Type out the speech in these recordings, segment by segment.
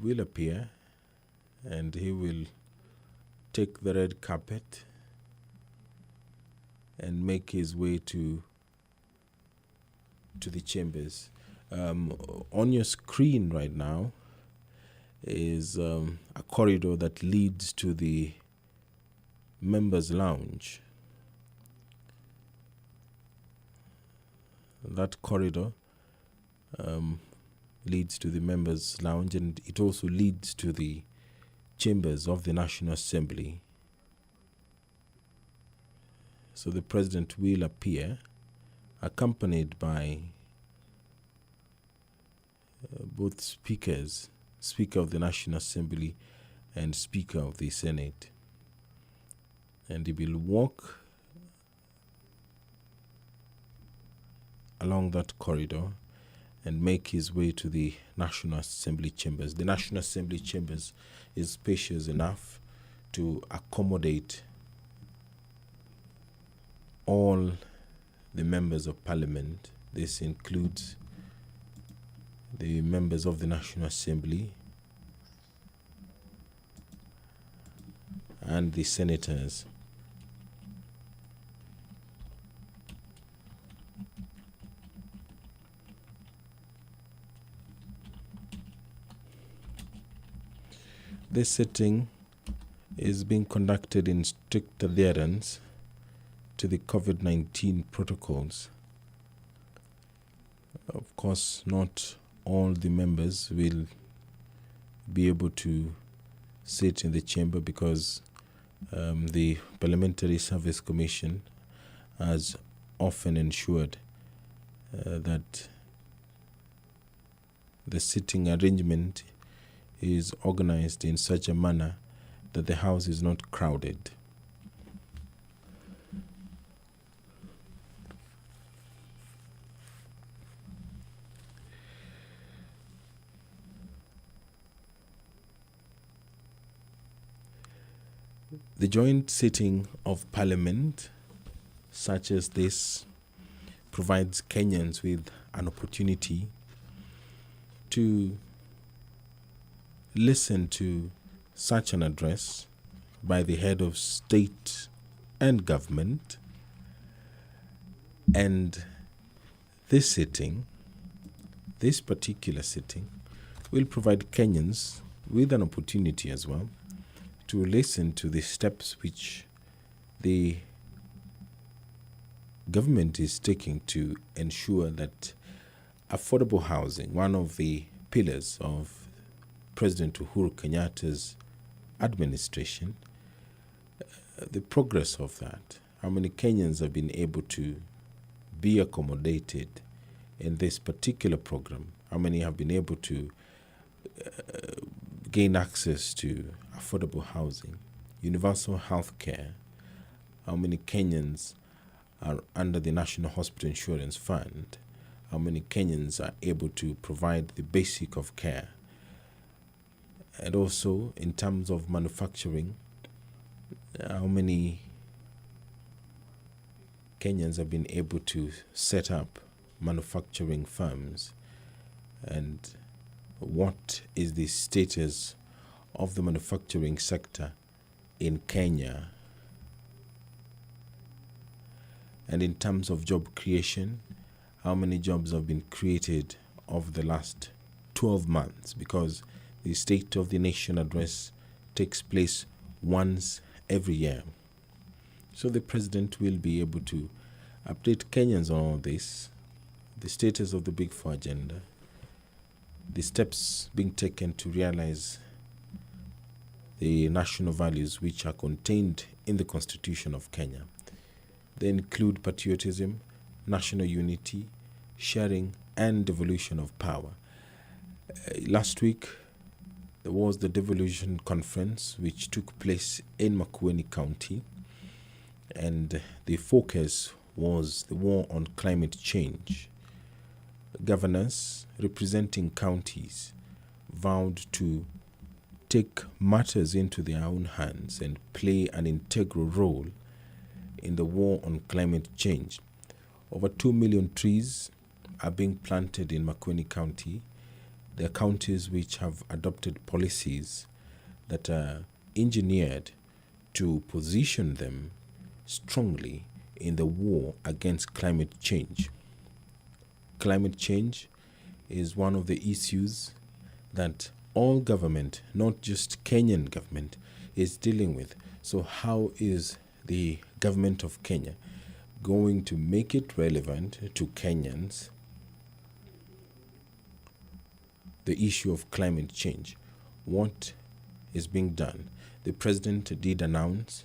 will appear and he will take the red carpet and make his way to the chambers. On your screen right now is a corridor that leads to the members' lounge. That corridor leads to the members' lounge, and it also leads to the chambers of the National Assembly. So the president will appear accompanied by both speakers, Speaker of the National Assembly and Speaker of the Senate. And he will walk along that corridor and make his way to the National Assembly chambers. The National Assembly chambers is spacious enough to accommodate all the members of Parliament. This includes the members of the National Assembly and the senators. This sitting is being conducted in strict adherence to the COVID-19 protocols. Of course, not all the members will be able to sit in the chamber because the Parliamentary Service Commission has often ensured that the sitting arrangement is organized in such a manner that the house is not crowded. The joint sitting of Parliament, such as this, provides Kenyans with an opportunity to listen to such an address by the head of state and government. And this particular sitting, will provide Kenyans with an opportunity as well to listen to the steps which the government is taking to ensure that affordable housing, one of the pillars of President Uhuru Kenyatta's administration, the progress of that, how many Kenyans have been able to be accommodated in this particular program, how many have been able to gain access to affordable housing, universal health care, how many Kenyans are under the National Hospital Insurance Fund, how many Kenyans are able to provide the basic of care. And also, in terms of manufacturing, how many Kenyans have been able to set up manufacturing firms, and what is the status of the manufacturing sector in Kenya. And in terms of job creation, how many jobs have been created over the last 12 months, because the State of the Nation address takes place once every year. So the president will be able to update Kenyans on all this, the status of the Big Four agenda, the steps being taken to realize the national values which are contained in the Constitution of Kenya. They include patriotism, national unity, sharing, and devolution of power. Last week, there was the devolution conference which took place in Makueni County, and the focus was the war on climate change. Governors representing counties vowed to take matters into their own hands and play an integral role in the war on climate change. Over 2 million trees are being planted in Makueni County There are counties which have adopted policies that are engineered to position them strongly in the war against climate change. Climate change is one of the issues that all government, not just Kenyan government, is dealing with. So how is the government of Kenya going to make it relevant to Kenyans, the issue of climate change? What is being done? The president did announce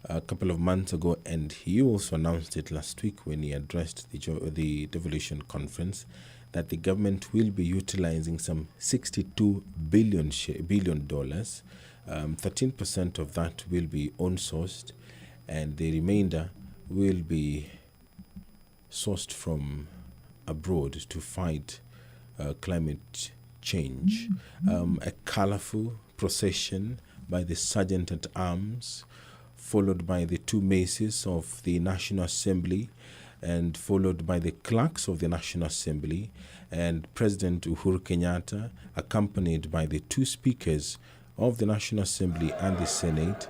a couple of months ago, and he also announced it last week when he addressed the devolution conference, that the government will be utilizing some $62 billion. 13% of that will be own-sourced, and the remainder will be sourced from abroad to fight climate change. A colorful procession by the Sergeant at Arms, followed by the two maces of the National Assembly, and followed by the clerks of the National Assembly, and President Uhuru Kenyatta, accompanied by the two speakers of the National Assembly and the Senate,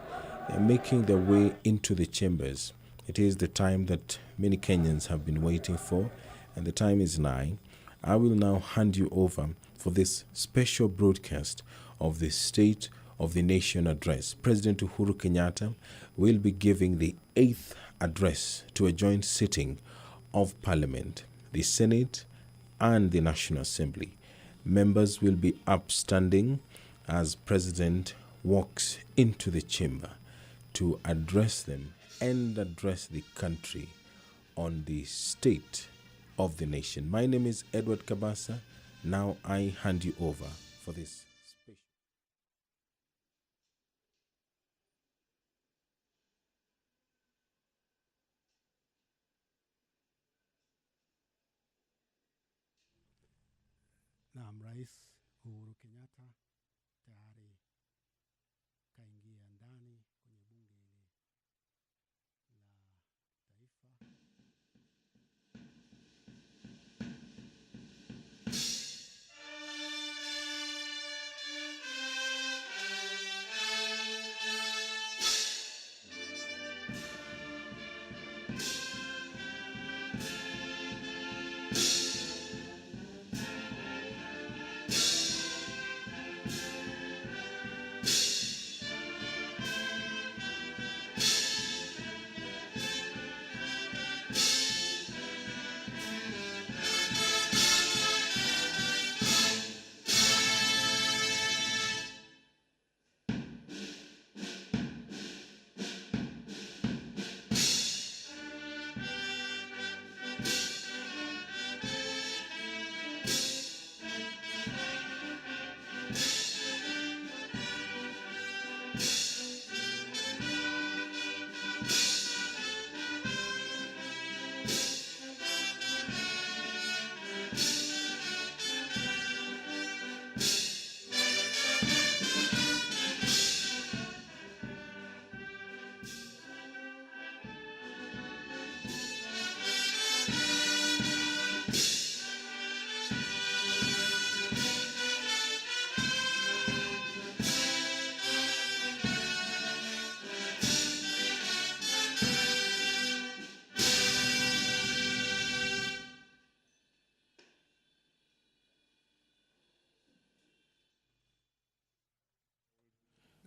making their way into the chambers. It is the time that many Kenyans have been waiting for, and the time is nigh. I will now hand you over for this special broadcast of the State of the Nation address. President Uhuru Kenyatta will be giving the 8th address to a joint sitting of Parliament, the Senate, and the National Assembly. Members will be upstanding as President walks into the chamber to address them and address the country on the state of the nation. My name is Edward Kabasa. Now I hand you over for this special. Naam, Rais Uhuru Kenyatta tayari kaingia ndani kwenye bunge la taifa.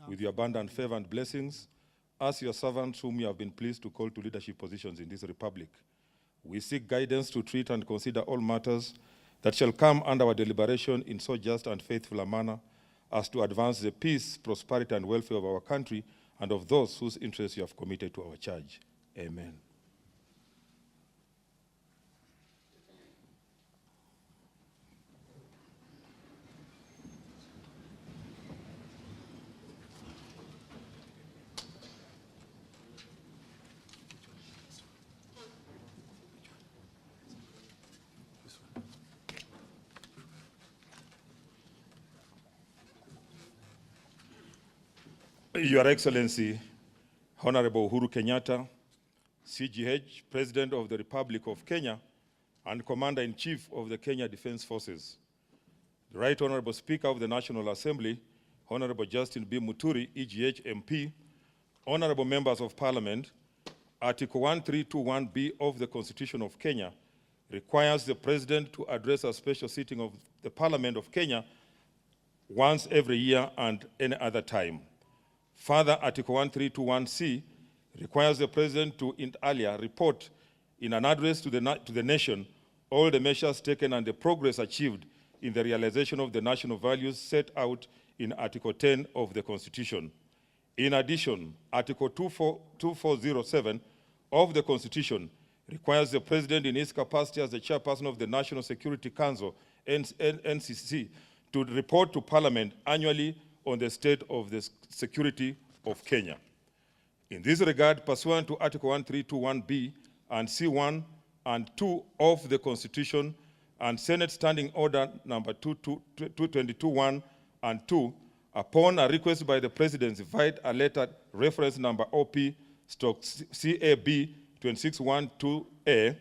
With your abundant favor and blessings, as your servants whom you have been pleased to call to leadership positions in this republic, we seek guidance to treat and consider all matters that shall come under our deliberation in so just and faithful a manner as to advance the peace, prosperity, and welfare of our country and of those whose interests you have committed to our charge. Amen. Your Excellency, Honorable Uhuru Kenyatta, CGH, President of the Republic of Kenya, and Commander-in-Chief of the Kenya Defense Forces, The Right Honorable Speaker of the National Assembly, Honorable Justin B. Muturi, EGH MP, Honorable Members of Parliament, Article 1321B of the Constitution of Kenya requires the President to address a special sitting of the Parliament of Kenya once every year and any other time. Further, Article 1321C requires the President to inter alia report in an address to the nation all the measures taken and the progress achieved in the realization of the national values set out in Article 10 of the Constitution. In addition, Article 2407 of the Constitution requires the President in his capacity as the chairperson of the National Security Council, NCC, to report to Parliament annually on the state of the security of Kenya. In this regard, pursuant to Article 1321B and C1 and 2 of the Constitution and Senate Standing Order number 2221 and 2, upon a request by the President, via a letter reference number OP/CAB 2612A,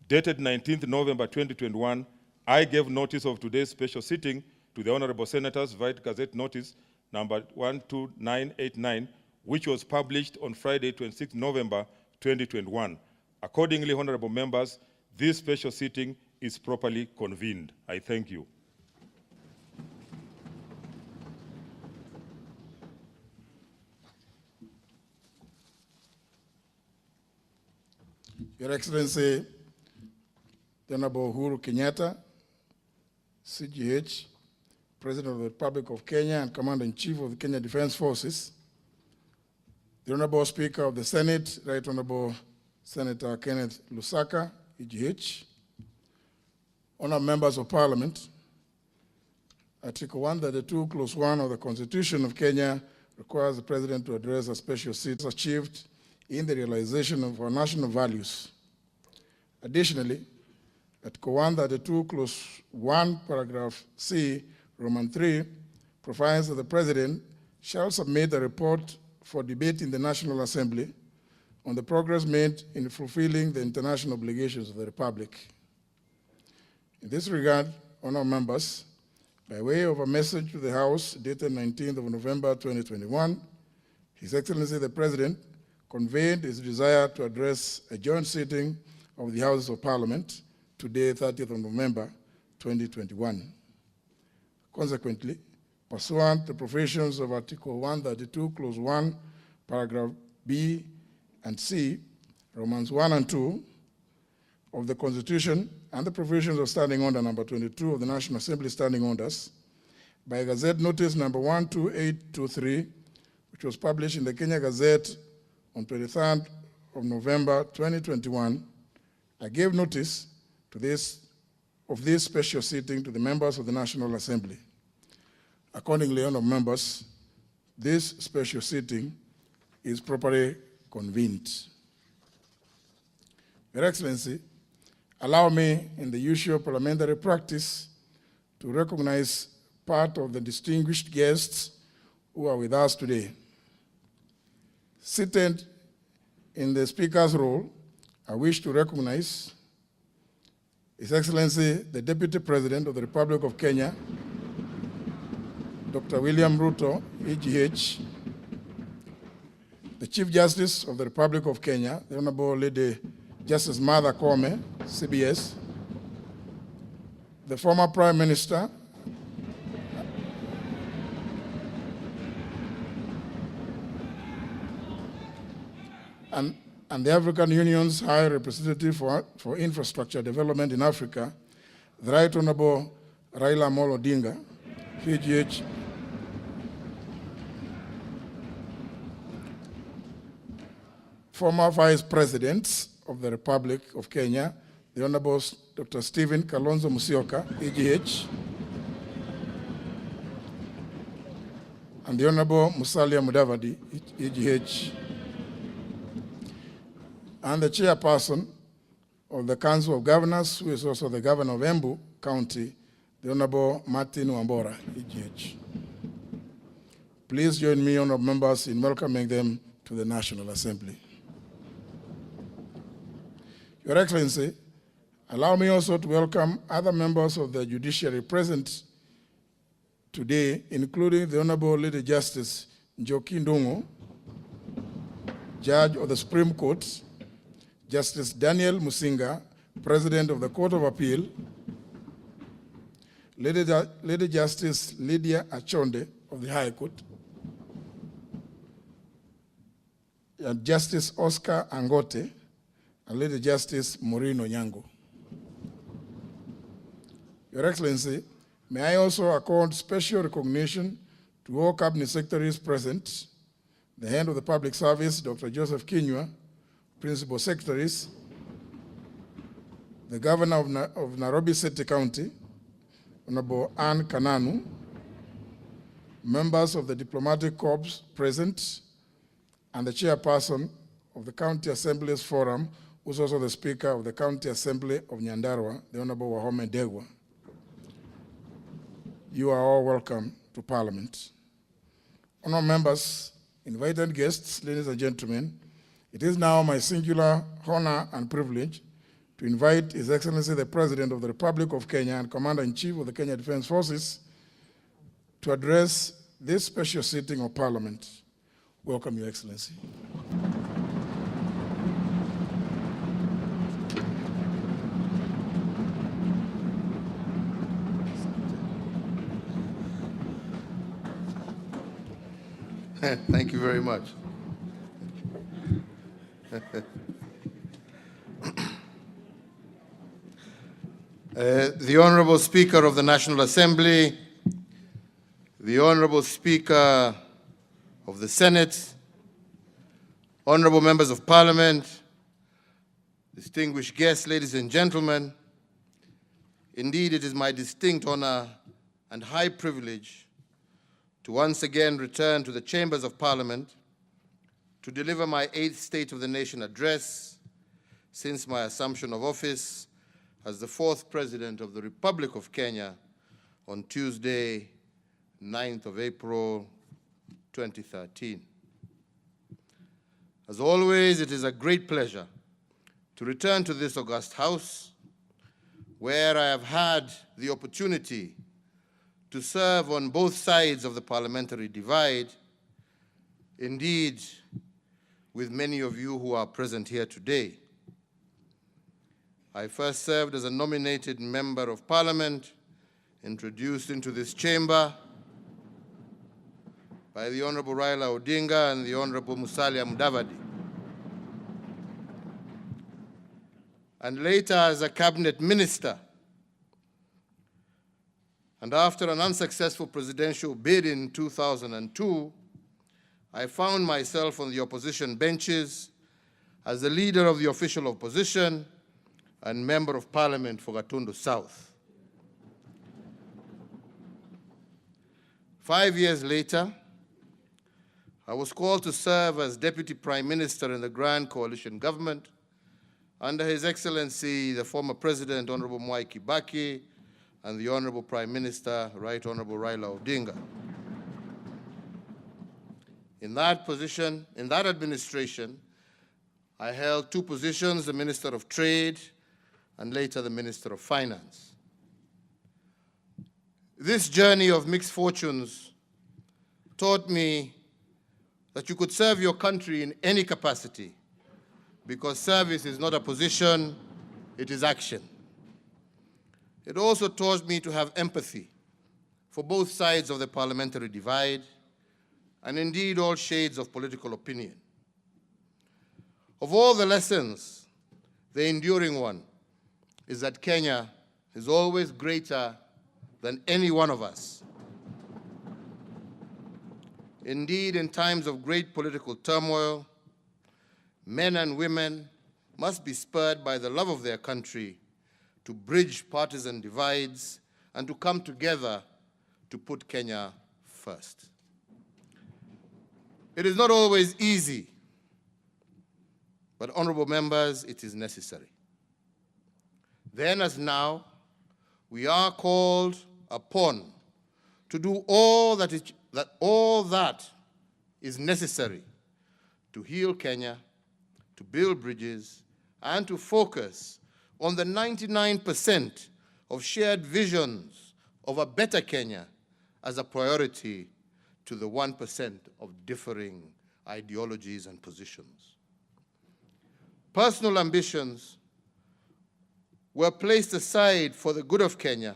dated 19th November 2021, I gave notice of today's special sitting to the Honorable Senators via Gazette Notice number 12989, which was published on Friday, 26th November 2021. Accordingly, Honorable Members, this special sitting is properly convened. I thank you. Your Excellency, the Honorable Uhuru Kenyatta, CGH, President of the Republic of Kenya and Commander-in-Chief of the Kenya Defense Forces, the Honorable Speaker of the Senate, Right Honorable Senator Kenneth Lusaka, EGH, Honorable Members of Parliament, Article 132, Clause 1 of the Constitution of Kenya requires the President to address a special seat achieved in the realization of our national values. Additionally, Article 132, Clause 1, Paragraph C, Roman 3, provides that the President shall submit a report for debate in the National Assembly on the progress made in fulfilling the international obligations of the Republic. In this regard, honourable members, by way of a message to the House dated 19th of November 2021, His Excellency the President conveyed his desire to address a joint sitting of the Houses of Parliament today, 30th of November 2021. Consequently, pursuant to provisions of Article 132, Clause 1, Paragraph B and C, Romans 1 and 2 of the Constitution and the provisions of Standing Order number 22 of the National Assembly Standing Orders, by Gazette Notice number 12823, which was published in the Kenya Gazette on 23rd of November 2021, I gave notice of this special sitting to the members of the National Assembly. Accordingly, honourable members, this special sitting is properly convened. Your Excellency, allow me, in the usual parliamentary practice, to recognize part of the distinguished guests who are with us today. Seated in the Speaker's role, I wish to recognize His Excellency, the Deputy President of the Republic of Kenya, Dr. William Ruto, EGH, the Chief Justice of the Republic of Kenya, the Honorable Lady Justice Martha Koome, CBS, the former Prime Minister, and the African Union's High Representative for Infrastructure Development in Africa, the Right Honorable Raila Amolo Odinga, PGH, former Vice Presidents of the Republic of Kenya, the Honorable Dr. Stephen Kalonzo Musyoka, EGH, and the Honorable Musalia Mudavadi, EGH, and the Chairperson of the Council of Governors, who is also the Governor of Embu County, the Honorable Martin Wambora, EGH. Please join me, honorable members, in welcoming them to the National Assembly. Your Excellency, allow me also to welcome other members of the judiciary present today, including the Honorable Lady Justice Njoki Ndung'u, Judge of the Supreme Court, Justice Daniel Musinga, President of the Court of Appeal, Lady Justice Lydia Achonde of the High Court, and Justice Oscar Angote, and Lady Justice Maureen Onyango. Your Excellency, may I also accord special recognition to all Cabinet Secretaries present, the Head of the Public Service, Dr. Joseph Kinyua, Principal Secretaries, the Governor of Nairobi City County, Honorable Anne Kananu, members of the Diplomatic Corps present, and the Chairperson of the County Assembly's Forum, who's also the Speaker of the County Assembly of Nyandarua, the Honorable Wahome Degwa. You are all welcome to Parliament. Honourable members, invited guests, ladies and gentlemen, it is now my singular honor and privilege to invite His Excellency the President of the Republic of Kenya and Commander-in-Chief of the Kenya Defence Forces to address this special sitting of Parliament. Welcome, Your Excellency. Thank you very much. The Honorable Speaker of the National Assembly, the Honorable Speaker of the Senate, Honorable Members of Parliament, distinguished guests, ladies and gentlemen, indeed it is my distinct honor and high privilege to once again return to the chambers of Parliament to deliver my 8th State of the Nation address since my assumption of office as the 4th President of the Republic of Kenya on Tuesday, 9th of April, 2013. As always, it is a great pleasure to return to this august house where I have had the opportunity to serve on both sides of the parliamentary divide, indeed, with many of you who are present here today. I first served as a nominated member of Parliament, introduced into this chamber by the Honorable Raila Odinga and the Honorable Musalia Mudavadi, and later as a cabinet minister. And after an unsuccessful presidential bid in 2002, I found myself on the opposition benches as the leader of the official opposition and member of Parliament for Gatundu South. 5 years later, I was called to serve as Deputy Prime Minister in the Grand Coalition Government under His Excellency, the former President, Honorable Mwai Kibaki, and the Honorable Prime Minister, Right Honorable Raila Odinga. In that position, in that administration, I held 2 positions, the Minister of Trade and later the Minister of Finance. This journey of mixed fortunes taught me that you could serve your country in any capacity because service is not a position, it is action. It also taught me to have empathy for both sides of the parliamentary divide and indeed all shades of political opinion. Of all the lessons, the enduring one is that Kenya is always greater than any one of us. Indeed, in times of great political turmoil, men and women must be spurred by the love of their country to bridge partisan divides and to come together to put Kenya first. It is not always easy, but honorable members, it is necessary. Then as now, we are called upon to do all that is necessary to heal Kenya, to build bridges, and to focus on the 99% of shared visions of a better Kenya as a priority to the 1% of differing ideologies and positions. Personal ambitions were placed aside for the good of Kenya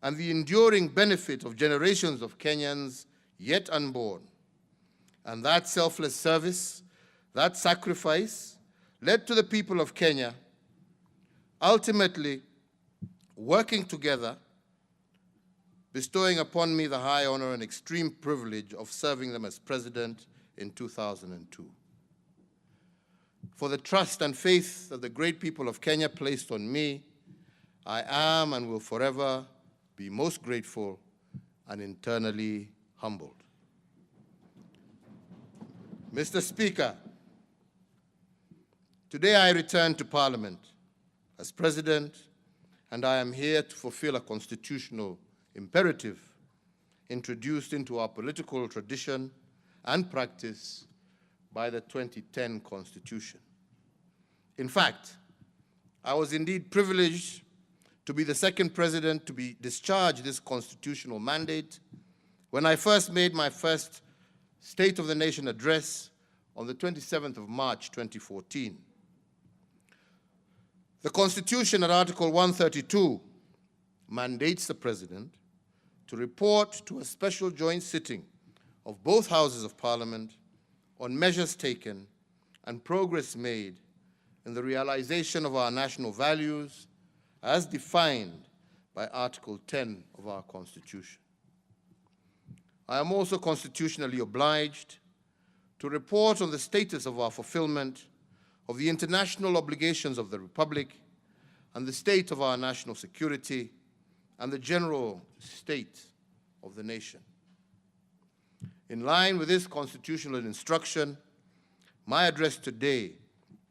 and the enduring benefit of generations of Kenyans yet unborn. And that selfless service, that sacrifice, led to the people of Kenya ultimately working together, bestowing upon me the high honor and extreme privilege of serving them as president in 2002. For the trust and faith that the great people of Kenya placed on me, I am and will forever be most grateful and eternally humbled. Mr. Speaker, today I return to Parliament as President, and I am here to fulfill a constitutional imperative introduced into our political tradition and practice by the 2010 Constitution. In fact, I was indeed privileged to be the second president to be discharged this constitutional mandate when I first made my first State of the Nation address on the 27th of March, 2014. The Constitution at Article 132 mandates the President to report to a special joint sitting of both Houses of Parliament on measures taken and progress made in the realization of our national values as defined by Article 10 of our Constitution. I am also constitutionally obliged to report on the status of our fulfillment of the international obligations of the Republic and the state of our national security and the general state of the nation. In line with this constitutional instruction, my address today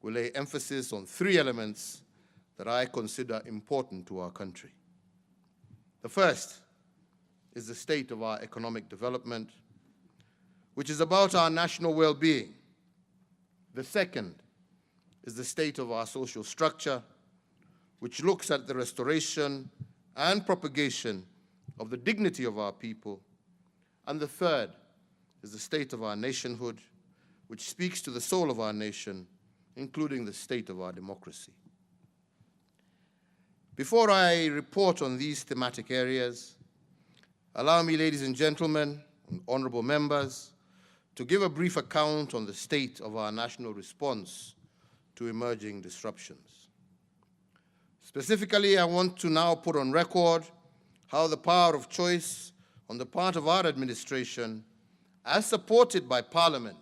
will lay emphasis on three elements that I consider important to our country. The first is the state of our economic development, which is about our national well-being. The second is the state of our social structure, which looks at the restoration and propagation of the dignity of our people. And the third is the state of our nationhood, which speaks to the soul of our nation, including the state of our democracy. Before I report on these thematic areas, allow me, ladies and gentlemen, and honorable members, to give a brief account on the state of our national response to emerging disruptions. Specifically, I want to now put on record how the power of choice on the part of our administration, as supported by Parliament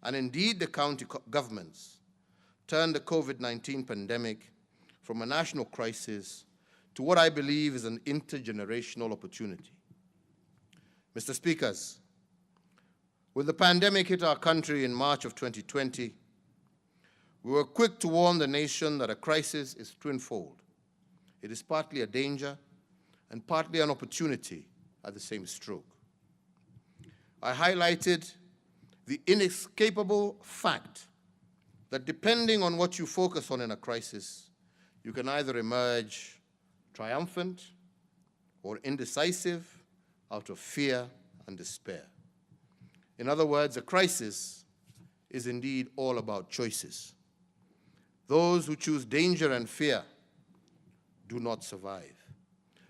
and indeed the county governments, turned the COVID-19 pandemic from a national crisis to what I believe is an intergenerational opportunity. Mr. Speakers, when the pandemic hit our country in March of 2020, we were quick to warn the nation that a crisis is twinfold. It is partly a danger and partly an opportunity at the same stroke. I highlighted the inescapable fact that depending on what you focus on in a crisis, you can either emerge triumphant or indecisive out of fear and despair. In other words, a crisis is indeed all about choices. Those who choose danger and fear do not survive.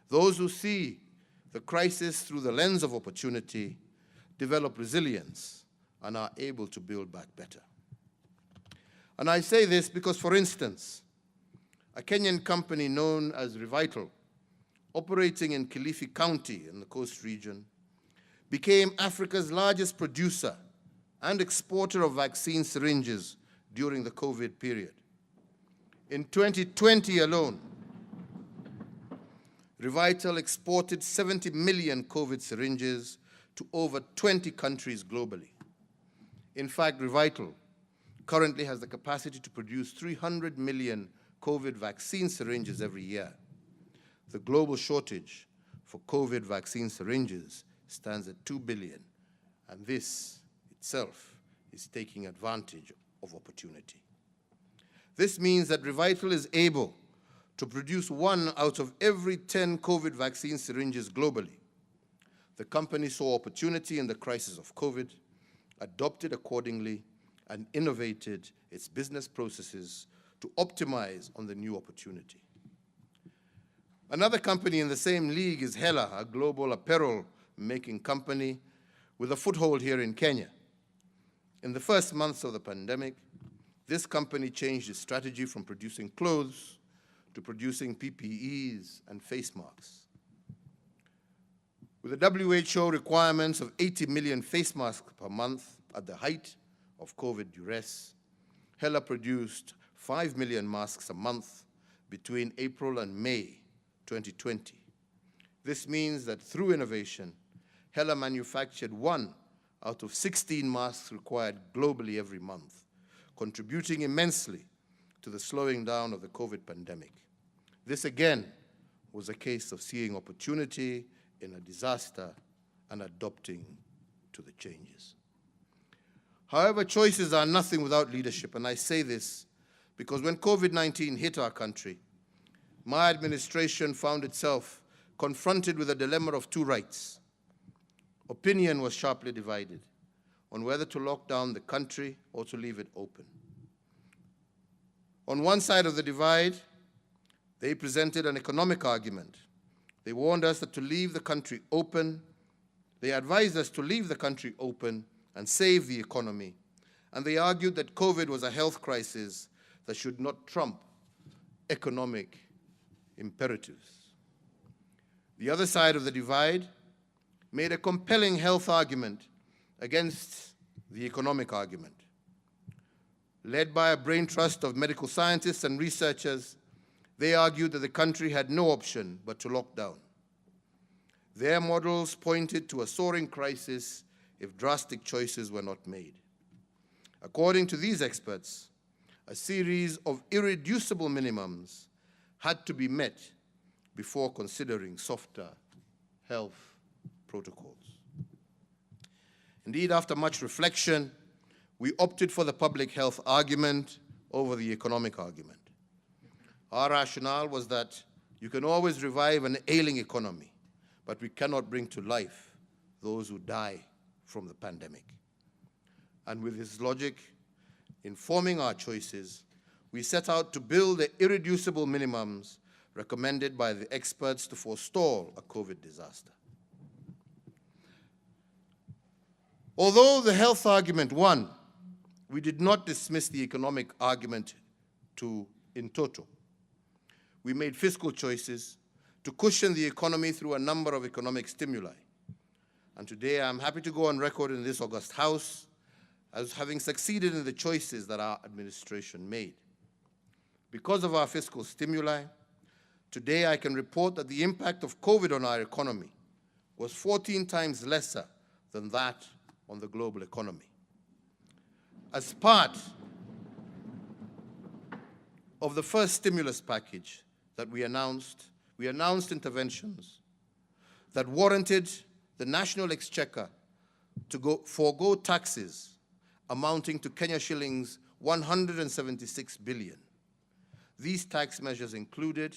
Those who see the crisis through the lens of opportunity develop resilience and are able to build back better. And I say this because, for instance, a Kenyan company known as Revital, operating in Kilifi County in the Coast region, became Africa's largest producer and exporter of vaccine syringes during the COVID period. In 2020 alone, Revital exported 70 million COVID syringes to over 20 countries globally. In fact, Revital currently has the capacity to produce 300 million COVID vaccine syringes every year. The global shortage for COVID vaccine syringes stands at 2 billion, and this itself is taking advantage of opportunity. This means that Revital is able to produce 1 out of every 10 COVID vaccine syringes globally. The company saw opportunity in the crisis of COVID, adopted accordingly, and innovated its business processes to optimize on the new opportunity. Another company in the same league is Hela, a global apparel-making company with a foothold here in Kenya. In the first months of the pandemic, this company changed its strategy from producing clothes to producing PPEs and face masks. With the WHO requirements of 80 million face masks per month at the height of COVID duress, Hela produced 5 million masks a month between April and May 2020. This means that through innovation, Hela manufactured 1 out of 16 masks required globally every month, contributing immensely to the slowing down of the COVID pandemic. This again was a case of seeing opportunity in a disaster and adopting to the changes. However, choices are nothing without leadership, and I say this because when COVID-19 hit our country, my administration found itself confronted with a dilemma of two rights. Opinion was sharply divided on whether to lock down the country or to leave it open. On one side of the divide, they presented an economic argument. They warned us that to leave the country open, they advised us to leave the country open and save the economy. And they argued that COVID was a health crisis that should not trump economic imperatives. The other side of the divide made a compelling health argument against the economic argument. Led by a brain trust of medical scientists and researchers, they argued that the country had no option but to lock down. Their models pointed to a soaring crisis if drastic choices were not made. According to these experts, a series of irreducible minimums had to be met before considering softer health protocols. Indeed, after much reflection, we opted for the public health argument over the economic argument. Our rationale was that you can always revive an ailing economy, but we cannot bring to life those who die from the pandemic. And with this logic informing our choices, we set out to build the irreducible minimums recommended by the experts to forestall a COVID disaster. Although the health argument won, we did not dismiss the economic argument in toto. We made fiscal choices to cushion the economy through a number of economic stimuli. And today I'm happy to go on record in this august House as having succeeded in the choices that our administration made. Because of our fiscal stimuli, today I can report that the impact of COVID on our economy was 14 times lesser than that on the global economy. As part of the first stimulus package that we announced interventions that warranted the national exchequer to forego taxes amounting to Kenya shillings 176 billion. These tax measures included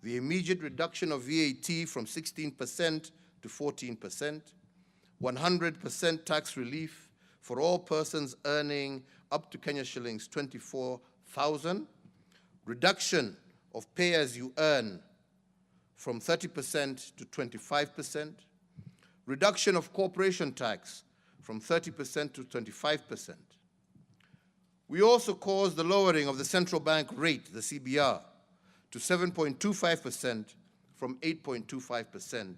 the immediate reduction of VAT from 16% to 14%, 100% tax relief for all persons earning up to Kenya shillings 24,000, reduction of pay as you earn from 30% to 25%, reduction of corporation tax from 30% to 25%. We also caused the lowering of the central bank rate, the CBR, to 7.25% from 8.25%,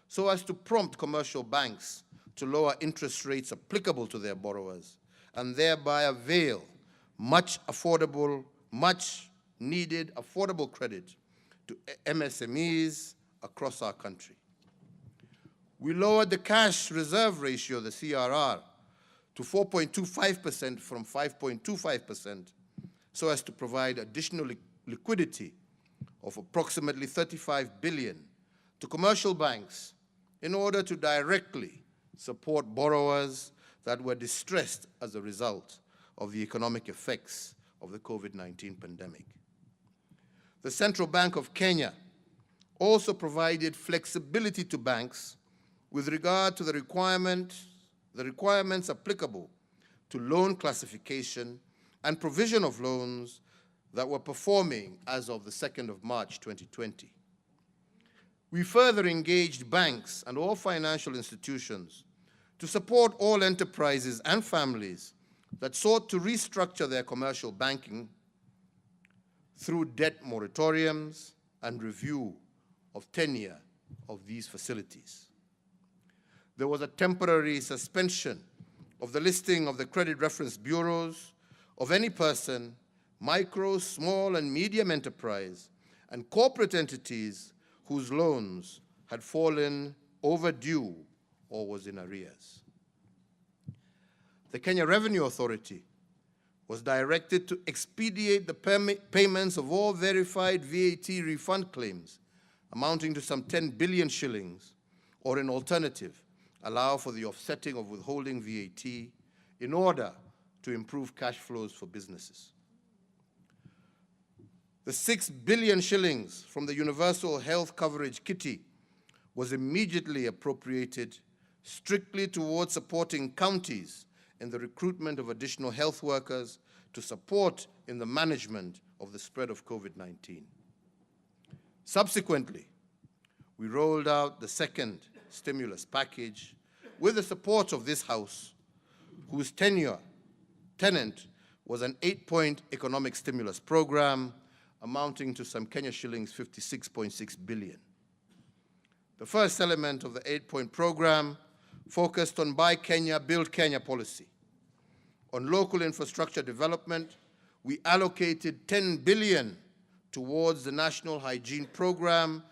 so as to prompt commercial banks to lower interest rates applicable to their borrowers and thereby avail much needed affordable credit to MSMEs across our country. We lowered the cash reserve ratio, the CRR, to 4.25% from 5.25%, so as to provide additional liquidity of approximately 35 billion to commercial banks in order to directly support borrowers that were distressed as a result of the economic effects of the COVID-19 pandemic. The Central Bank of Kenya also provided flexibility to banks with regard to the requirements applicable to loan classification and provision of loans that were performing as of the 2nd of March 2020. We further engaged banks and all financial institutions to support all enterprises and families that sought to restructure their commercial banking through debt moratoriums and review of tenure of these facilities. There was a temporary suspension of the listing of the credit reference bureaus of any person, micro, small, and medium enterprise, and corporate entities whose loans had fallen overdue or was in arrears. The Kenya Revenue Authority was directed to expedite the payments of all verified VAT refund claims amounting to some 10 billion shillings, or in alternative, allow for the offsetting of withholding VAT in order to improve cash flows for businesses. The 6 billion shillings from the Universal Health Coverage Kitty was immediately appropriated strictly towards supporting counties in the recruitment of additional health workers to support in the management of the spread of COVID-19. Subsequently, we rolled out the second stimulus package with the support of this House, whose tenant was an 8-point economic stimulus program amounting to some Kenya shillings 56.6 billion. The first element of the 8-point program focused on Buy Kenya, Build Kenya policy. On local infrastructure development, we allocated 10 billion towards the National Hygiene Program,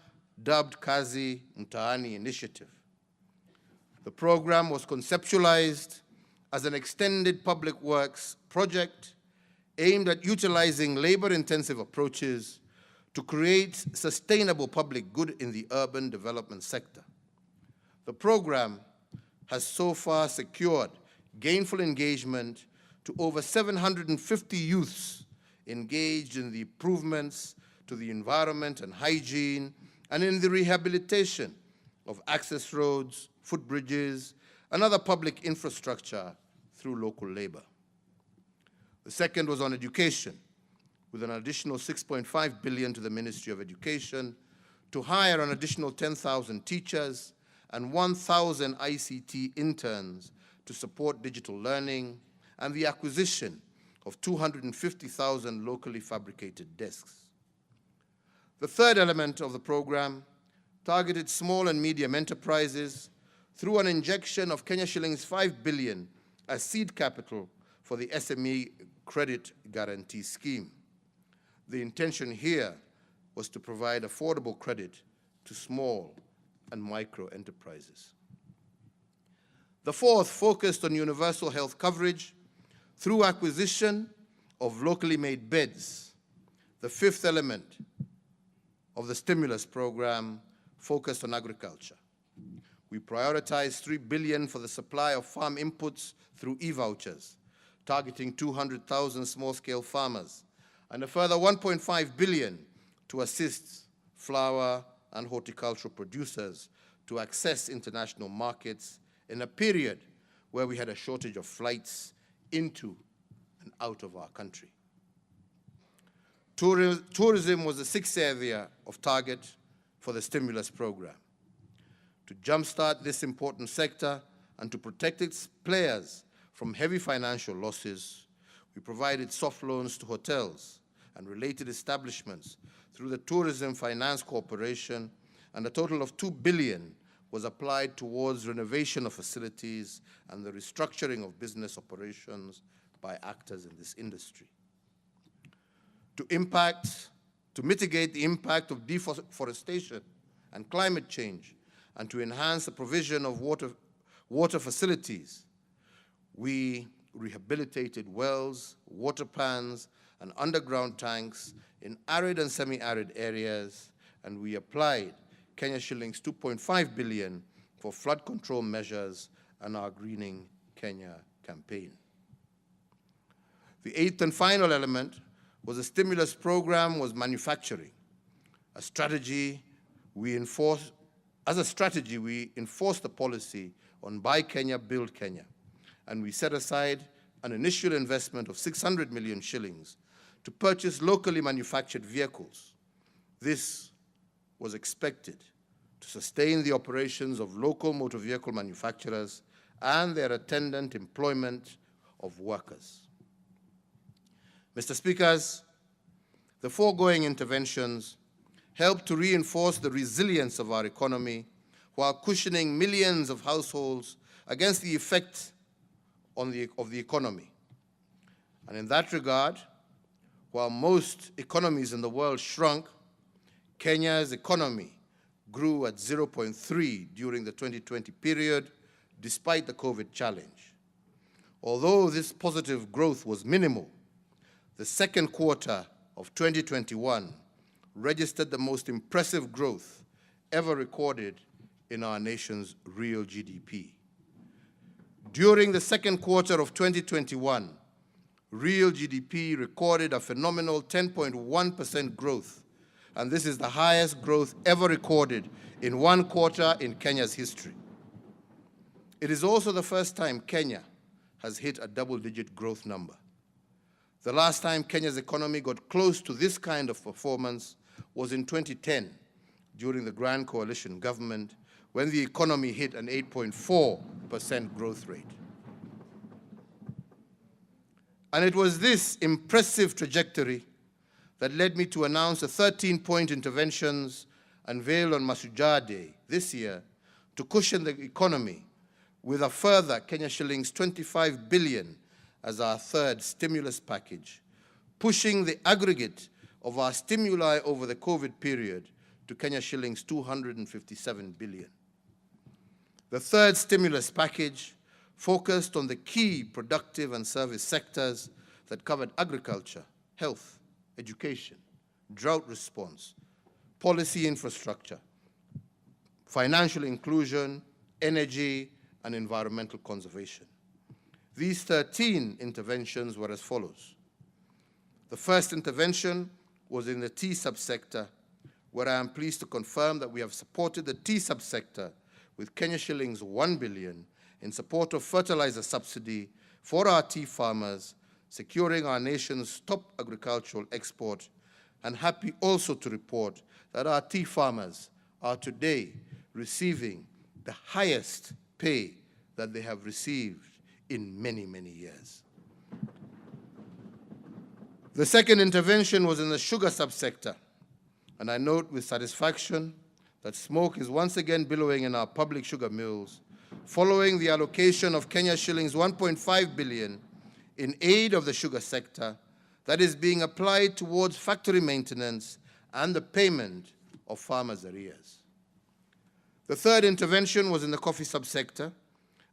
dubbed Kazi Mtaani Initiative. The program was conceptualized as an extended public works project aimed at utilizing labor-intensive approaches to create sustainable public good in the urban development sector. The program has so far secured gainful engagement to over 750 youths engaged in the improvements to the environment and hygiene and in the rehabilitation of access roads, footbridges, and other public infrastructure through local labor. The second was on education, with an additional 6.5 billion to the Ministry of Education to hire an additional 10,000 teachers and 1,000 ICT interns to support digital learning and the acquisition of 250,000 locally fabricated desks. The third element of the program targeted small and medium enterprises through an injection of Kenya shillings 5 billion as seed capital for the SME Credit Guarantee Scheme. The intention here was to provide affordable credit to small and micro enterprises. The fourth focused on universal health coverage through acquisition of locally made beds. The fifth element of the stimulus program focused on agriculture. We prioritized 3 billion for the supply of farm inputs through e-vouchers, targeting 200,000 small-scale farmers, and a further 1.5 billion to assist flower and horticultural producers to access international markets in a period where we had a shortage of flights into and out of our country. Tourism was the sixth area of target for the stimulus program. To jumpstart this important sector and to protect its players from heavy financial losses, we provided soft loans to hotels and related establishments through the Tourism Finance Corporation, and a total of 2 billion was applied towards renovation of facilities and the restructuring of business operations by actors in this industry. To mitigate the impact of deforestation and climate change, and to enhance the provision of water facilities, we rehabilitated wells, water pans, and underground tanks in arid and semi-arid areas, and we applied Kenya shillings 2.5 billion for flood control measures and our Greening Kenya campaign. The eighth and final element was a stimulus program was manufacturing, a strategy we enforced As a strategy, we enforced the policy on Buy Kenya, Build Kenya, and we set aside an initial investment of 600 million shillings to purchase locally manufactured vehicles. This was expected to sustain the operations of local motor vehicle manufacturers and their attendant employment of workers. Mr. Speakers, the foregoing interventions help to reinforce the resilience of our economy while cushioning millions of households against the effect of the economy. And in that regard, while most economies in the world shrunk, Kenya's economy grew at 0.3 during the 2020 period, despite the COVID challenge. Although this positive growth was minimal, the second quarter of 2021 registered the most impressive growth ever recorded in our nation's real GDP. During the second quarter of 2021, real GDP recorded a phenomenal 10.1% growth, and this is the highest growth ever recorded in one quarter in Kenya's history. It is also the first time Kenya has hit a double-digit growth number. The last time Kenya's economy got close to this kind of performance was in 2010, during the Grand Coalition government, when the economy hit an 8.4% growth rate. And it was this impressive trajectory that led me to announce the 13-point interventions unveiled on Mashujaa Day this year to cushion the economy with a further Kenya shillings 25 billion as our third stimulus package, pushing the aggregate of our stimuli over the COVID period to Kenya shillings 257 billion. The third stimulus package focused on the key productive and service sectors that covered agriculture, health, education, drought response, policy infrastructure, financial inclusion, energy, and environmental conservation. These 13 interventions were as follows. The first intervention was in the tea subsector, where I am pleased to confirm that we have supported the tea subsector with Kenya shillings 1 billion in support of fertilizer subsidy for our tea farmers, securing our nation's top agricultural export, and happy also to report that our tea farmers are today receiving the highest pay that they have received in many, many years. The second intervention was in the sugar subsector, and I note with satisfaction that smoke is once again billowing in our public sugar mills, following the allocation of Kenya shillings 1.5 billion in aid of the sugar sector that is being applied towards factory maintenance and the payment of farmers' arrears. The third intervention was in the coffee subsector,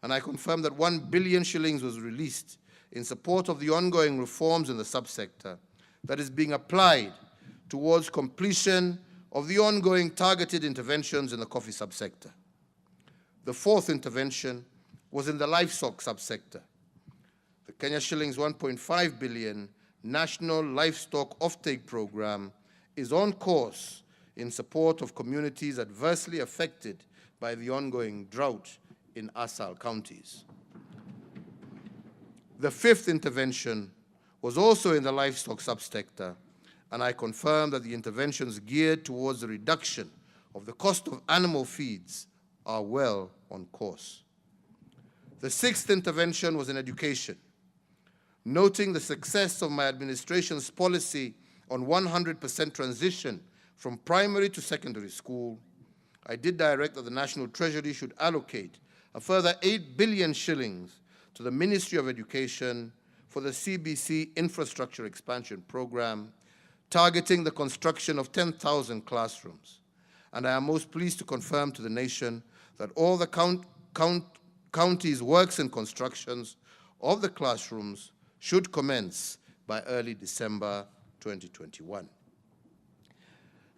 and I confirm that 1 billion shillings was released in support of the ongoing reforms in the subsector that is being applied towards completion of the ongoing targeted interventions in the coffee subsector. The fourth intervention was in the livestock subsector. The Kenya shillings 1.5 billion National Livestock Offtake Program is on course in support of communities adversely affected by the ongoing drought in ASAL counties. The fifth intervention was also in the livestock subsector, and I confirm that the interventions geared towards the reduction of the cost of animal feeds are well on course. The sixth intervention was in education. Noting the success of my administration's policy on 100% transition from primary to secondary school, I did direct that the National Treasury should allocate a further 8 billion shillings to the Ministry of Education for the CBC Infrastructure Expansion Program, targeting the construction of 10,000 classrooms. And I am most pleased to confirm to the nation that all the county's works and constructions of the classrooms should commence by early December 2021.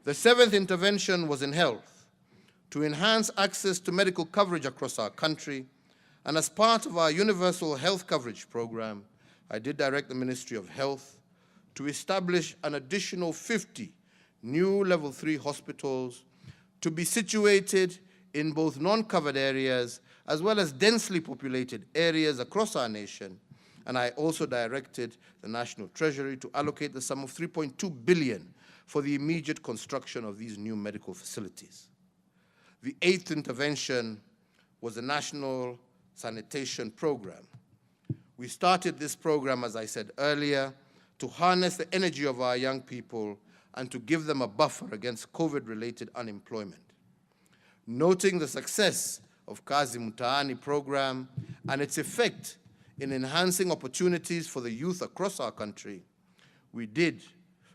The seventh intervention was in health, to enhance access to medical coverage across our country, and as part of our universal health coverage program, I did direct the Ministry of Health to establish an additional 50 new level 3 hospitals to be situated in both non-covered areas as well as densely populated areas across our nation. And I also directed the National Treasury to allocate the sum of 3.2 billion for the immediate construction of these new medical facilities. The eighth intervention was the National Sanitation Program. We started this program, as I said earlier, to harness the energy of our young people and to give them a buffer against COVID-related unemployment. Noting the success of Kazi Mtaani program and its effect in enhancing opportunities for the youth across our country, we did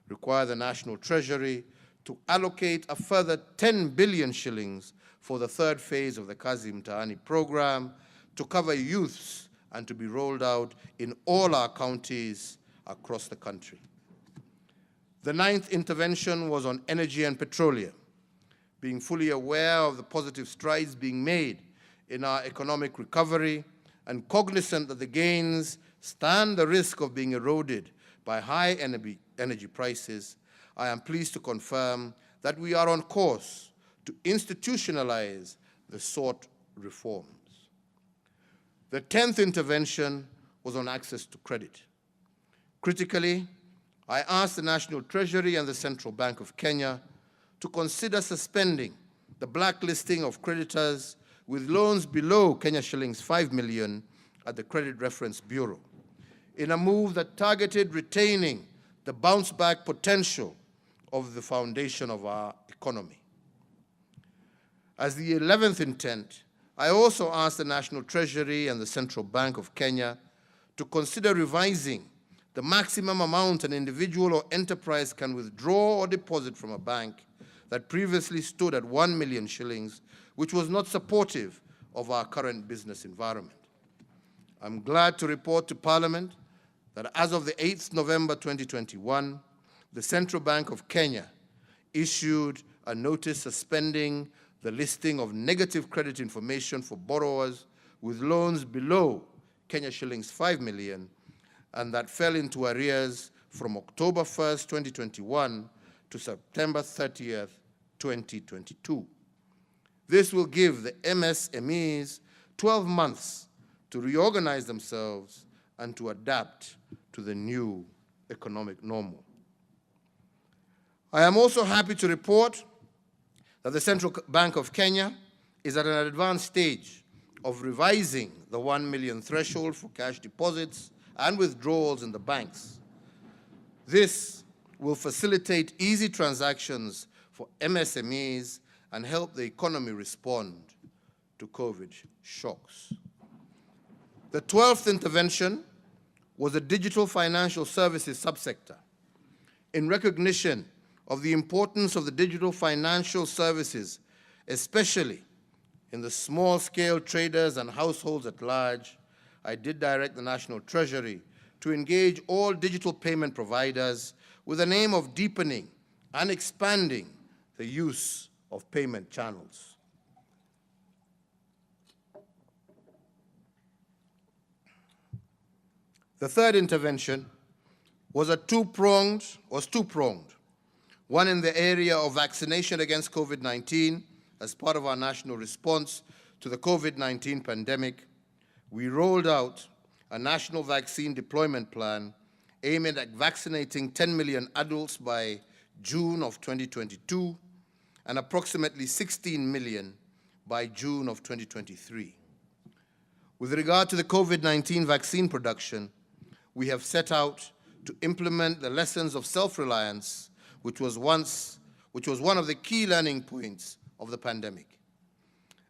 require the National Treasury to allocate a further 10 billion shillings for the third phase of the Kazi Mtaani program to cover youths and to be rolled out in all our counties across the country. The ninth intervention was on energy and petroleum. Being fully aware of the positive strides being made in our economic recovery and cognizant that the gains stand the risk of being eroded by high energy prices, I am pleased to confirm that we are on course to institutionalize the sought reforms. The 10th intervention was on access to credit. Critically, I asked the National Treasury and the Central Bank of Kenya to consider suspending the blacklisting of creditors with loans below Kenya shillings 5 million at the Credit Reference Bureau, in a move that targeted retaining the bounce-back potential of the foundation of our economy. As the 11th intent, I also asked the National Treasury and the Central Bank of Kenya to consider revising the maximum amount an individual or enterprise can withdraw or deposit from a bank that previously stood at 1 million shillings, which was not supportive of our current business environment. I'm glad to report to Parliament that as of the 8th November 2021, the Central Bank of Kenya issued a notice suspending the listing of negative credit information for borrowers with loans below Kenya shillings 5 million, and that fell into arrears from October 1st, 2021 to September 30th, 2022. This will give the MSMEs 12 months to reorganize themselves and to adapt to the new economic normal. I am also happy to report that the Central Bank of Kenya is at an advanced stage of revising the 1 million threshold for cash deposits and withdrawals in the banks. This will facilitate easy transactions for MSMEs and help the economy respond to COVID shocks. The 12th intervention was the digital financial services subsector. In recognition of the importance of the digital financial services, especially in the small-scale traders and households at large, I did direct the National Treasury to engage all digital payment providers with the aim of deepening and expanding the use of payment channels. The third intervention was two-pronged. One in the area of vaccination against COVID-19 as part of our national response to the COVID-19 pandemic. We rolled out a national vaccine deployment plan aiming at vaccinating 10 million adults by June of 2022 and approximately 16 million by June of 2023. With regard to the COVID-19 vaccine production, we have set out to implement the lessons of self-reliance, which was one of the key learning points of the pandemic.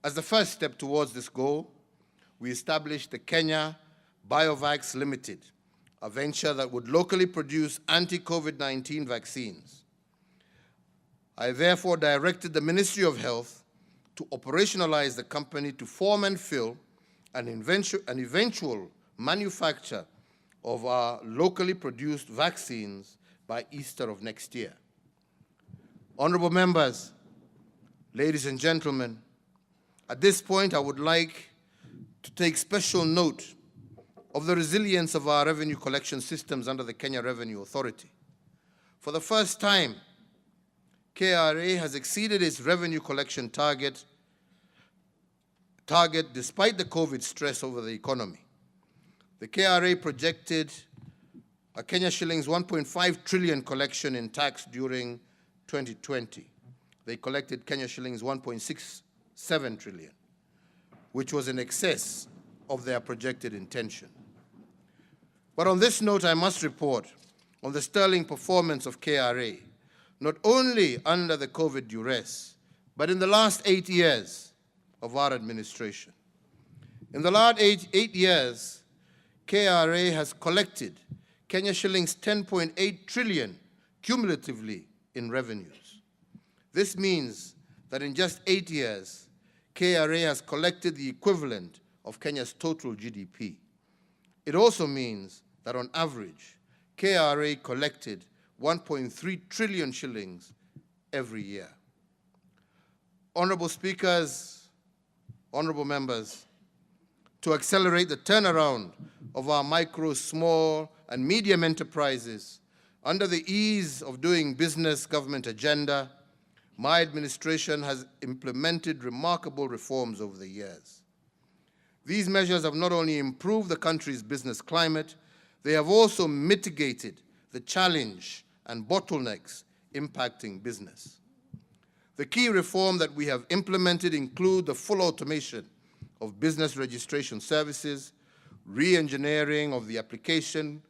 As the first step towards this goal, we established the Kenya Biovacs Limited, a venture that would locally produce anti-COVID-19 vaccines. I therefore directed the Ministry of Health to operationalize the company to form and fill an eventual manufacture of our locally produced vaccines by Easter of next year. Honorable members, ladies and gentlemen, at this point I would like to take special note of the resilience of our revenue collection systems under the Kenya Revenue Authority. For the first time, KRA has exceeded its revenue collection target target despite the COVID stress over the economy. The KRA projected a Kenya shillings 1.5 trillion collection in tax during 2020. They collected Kenya shillings 1.67 trillion, which was in excess of their projected intention. But on this note, I must report on the sterling performance of KRA, not only under the COVID duress, but in the last 8 years of our administration. In the last eight years, KRA has collected Kenya shillings 10.8 trillion cumulatively in revenues. This means that in just 8 years, KRA has collected the equivalent of Kenya's total GDP. It also means that on average, KRA collected 1.3 trillion shillings every year. Honorable speakers, honorable members, to accelerate the turnaround of our micro, small, and medium enterprises under the ease of doing business government agenda, my administration has implemented remarkable reforms over the years. These measures have not only improved the country's business climate, they have also mitigated the challenge and bottlenecks impacting business. The key reform that we have implemented include the full automation of business registration services, re-engineering of the application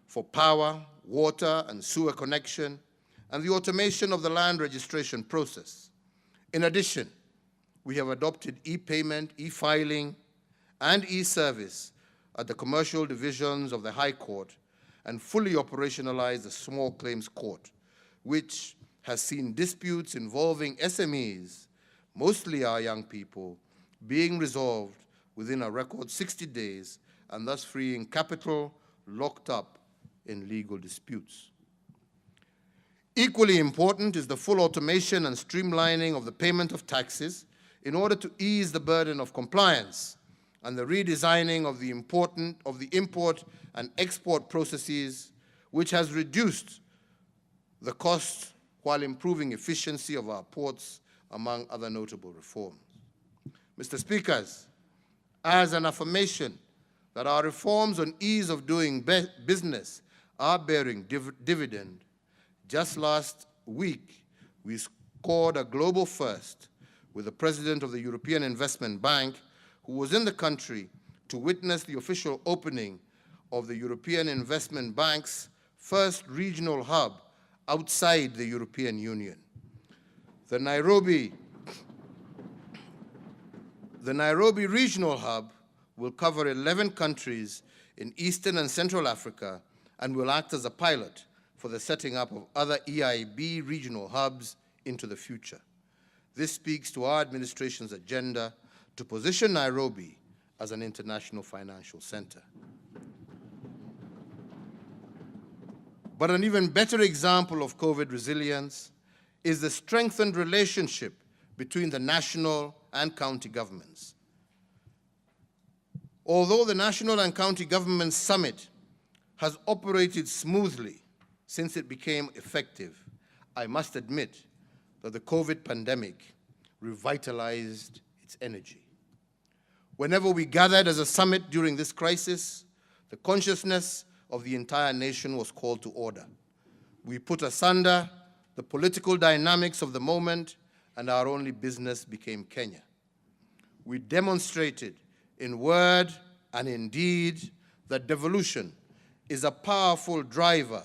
for power, water, and sewer connection, and the automation of the land registration process. In addition, we have adopted e-payment, e-filing, and e-service at the commercial divisions of the High Court and fully operationalized the Small Claims Court, which has seen disputes involving SMEs, mostly our young people, being resolved within a record 60 days and thus freeing capital locked up in legal disputes. Equally important is the full automation and streamlining of the payment of taxes in order to ease the burden of compliance and the redesigning of the import and export processes, which has reduced the cost while improving efficiency of our ports, among other notable reforms. Mr. Speakers, as an affirmation that our reforms on ease of doing business are bearing dividend, just last week we scored a global first with the President of the European Investment Bank, who was in the country to witness the official opening of the European Investment Bank's first regional hub outside the European Union. The Nairobi Regional Hub will cover 11 countries in Eastern and Central Africa and will act as a pilot for the setting up of other EIB regional hubs into the future. This speaks to our administration's agenda to position Nairobi as an international financial center. But an even better example of COVID resilience is the strengthened relationship between the national and county governments. Although the National and County Government Summit has operated smoothly since it became effective, I must admit that the COVID pandemic revitalized its energy. Whenever we gathered as a summit during this crisis, the consciousness of the entire nation was called to order. We put asunder the political dynamics of the moment, and our only business became Kenya. We demonstrated in word and in deed that devolution is a powerful driver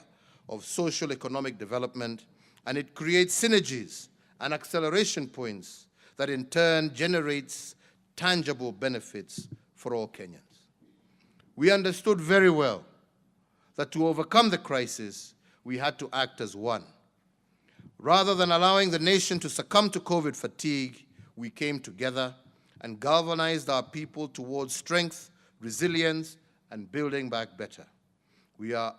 of social economic development, and it creates synergies and acceleration points that in turn generates tangible benefits for all Kenyans. We understood very well that to overcome the crisis, we had to act as one. Rather than allowing the nation to succumb to COVID fatigue, we came together and galvanized our people towards strength, resilience, and building back better. Where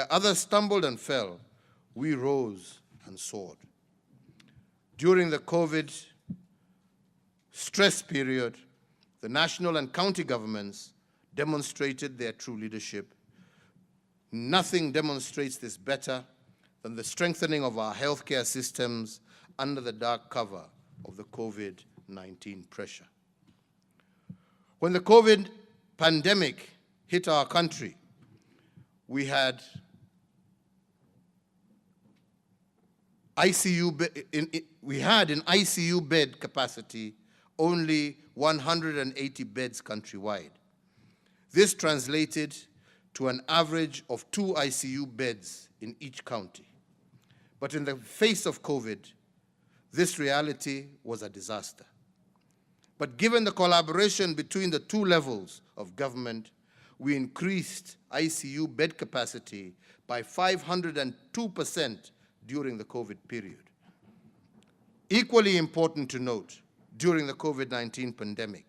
others stumbled and fell, we rose and soared. During the COVID stress period, the national and county governments demonstrated their true leadership. Nothing demonstrates this better than the strengthening of our healthcare systems under the dark cover of the COVID COVID-19 pressure. When the COVID pandemic hit our country, we had in ICU bed capacity only 180 beds countrywide. This translated to an average of 2 ICU beds in each county. But in the face of COVID, this reality was a disaster. But given the collaboration between the 2 levels of government, we increased ICU bed capacity by 502% during the COVID period. Equally important to note, during the COVID-19 pandemic,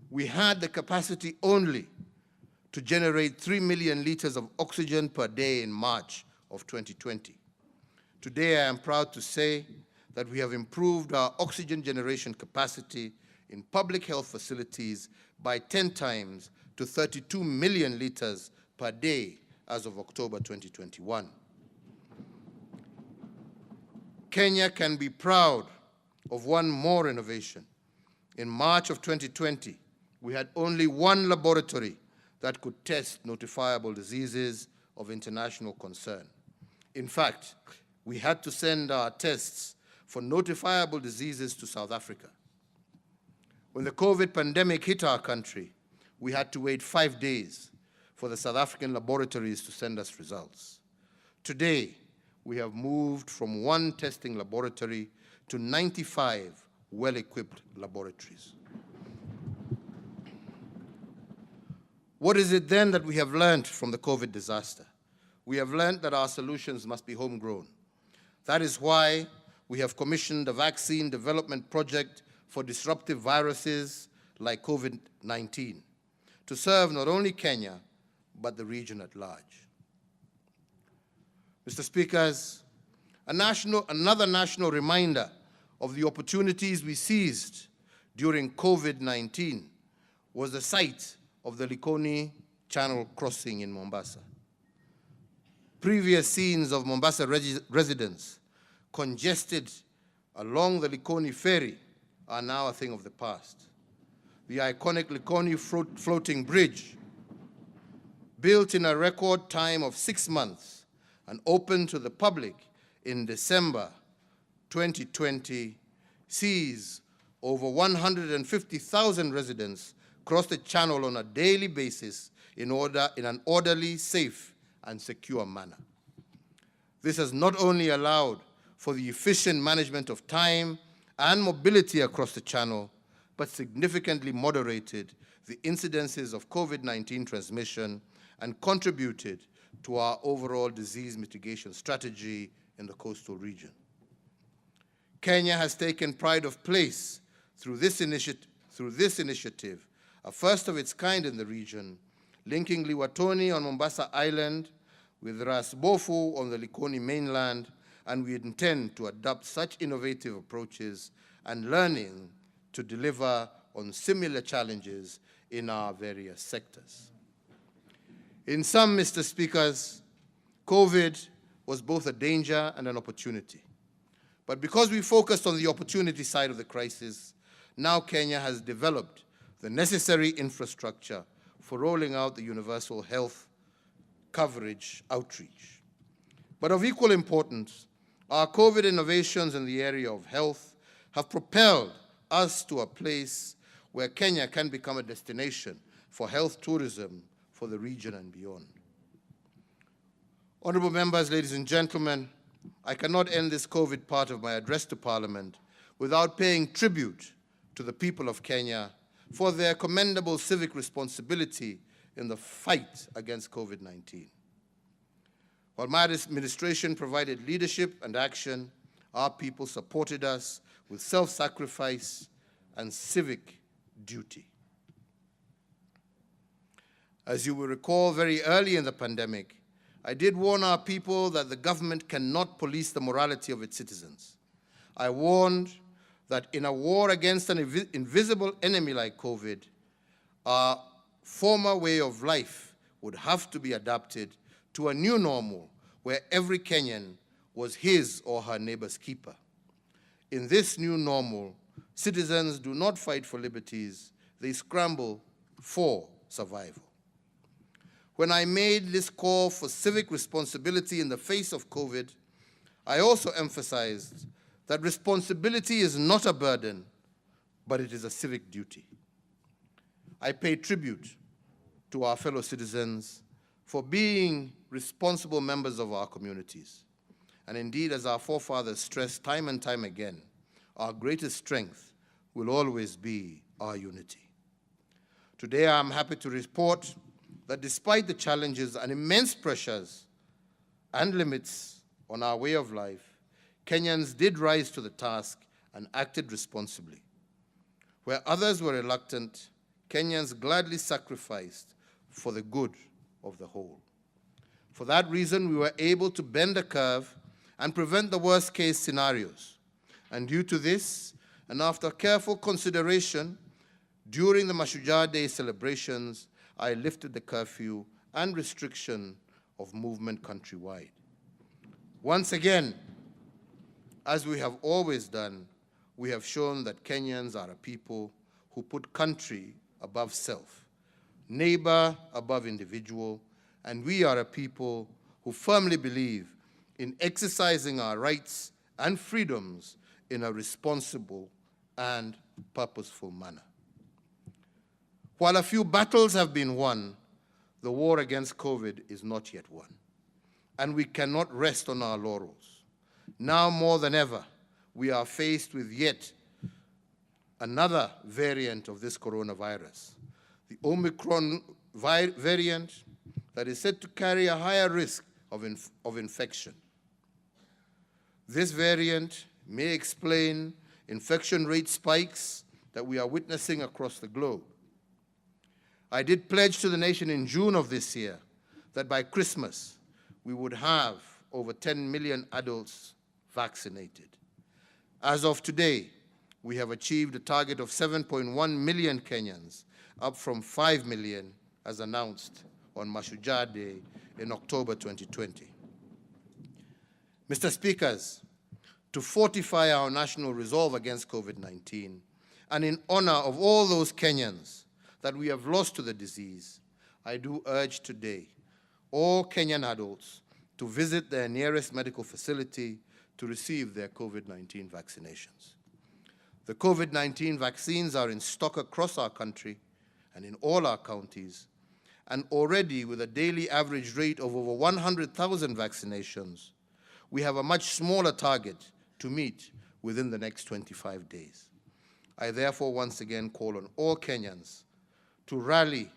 we had the capacity only to generate 3 million liters of oxygen per day in March of 2020. Today, I am proud to say that we have improved our oxygen generation capacity in public health facilities by 10 times to 32 million liters per day as of October 2021. Kenya can be proud of one more innovation. In March of 2020, we had only 1 laboratory that could test notifiable diseases of international concern. In fact, we had to send our tests for notifiable diseases to South Africa. When the COVID pandemic hit our country, we had to wait 5 days for the South African laboratories to send us results. Today, we have moved from 1 testing laboratory to 95 well-equipped laboratories. What is it then that we have learned from the COVID disaster? We have learned that our solutions must be homegrown. That is why we have commissioned a vaccine development project for disruptive viruses like COVID-19 to serve not only Kenya, but the region at large. Mr. Speakers, another national reminder of the opportunities we seized during COVID-19 was the site of the Likoni Channel crossing in Mombasa. Previous scenes of Mombasa residents congested along the Likoni ferry are now a thing of the past. The iconic Likoni floating bridge, built in a record time of 6 months and opened to the public in December 2020, sees over 150,000 residents cross the channel on a daily basis in an orderly, safe, and secure manner. This has not only allowed for the efficient management of time and mobility across the channel, but significantly moderated the incidences of COVID-19 transmission and contributed to our overall disease mitigation strategy in the coastal region. Kenya has taken pride of place through this initiative, a first of its kind in the region, linking Liwatoni on Mombasa Island with Ras Bofu on the Likoni mainland, and we intend to adopt such innovative approaches and learning to deliver on similar challenges in our various sectors. In sum, Mr. Speakers, COVID was both a danger and an opportunity. But because we focused on the opportunity side of the crisis, now Kenya has developed the necessary infrastructure for rolling out the universal health coverage outreach. But of equal importance, our COVID innovations in the area of health have propelled us to a place where Kenya can become a destination for health tourism for the region and beyond. Honorable members, ladies and gentlemen, I cannot end this COVID part of my address to Parliament without paying tribute to the people of Kenya for their commendable civic responsibility in the fight against COVID-19. While my administration provided leadership and action, our people supported us with self-sacrifice and civic duty. As you will recall, very early in the pandemic, I did warn our people that the government cannot police the morality of its citizens. I warned that in a war against an invisible enemy like COVID, our former way of life would have to be adapted to a new normal where every Kenyan was his or her neighbor's keeper. In this new normal, citizens do not fight for liberties, they scramble for survival. When I made this call for civic responsibility in the face of COVID, I also emphasized that responsibility is not a burden, but it is a civic duty. I pay tribute to our fellow citizens for being responsible members of our communities. And indeed, as our forefathers stressed time and time again, our greatest strength will always be our unity. Today, I'm happy to report that despite the challenges and immense pressures and limits on our way of life, Kenyans did rise to the task and acted responsibly. Where others were reluctant, Kenyans gladly sacrificed for the good of the whole. For that reason, we were able to bend the curve and prevent the worst-case scenarios. And due to this, and after careful consideration, during the Mashujaa Day celebrations, I lifted the curfew and restriction of movement countrywide. Once again, as we have always done, we have shown that Kenyans are a people who put country above self, neighbor above individual, and we are a people who firmly believe in exercising our rights and freedoms in a responsible and purposeful manner. While a few battles have been won, the war against COVID is not yet won, and we cannot rest on our laurels. Now more than ever, we are faced with yet another variant of this coronavirus, the Omicron variant that is said to carry a higher risk of infection. This variant may explain infection rate spikes that we are witnessing across the globe. I did pledge to the nation in June of this year that by Christmas, we would have over 10 million adults vaccinated. As of today, we have achieved a target of 7.1 million Kenyans, up from 5 million as announced on Mashujaa Day in October 2020. Mr. Speakers, to fortify our national resolve against COVID-19, and in honor of all those Kenyans that we have lost to the disease, I do urge today all Kenyan adults to visit their nearest medical facility to receive their COVID-19 vaccinations. The COVID-19 vaccines are in stock across our country and in all our counties, and already with a daily average rate of over 100,000 vaccinations, we have a much smaller target to meet within the next 25 days. I therefore once again call on all Kenyans to rally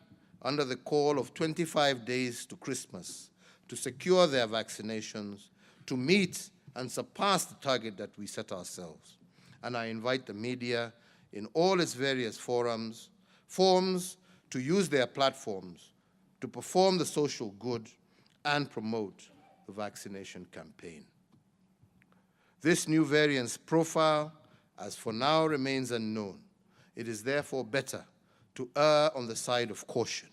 under the call of 25 days to Christmas to secure their vaccinations, to meet and surpass the target that we set ourselves. And I invite the media in all its various forms to use their platforms to perform the social good and promote the vaccination campaign. This new variant's profile, as for now, remains unknown. It is therefore better to err on the side of caution.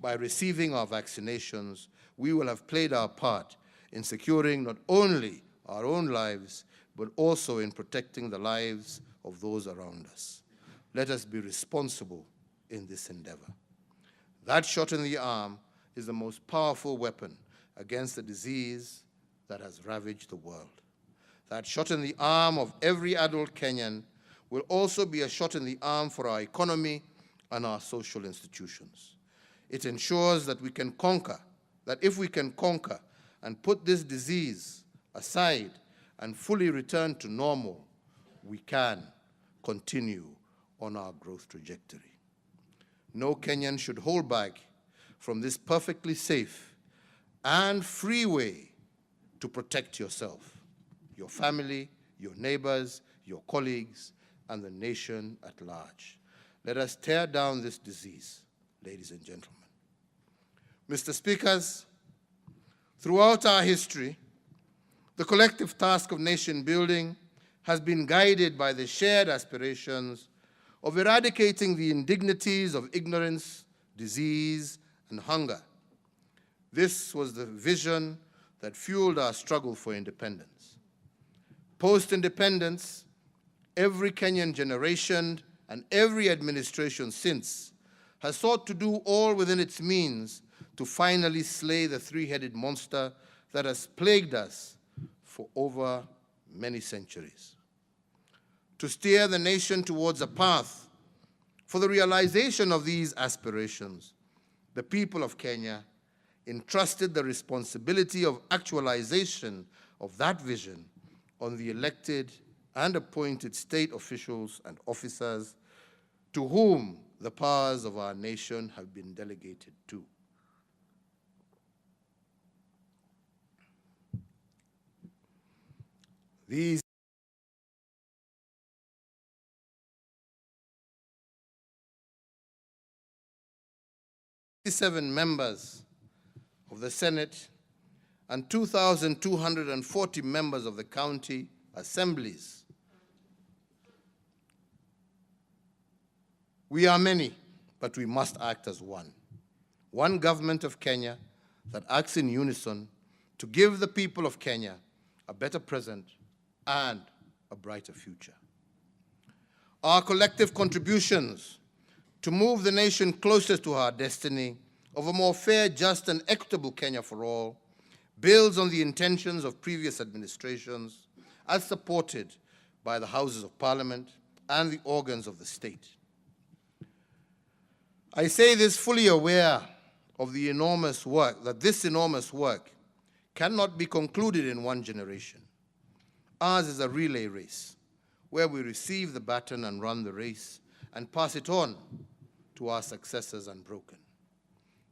By receiving our vaccinations, we will have played our part in securing not only our own lives, but also in protecting the lives of those around us. Let us be responsible in this endeavor. That shot in the arm is the most powerful weapon against the disease that has ravaged the world. That shot in the arm of every adult Kenyan will also be a shot in the arm for our economy and our social institutions. It ensures that we can conquer, that if we can conquer and put this disease aside and fully return to normal, we can continue on our growth trajectory. No Kenyan should hold back from this perfectly safe and free way to protect yourself, your family, your neighbors, your colleagues, and the nation at large. Let us tear down this disease, ladies and gentlemen. Mr. Speakers, throughout our history, the collective task of nation building has been guided by the shared aspirations of eradicating the indignities of ignorance, disease, and hunger. This was the vision that fueled our struggle for independence. Post-independence, every Kenyan generation and every administration since has sought to do all within its means to finally slay the three-headed monster that has plagued us for over many centuries. To steer the nation towards a path for the realization of these aspirations, the people of Kenya entrusted the responsibility of actualization of that vision on the elected and appointed state officials and officers to whom the powers of our nation have been delegated to. These seven members of the Senate and 2,240 members of the county assemblies. We are many, but we must act as one. One government of Kenya that acts in unison to give the people of Kenya a better present and a brighter future. Our collective contributions to move the nation closer to our destiny of a more fair, just, and equitable Kenya for all builds on the intentions of previous administrations as supported by the Houses of Parliament and the organs of the state. I say this fully aware of the enormous work, that this enormous work cannot be concluded in one generation. Ours is a relay race, where we receive the baton and run the race and pass it on to our successors unbroken.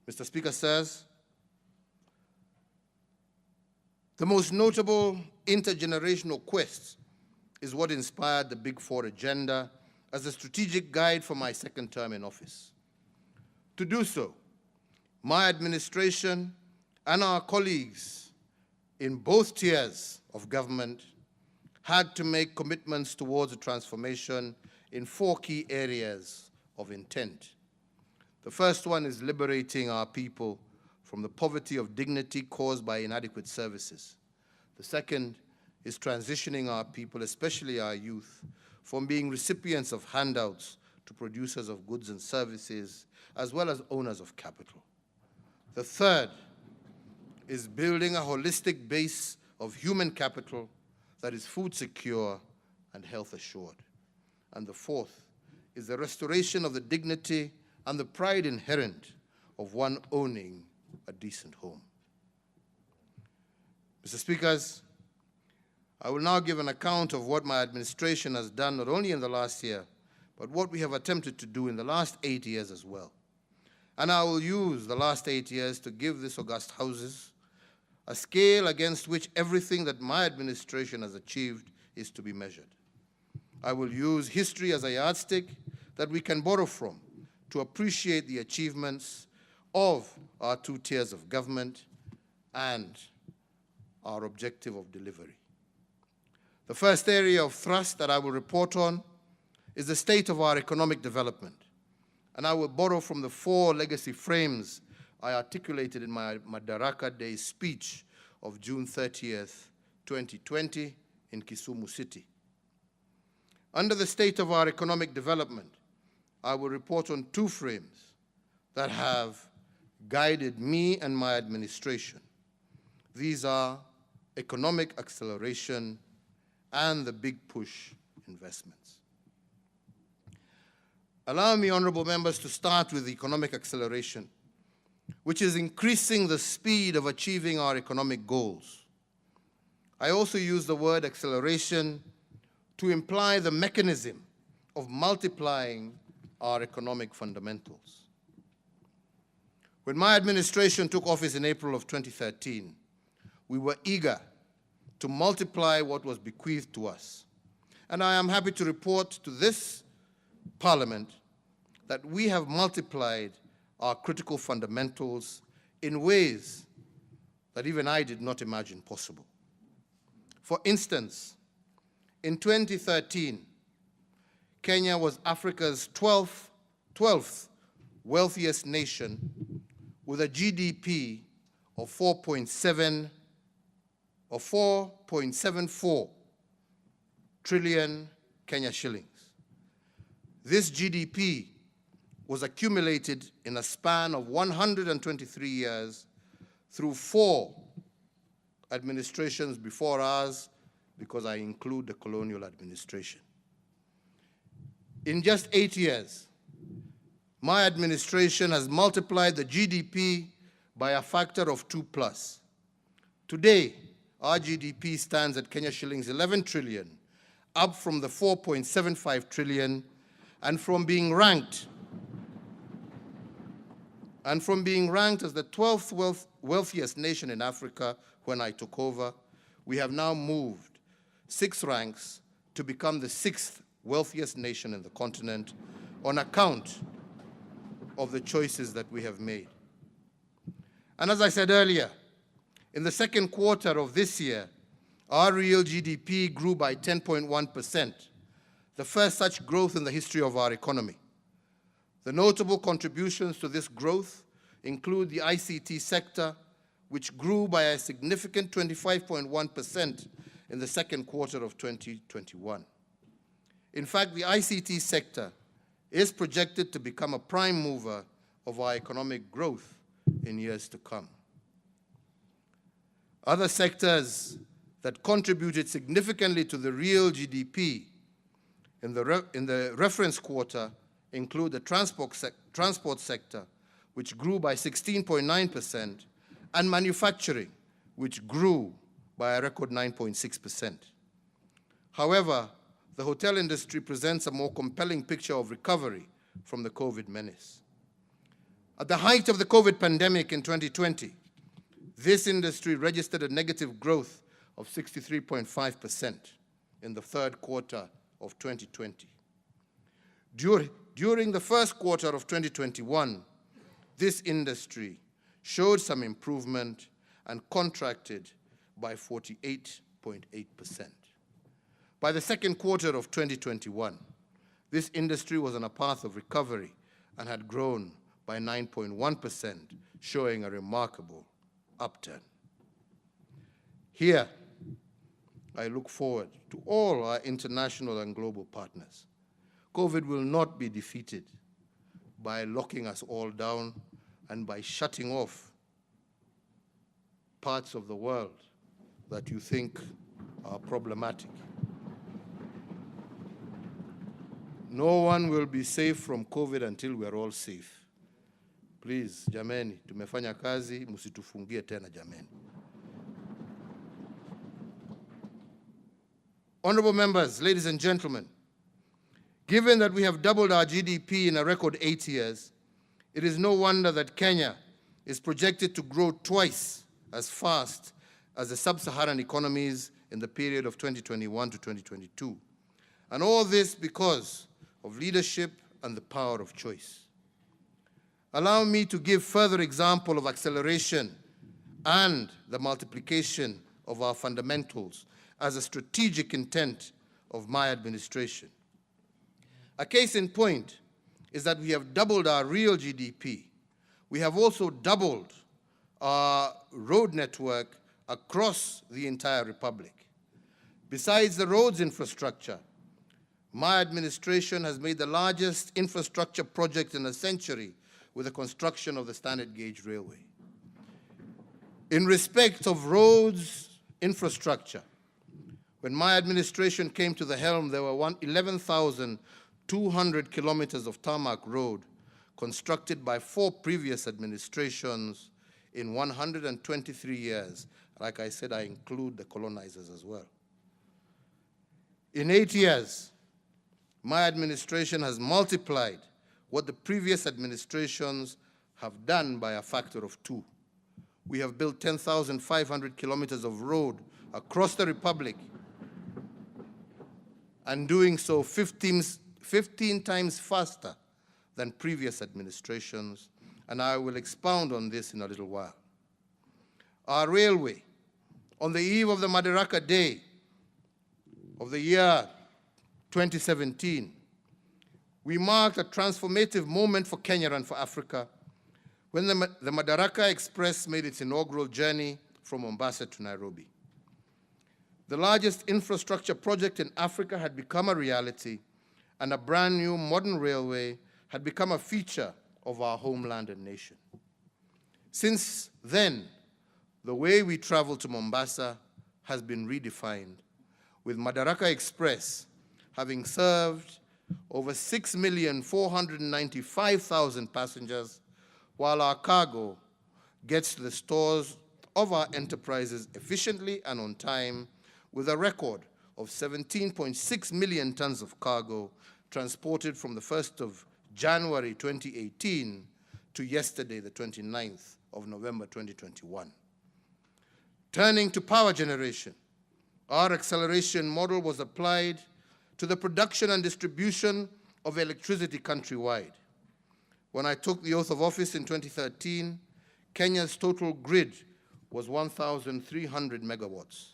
Mr. Speaker, sirs, the most notable intergenerational quest is what inspired the Big Four agenda as a strategic guide for my second term in office. To do so, my administration and our colleagues in both tiers of government had to make commitments towards a transformation in four key areas of intent. The first one is liberating our people from the poverty of dignity caused by inadequate services. The second is transitioning our people, especially our youth, from being recipients of handouts to producers of goods and services, as well as owners of capital. The third is building a holistic base of human capital that is food secure and health assured. And the fourth is the restoration of the dignity and the pride inherent of one owning a decent home. Mr. Speakers, I will now give an account of what my administration has done not only in the last year, but what we have attempted to do in the last 8 years as well. And I will use the last 8 years to give this august Houses a scale against which everything that my administration has achieved is to be measured. I will use history as a yardstick that we can borrow from to appreciate the achievements of our two tiers of government and our objective of delivery. The first area of thrust that I will report on is the state of our economic development. And I will borrow from the four legacy frames I articulated in my Madaraka Day speech of June 30th, 2020 in Kisumu City. Under the state of our economic development, I will report on two frames that have guided me and my administration. These are economic acceleration and the big push investments. Allow me, honorable members, to start with economic acceleration, which is increasing the speed of achieving our economic goals. I also use the word acceleration to imply the mechanism of multiplying our economic fundamentals. When my administration took office in April of 2013, we were eager to multiply what was bequeathed to us. And I am happy to report to this Parliament that we have multiplied our critical fundamentals in ways that even I did not imagine possible. For instance, in 2013, Kenya was Africa's 12th wealthiest nation with a GDP of $4.7 of 4.74 trillion Kenya shillings. This GDP was accumulated in a span of 123 years through 4 administrations before ours, because I include the colonial administration. In just 8 years, my administration has multiplied the GDP by a factor of 2+. Today, our GDP stands at Kenya shillings 11 trillion, up from the 4.75 trillion, and from being ranked as the 12th wealthiest nation in Africa when I took over, we have now moved 6 ranks to become the 6th wealthiest nation in the continent on account of the choices that we have made. And as I said earlier, in the second quarter of this year, our real GDP grew by 10.1%, the first such growth in the history of our economy. The notable contributions to this growth include the ICT sector, which grew by a significant 25.1% in the second quarter of 2021. In fact, the ICT sector is projected to become a prime mover of our economic growth in years to come. Other sectors that contributed significantly to the real GDP in the reference quarter include the transport sector, which grew by 16.9%, and manufacturing, which grew by a record 9.6%. However, the hotel industry presents a more compelling picture of recovery from the COVID menace. At the height of the COVID pandemic in 2020, this industry registered a negative growth of 63.5% in the third quarter of 2020. During the first quarter of 2021, this industry showed some improvement and contracted by 48.8%. By the second quarter of 2021, this industry was on a path of recovery and had grown by 9.1%, showing a remarkable upturn. Here, I look forward to all our international and global partners. COVID will not be defeated by locking us all down and by shutting off parts of the world that you think are problematic. No one will be safe from COVID until we are all safe. Please, jameni, tumefanya kazi, msitufungie tena jameni. Honorable members, ladies and gentlemen, given that we have doubled our GDP in a record 8 years, it is no wonder that Kenya is projected to grow twice as fast as the sub-Saharan economies in the period of 2021 to 2022. And all this because of leadership and the power of choice. Allow me to give further example of acceleration and the multiplication of our fundamentals as a strategic intent of my administration. A case in point is that we have doubled our real GDP. We have also doubled our road network across the entire republic. Besides the roads infrastructure, my administration has made the largest infrastructure project in a century with the construction of the standard gauge railway. In respect of roads infrastructure, when my administration came to the helm, there were 11,200 kilometers of tarmac road constructed by 4 previous administrations in 123 years. Like I said, I include the colonizers as well. In 8 years, my administration has multiplied what the previous administrations have done by a factor of 2. We have built 10,500 kilometers of road across the republic, and doing so 15 times faster than previous administrations, and I will expound on this in a little while. Our railway, on the eve of the Madaraka Day of the year 2017, we marked a transformative moment for Kenya and for Africa when the Madaraka Express made its inaugural journey from Mombasa to Nairobi. The largest infrastructure project in Africa had become a reality, and a brand new modern railway had become a feature of our homeland and nation. Since then, the way we travel to Mombasa has been redefined, with Madaraka Express having served over 6,495,000 passengers, while our cargo gets to the stores of our enterprises efficiently and on time, with a record of 17.6 million tons of cargo transported from the 1st of January 2018 to yesterday, the 29th of November 2021. Turning to power generation, our acceleration model was applied to the production and distribution of electricity countrywide. When I took the oath of office in 2013, Kenya's total grid was 1,300 megawatts.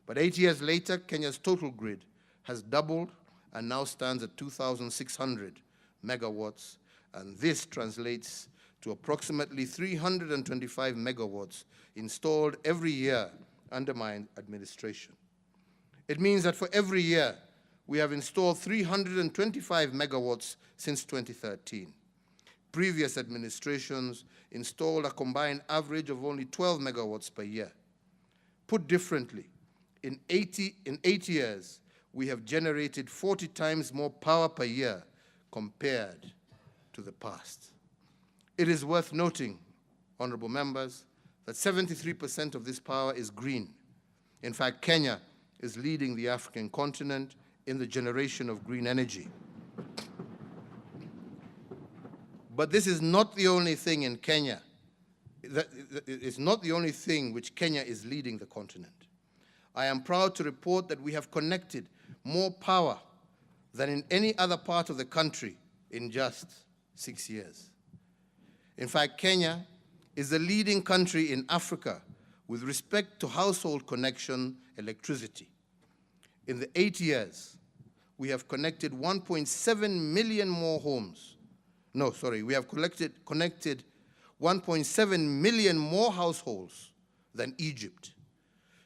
But 8 years later, Kenya's total grid has doubled and now stands at 2,600 megawatts, and this translates to approximately 325 megawatts installed every year under my administration. It means that for every year, we have installed 325 megawatts since 2013. Previous administrations installed a combined average of only 12 megawatts per year. Put differently, in 8 years, we have generated 40 times more power per year compared to the past. It is worth noting, honorable members, that 73% of this power is green. In fact, Kenya is leading the African continent in the generation of green energy. But this is not the only thing in Kenya. It's not the only thing which Kenya is leading the continent. I am proud to report that we have connected more power than in any other part of the country in just 6 years. In fact, Kenya is the leading country in Africa with respect to household connection electricity. In the 8 years, we have connected 1.7 million more homes. No, sorry, we have connected 1.7 million more households than Egypt.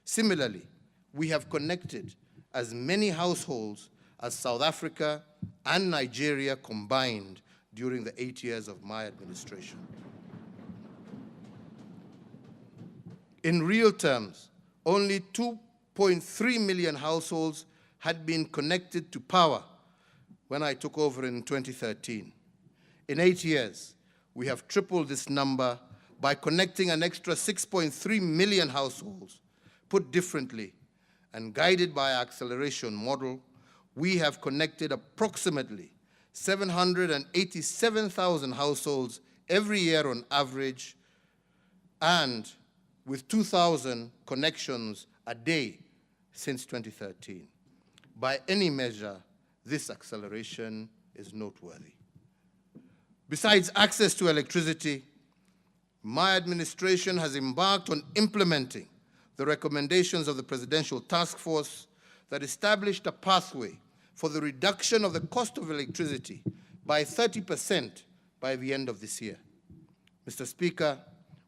Similarly, we have connected as many households as South Africa and Nigeria combined during the 8 years of my administration. In real terms, only 2.3 million households had been connected to power when I took over in 2013. In 8 years, we have tripled this number by connecting an extra 6.3 million households. Put differently, and guided by our acceleration model, we have connected approximately 787,000 households every year on average, and with 2,000 connections a day since 2013. By any measure, this acceleration is noteworthy. Besides access to electricity, my administration has embarked on implementing the recommendations of the Presidential Task Force that established a pathway for the reduction of the cost of electricity by 30% by the end of this year. Mr. Speaker,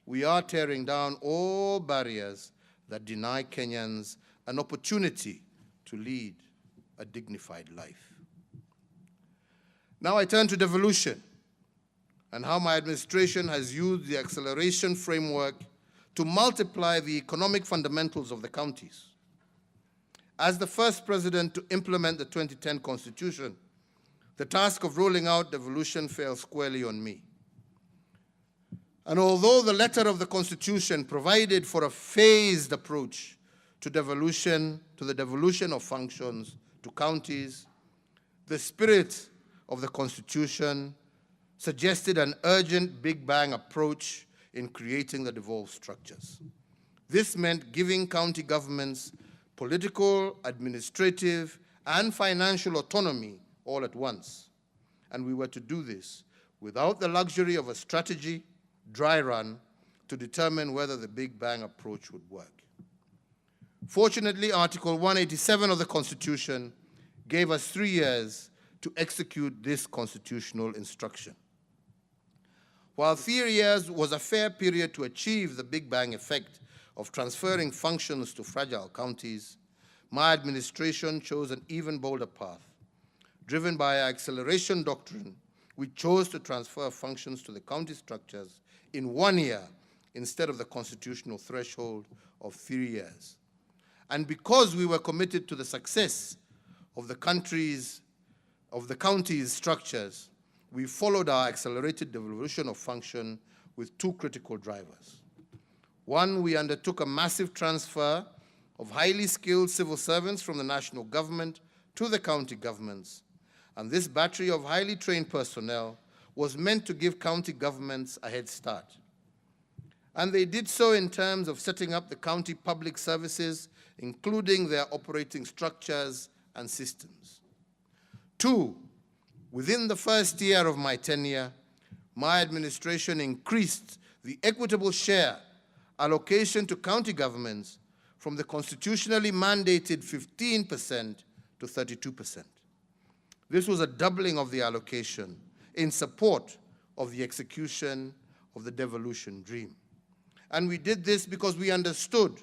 we are tearing down all barriers that deny Kenyans an opportunity to lead a dignified life. Now I turn to devolution and how my administration has used the acceleration framework to multiply the economic fundamentals of the counties. As the first president to implement the 2010 Constitution, the task of rolling out devolution fell squarely on me. And although the letter of the Constitution provided for a phased approach to the devolution of functions to counties, the spirit of the Constitution suggested an urgent Big Bang approach in creating the devolved structures. This meant giving county governments political, administrative, and financial autonomy all at once. And we were to do this without the luxury of a strategy, dry run, to determine whether the Big Bang approach would work. Fortunately, Article 187 of the Constitution gave us 3 years to execute this constitutional instruction. While 3 years was a fair period to achieve the Big Bang effect of transferring functions to fragile counties, my administration chose an even bolder path. Driven by our acceleration doctrine, we chose to transfer functions to the county structures in 1 year instead of the constitutional threshold of 3 years. And because we were committed to the success of the county's structures, we followed our accelerated devolution of function with 2 critical drivers. One, we undertook a massive transfer of highly skilled civil servants from the national government to the county governments. And this battery of highly trained personnel was meant to give county governments a head start. And they did so in terms of setting up the county public services, including their operating structures and systems. 2, within the first year of my tenure, my administration increased the equitable share allocation to county governments from the constitutionally mandated 15% to 32%. This was a doubling of the allocation in support of the execution of the devolution dream. And we did this because we understood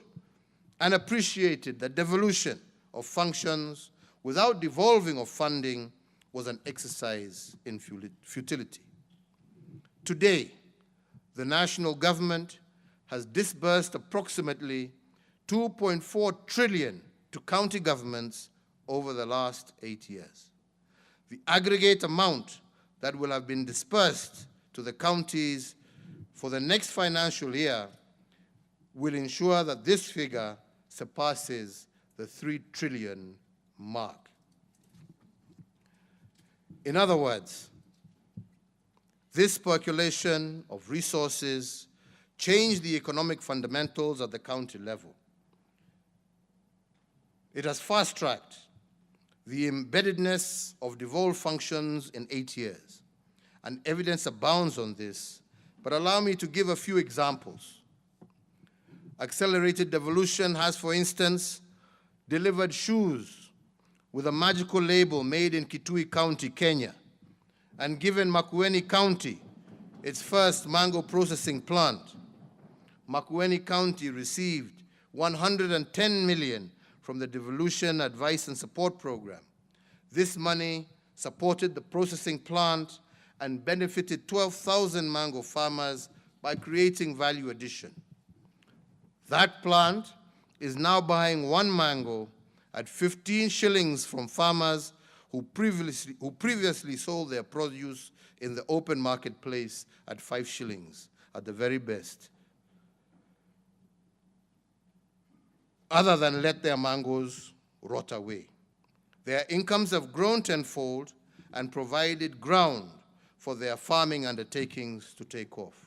and appreciated that devolution of functions without devolving of funding was an exercise in futility. Today, the national government has disbursed approximately 2.4 trillion to county governments over the last 8 years. The aggregate amount that will have been dispersed to the counties for the next financial year will ensure that this figure surpasses the 3 trillion mark. In other words, this percolation of resources changed the economic fundamentals at the county level. It has fast-tracked the embeddedness of devolved functions in 8 years, and evidence abounds on this, but allow me to give a few examples. Accelerated devolution has, for instance, delivered shoes with a magical label made in Kitui County, Kenya, and given Makueni County its first mango processing plant. Makueni County received 110 million from the Devolution Advice and Support Program. This money supported the processing plant and benefited 12,000 mango farmers by creating value addition. That plant is now buying 1 mango at 15 shillings from farmers who previously sold their produce in the open marketplace at 5 shillings at the very best, other than let their mangoes rot away. Their incomes have grown tenfold and provided ground for their farming undertakings to take off.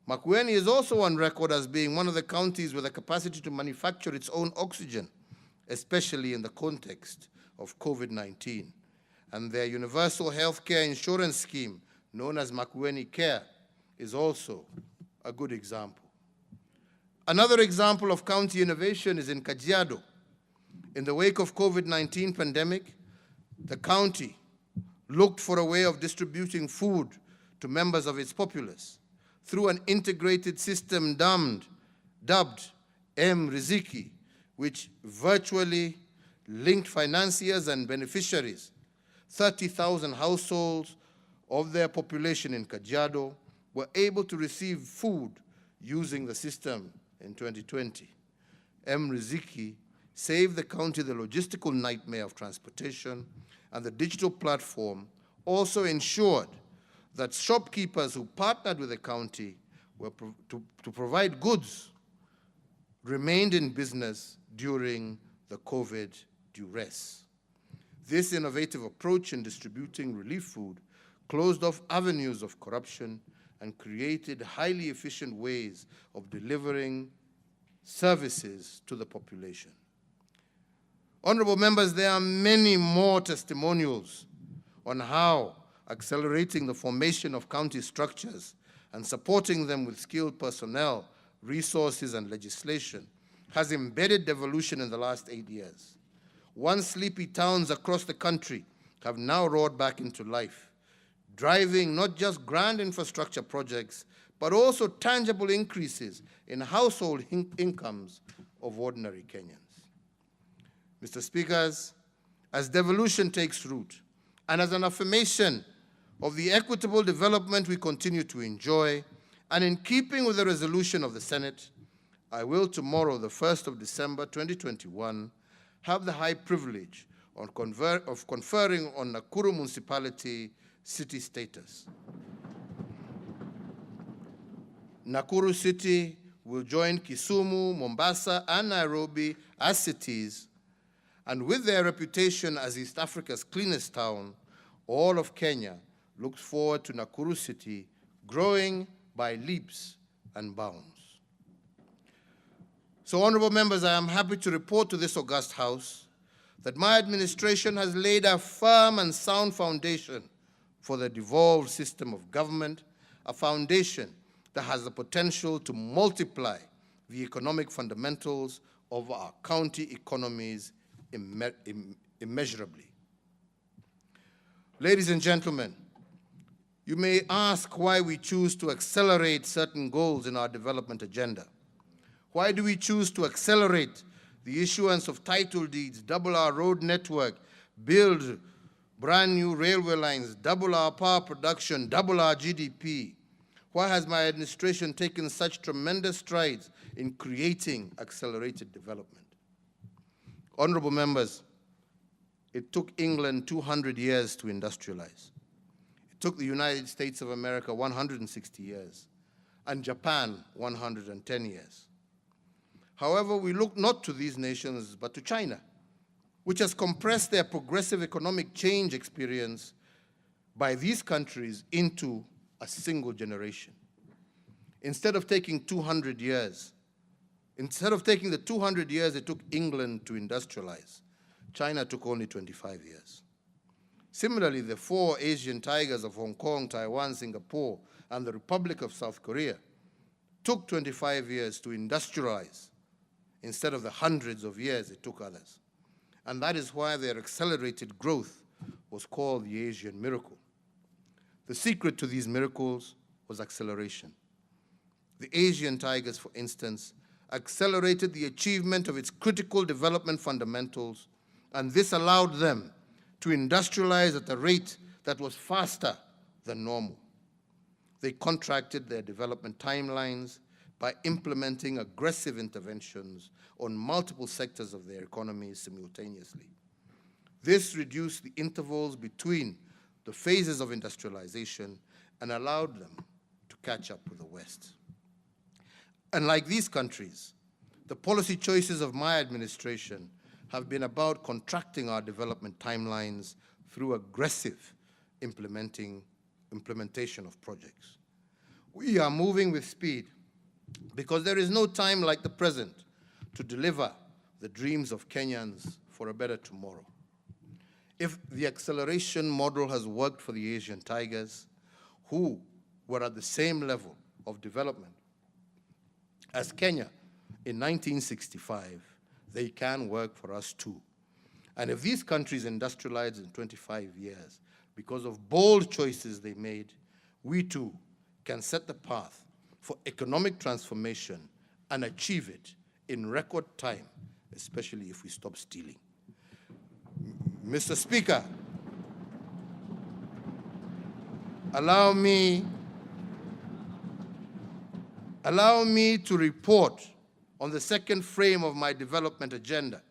Makueni is also on record as being one of the counties with the capacity to manufacture its own oxygen, especially in the context of COVID-19. And their universal health care insurance scheme, known as Makueni Care, is also a good example. Another example of county innovation is in Kajiado. In the wake of COVID-19 pandemic, the county looked for a way of distributing food to members of its populace through an integrated system dubbed M-Riziki, which virtually linked financiers and beneficiaries. 30,000 households of their population in Kajiado were able to receive food using the system in 2020. M-Riziki saved the county the logistical nightmare of transportation, and the digital platform also ensured that shopkeepers who partnered with the county to provide goods remained in business during the COVID duress. This innovative approach in distributing relief food closed off avenues of corruption and created highly efficient ways of delivering services to the population. Honorable members, there are many more testimonials on how accelerating the formation of county structures and supporting them with skilled personnel, resources, and legislation has embedded devolution in the last 8 years. Once sleepy towns across the country have now roared back into life, driving not just grand infrastructure projects, but also tangible increases in household incomes of ordinary Kenyans. Mr. Speakers, as devolution takes root, and as an affirmation of the equitable development we continue to enjoy, and in keeping with the resolution of the Senate, I will tomorrow, the 1st of December 2021, have the high privilege of conferring on Nakuru Municipality city status. Nakuru City will join Kisumu, Mombasa, and Nairobi as cities, and with their reputation as East Africa's cleanest town, all of Kenya looks forward to Nakuru City growing by leaps and bounds. So, honorable members, I am happy to report to this august House that my administration has laid a firm and sound foundation for the devolved system of government, a foundation that has the potential to multiply the economic fundamentals of our county economies immeasurably. Ladies and gentlemen, you may ask why we choose to accelerate certain goals in our development agenda. Why do we choose to accelerate the issuance of title deeds, double our road network, build brand new railway lines, double our power production, double our GDP? Why has my administration taken such tremendous strides in creating accelerated development? Honorable members, it took England 200 years to industrialize. It took the United States of America 160 years, and Japan 110 years. However, we look not to these nations, but to China, which has compressed their progressive economic change experience by these countries into a single generation. Instead of taking 200 years, instead of taking the 200 years it took England to industrialize, China took only 25 years. Similarly, the 4 Asian tigers of Hong Kong, Taiwan, Singapore, and the Republic of South Korea took 25 years to industrialize instead of the hundreds of years it took others. And that is why their accelerated growth was called the Asian miracle. The secret to these miracles was acceleration. The Asian tigers, for instance, accelerated the achievement of its critical development fundamentals, and this allowed them to industrialize at a rate that was faster than normal. They contracted their development timelines by implementing aggressive interventions on multiple sectors of their economies simultaneously. This reduced the intervals between the phases of industrialization and allowed them to catch up with the West. Unlike these countries, the policy choices of my administration have been about contracting our development timelines through aggressive implementation of projects. We are moving with speed because there is no time like the present to deliver the dreams of Kenyans for a better tomorrow. If the acceleration model has worked for the Asian tigers, who were at the same level of development as Kenya in 1965, they can work for us too. And if these countries industrialized in 25 years because of bold choices they made, we too can set the path for economic transformation and achieve it in record time, especially if we stop stealing. Mr. Speaker, allow me to report on the second frame of my development agenda,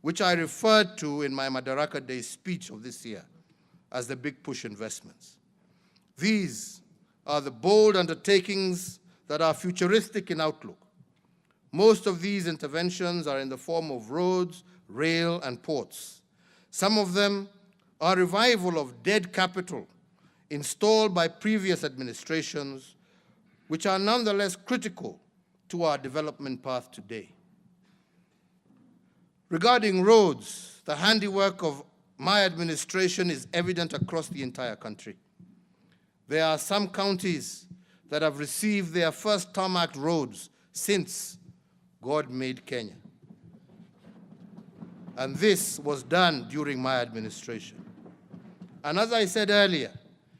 which I referred to in my Madaraka Day speech of this year as the big push investments. These are the bold undertakings that are futuristic in outlook. Most of these interventions are in the form of roads, rail, and ports. Some of them are revival of dead capital installed by previous administrations, which are nonetheless critical to our development path today. Regarding roads, the handiwork of my administration is evident across the entire country. There are some counties that have received their first tarmac roads since God made Kenya. And this was done during my administration. And as I said earlier,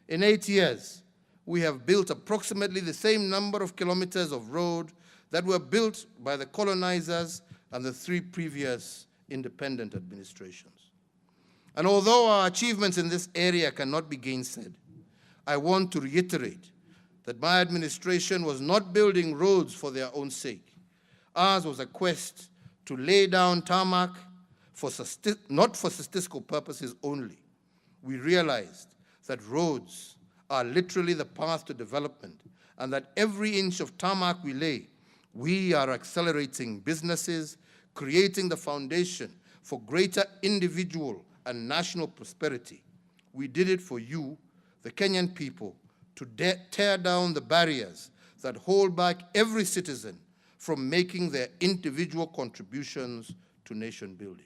in 8 years, we have built approximately the same number of kilometers of road that were built by the colonizers and the 3 previous independent administrations. And although our achievements in this area cannot be gainsaid, I want to reiterate that my administration was not building roads for their own sake. Ours was a quest to lay down tarmac not for statistical purposes only. We realized that roads are literally the path to development, and that every inch of tarmac we lay, we are accelerating businesses, creating the foundation for greater individual and national prosperity. We did it for you, the Kenyan people, to tear down the barriers that hold back every citizen from making their individual contributions to nation building.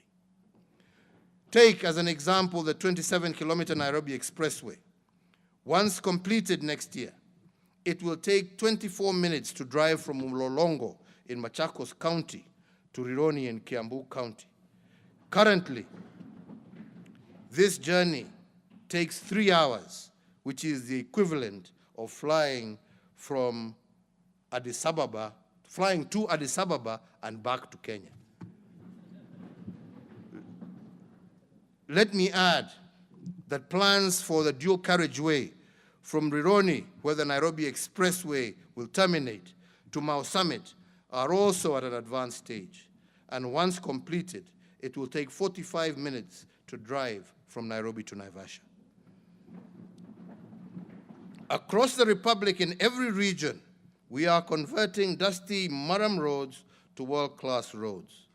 Take as an example the 27-kilometer Nairobi Expressway. Once completed next year, it will take 24 minutes to drive from Mlolongo in Machakos County to Rironi in Kiambu County. Currently, this journey takes 3 hours, which is the equivalent of flying to Addis Ababa and back to Kenya. Let me add that plans for the dual carriageway from Rironi, where the Nairobi Expressway will terminate, to Mau Summit are also at an advanced stage. And once completed, it will take 45 minutes to drive from Nairobi to Naivasha. Across the Republic, in every region, we are converting dusty Murram roads to world-class roads.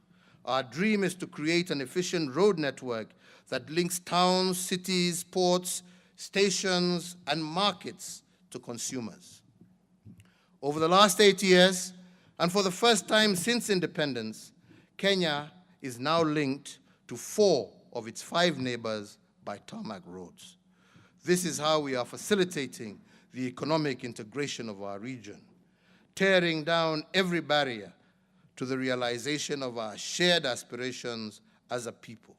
Our dream is to create an efficient road network that links towns, cities, ports, stations, and markets to consumers. Over the last 8 years, and for the first time since independence, Kenya is now linked to 4 of its 5 neighbors by tarmac roads. This is how we are facilitating the economic integration of our region, tearing down every barrier to the realization of our shared aspirations as a people.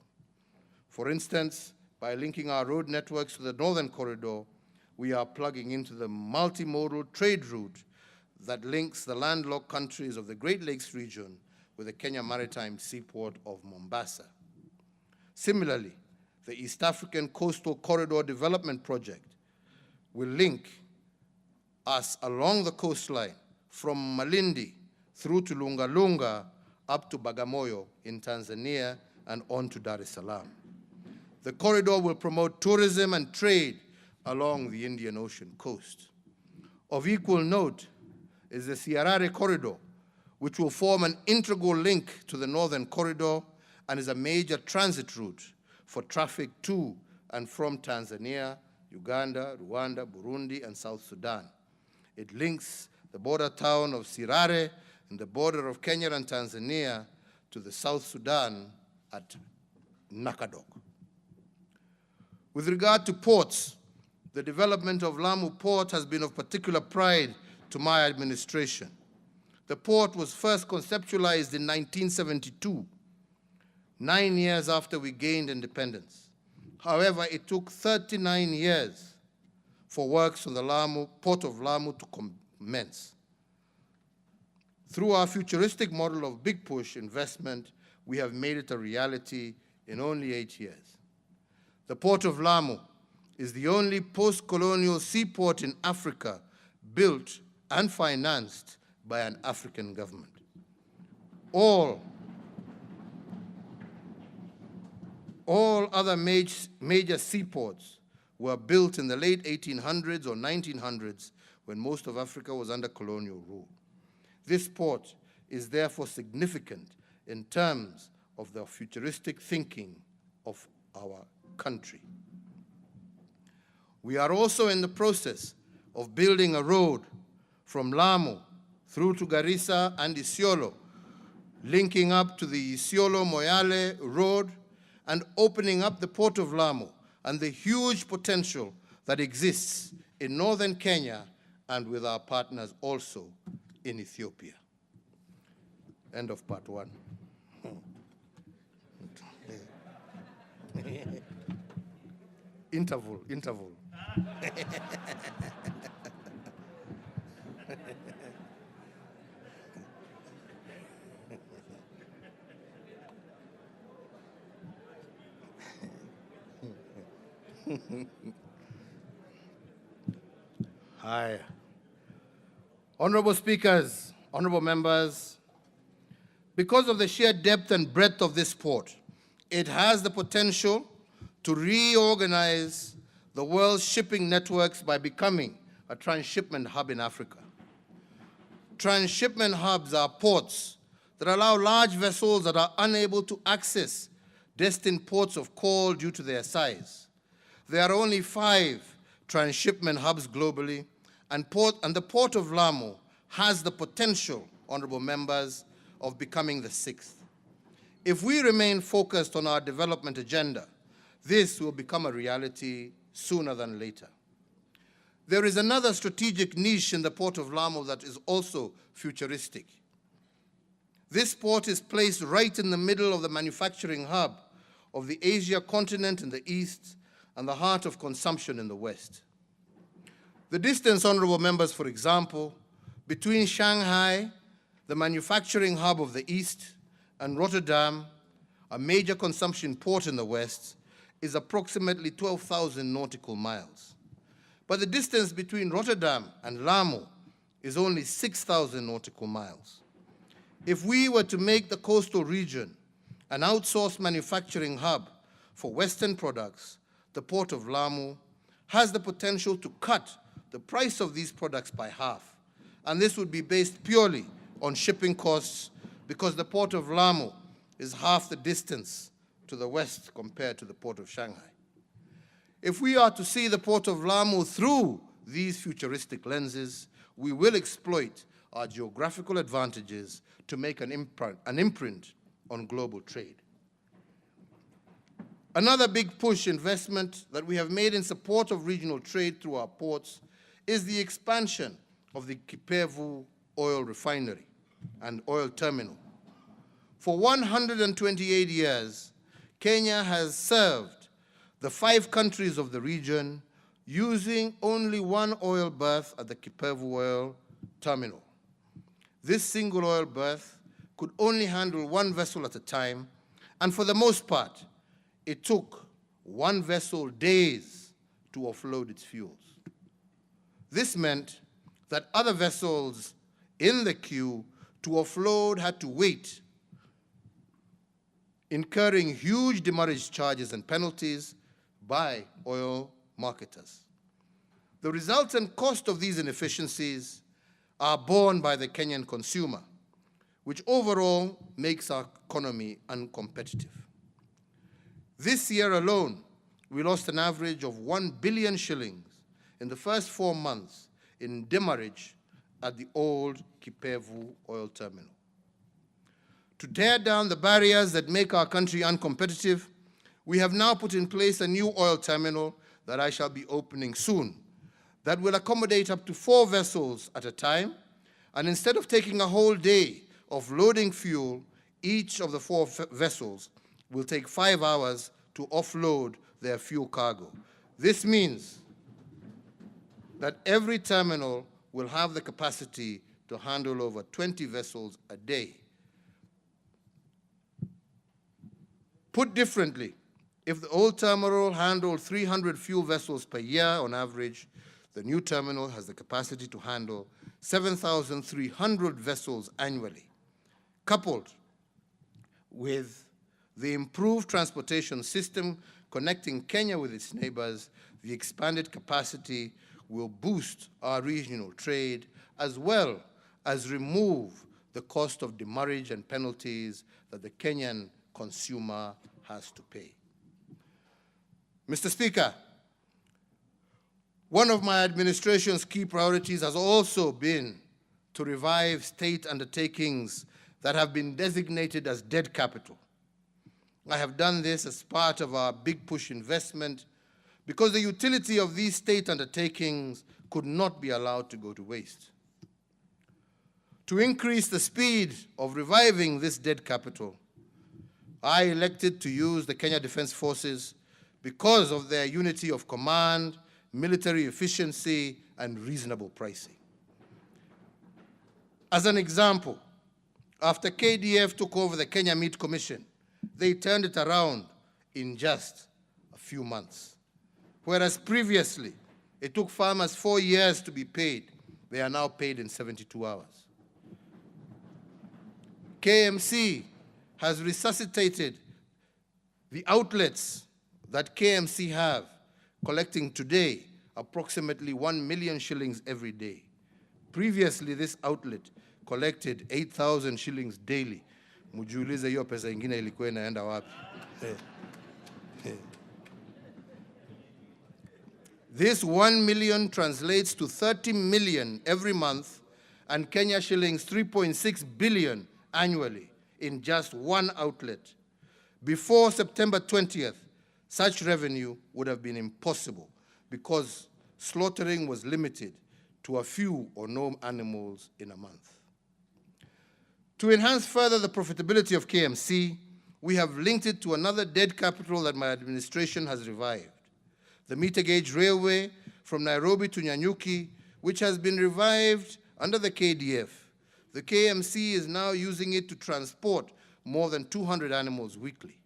For instance, by linking our road networks to the Northern Corridor, we are plugging into the multimodal trade route that links the landlocked countries of the Great Lakes region with the Kenya Maritime Seaport of Mombasa. Similarly, the East African Coastal Corridor Development Project will link us along the coastline from Malindi through to Lunga Lunga up to Bagamoyo in Tanzania and on to Dar es Salaam. The corridor will promote tourism and trade along the Indian Ocean coast. Of equal note is the Siarare Corridor, which will form an integral link to the Northern Corridor and is a major transit route for traffic to and from Tanzania, Uganda, Rwanda, Burundi, and South Sudan. It links the border town of Sirare and the border of Kenya and Tanzania to the South Sudan at Nakadok. With regard to ports, the development of Lamu Port has been of particular pride to my administration. The port was first conceptualized in 1972, 9 years after we gained independence. However, it took 39 years for works on the Port of Lamu to commence. Through our futuristic model of big push investment, we have made it a reality in only 8 years. The Port of Lamu is the only post-colonial seaport in Africa built and financed by an African government. All other major seaports were built in the late 1800s or 1900s when most of Africa was under colonial rule. This port is therefore significant in terms of the futuristic thinking of our country. We are also in the process of building a road from Lamu through to Garissa and Isiolo, linking up to the Isiolo-Moyale Road and opening up the Port of Lamu and the huge potential that exists in northern Kenya and with our partners also in Ethiopia. End of part 1. Interval. Hi. Honorable speakers, honorable members, because of the sheer depth and breadth of this port, it has the potential to reorganize the world's shipping networks by becoming a transshipment hub in Africa. Transshipment hubs are ports that allow large vessels that are unable to access destined ports of call due to their size. There are only 5 transshipment hubs globally, and the Port of Lamu has the potential, honorable members, of becoming the 6th. If we remain focused on our development agenda, this will become a reality sooner than later. There is another strategic niche in the Port of Lamu that is also futuristic. This port is placed right in the middle of the manufacturing hub of the Asia continent in the east and the heart of consumption in the west. The distance, honorable members, for example, between Shanghai, the manufacturing hub of the east, and Rotterdam, a major consumption port in the west, is approximately 12,000 nautical miles. But the distance between Rotterdam and Lamu is only 6,000 nautical miles. If we were to make the coastal region an outsourced manufacturing hub for Western products, the Port of Lamu has the potential to cut the price of these products by half. And this would be based purely on shipping costs, because the Port of Lamu is half the distance to the west compared to the Port of Shanghai. If we are to see the Port of Lamu through these futuristic lenses, we will exploit our geographical advantages to make an imprint on global trade. Another big push investment that we have made in support of regional trade through our ports is the expansion of the Kipevu oil refinery and oil terminal. For 128 years, Kenya has served the 5 countries of the region using only one oil berth at the Kipevu oil terminal. This single oil berth could only handle 1 vessel at a time, and for the most part, it took 1 vessel days to offload its fuels. This meant that other vessels in the queue to offload had to wait, incurring huge demurrage charges and penalties by oil marketers. The resultant cost of these inefficiencies are borne by the Kenyan consumer, which overall makes our economy uncompetitive. This year alone, we lost an average of 1 billion shillings in the first 4 months in demurrage at the old Kipevu oil terminal. To tear down the barriers that make our country uncompetitive, we have now put in place a new oil terminal that I shall be opening soon that will accommodate up to 4 vessels at a time, and instead of taking a whole day of loading fuel, each of the 4 vessels will take 5 hours to offload their fuel cargo. This means that every terminal will have the capacity to handle over 20 vessels a day. Put differently, if the old terminal handled 300 fuel vessels per year on average, the new terminal has the capacity to handle 7,300 vessels annually. Coupled with the improved transportation system connecting Kenya with its neighbors, the expanded capacity will boost our regional trade as well as remove the cost of demurrage and penalties that the Kenyan consumer has to pay. Mr. Speaker, one of my administration's key priorities has also been to revive state undertakings that have been designated as dead capital. I have done this as part of our big push investment because the utility of these state undertakings could not be allowed to go to waste. To increase the speed of reviving this dead capital, I elected to use the Kenya Defense Forces because of their unity of command, military efficiency, and reasonable pricing. As an example, after KDF took over the Kenya Meat Commission, they turned it around in just a few months. Whereas previously, it took farmers 4 years to be paid, they are now paid in 72 hours. KMC has resuscitated the outlets that KMC have, collecting today approximately 1 million shillings every day. Previously, this outlet collected 8,000 shillings daily. Mujiulize hiyo pesa ingine ilikuwa inaenda wapi? This 1 million translates to 30 million every month and Kenya shillings 3.6 billion annually in just one outlet. Before September 20th, such revenue would have been impossible because slaughtering was limited to a few or no animals in a month. To enhance further the profitability of KMC, we have linked it to another dead capital that my administration has revived, the meter gauge railway from Nairobi to Nyanyuki, which has been revived under the KDF. The KMC is now using it to transport more than 200 animals weekly.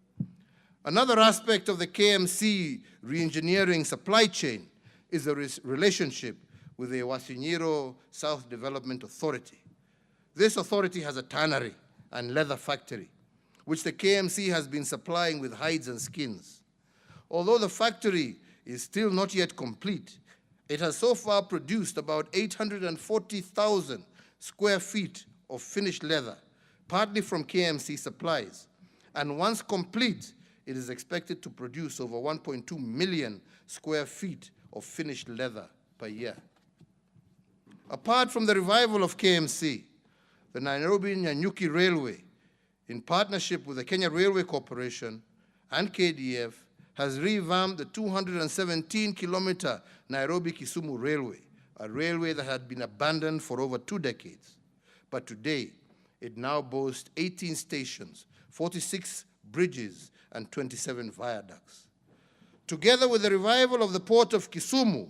Another aspect of the KMC re-engineering supply chain is the relationship with the Wasinyiro South Development Authority. This authority has a tannery and leather factory, which the KMC has been supplying with hides and skins. Although the factory is still not yet complete, it has so far produced about 840,000 square feet of finished leather, partly from KMC supplies. And once complete, it is expected to produce over 1.2 million square feet of finished leather per year. Apart from the revival of KMC, the Nairobi-Nyanyuki Railway, in partnership with the Kenya Railway Corporation and KDF, has revamped the 217-kilometer Nairobi-Kisumu Railway, a railway that had been abandoned for over 2 decades. But today, it now boasts 18 stations, 46 bridges, and 27 viaducts. Together with the revival of the port of Kisumu,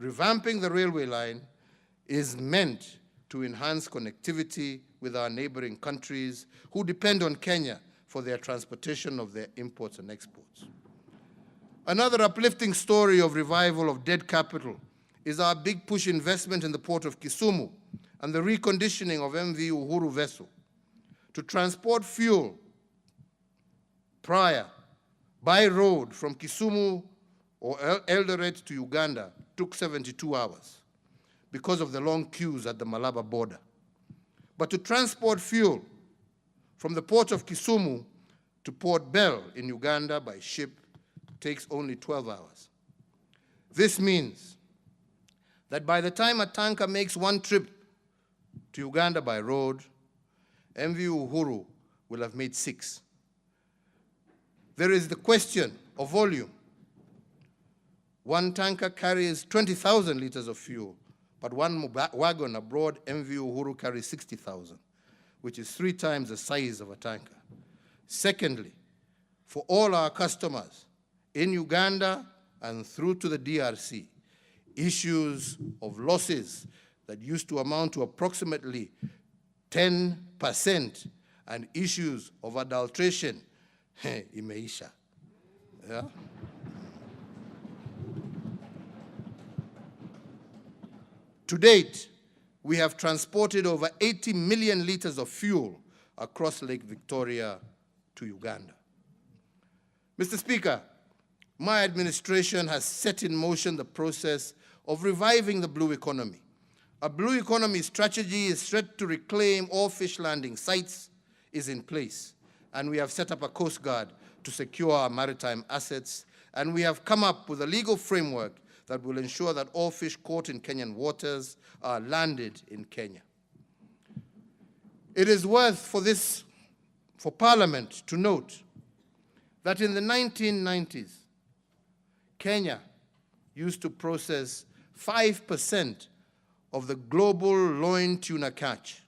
revamping the railway line is meant to enhance connectivity with our neighboring countries who depend on Kenya for their transportation of their imports and exports. Another uplifting story of revival of dead capital is our big push investment in the port of Kisumu and the reconditioning of MV Uhuru vessel. To transport fuel prior by road from Kisumu or Eldoret to Uganda took 72 hours because of the long queues at the Malaba border. But to transport fuel from the port of Kisumu to Port Bell in Uganda by ship takes only 12 hours. This means that by the time a tanker makes one trip to Uganda by road, MV Uhuru will have made 6. There is the question of volume. One tanker carries 20,000 liters of fuel, but one wagon aboard MV Uhuru carries 60,000, which is 3 times the size of a tanker. Secondly, for all our customers in Uganda and through to the DRC, issues of losses that used to amount to approximately 10% and issues of adulteration, imeisha. Yeah? To date, we have transported over 80 million liters of fuel across Lake Victoria to Uganda. Mr. Speaker, my administration has set in motion the process of reviving the blue economy. A blue economy strategy is set to reclaim all fish landing sites is in place, and we have set up a Coast Guard to secure our maritime assets, and we have come up with a legal framework that will ensure that all fish caught in Kenyan waters are landed in Kenya. It is worth for Parliament to note that in the 1990s, Kenya used to process 5% of the global loin tuna catch.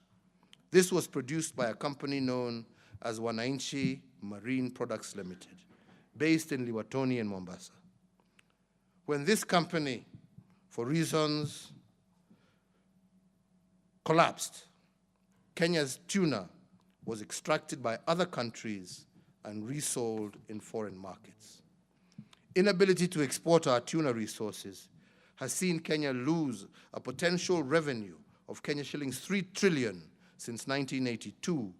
This was produced by a company known as Wananchi Marine Products Limited, based in Liwatoni and Mombasa. When this company, for reasons, collapsed, Kenya's tuna was extracted by other countries and resold in foreign markets. inability to export our tuna resources has seen Kenya lose a potential revenue of Kenya shillings 3 trillion since 1982,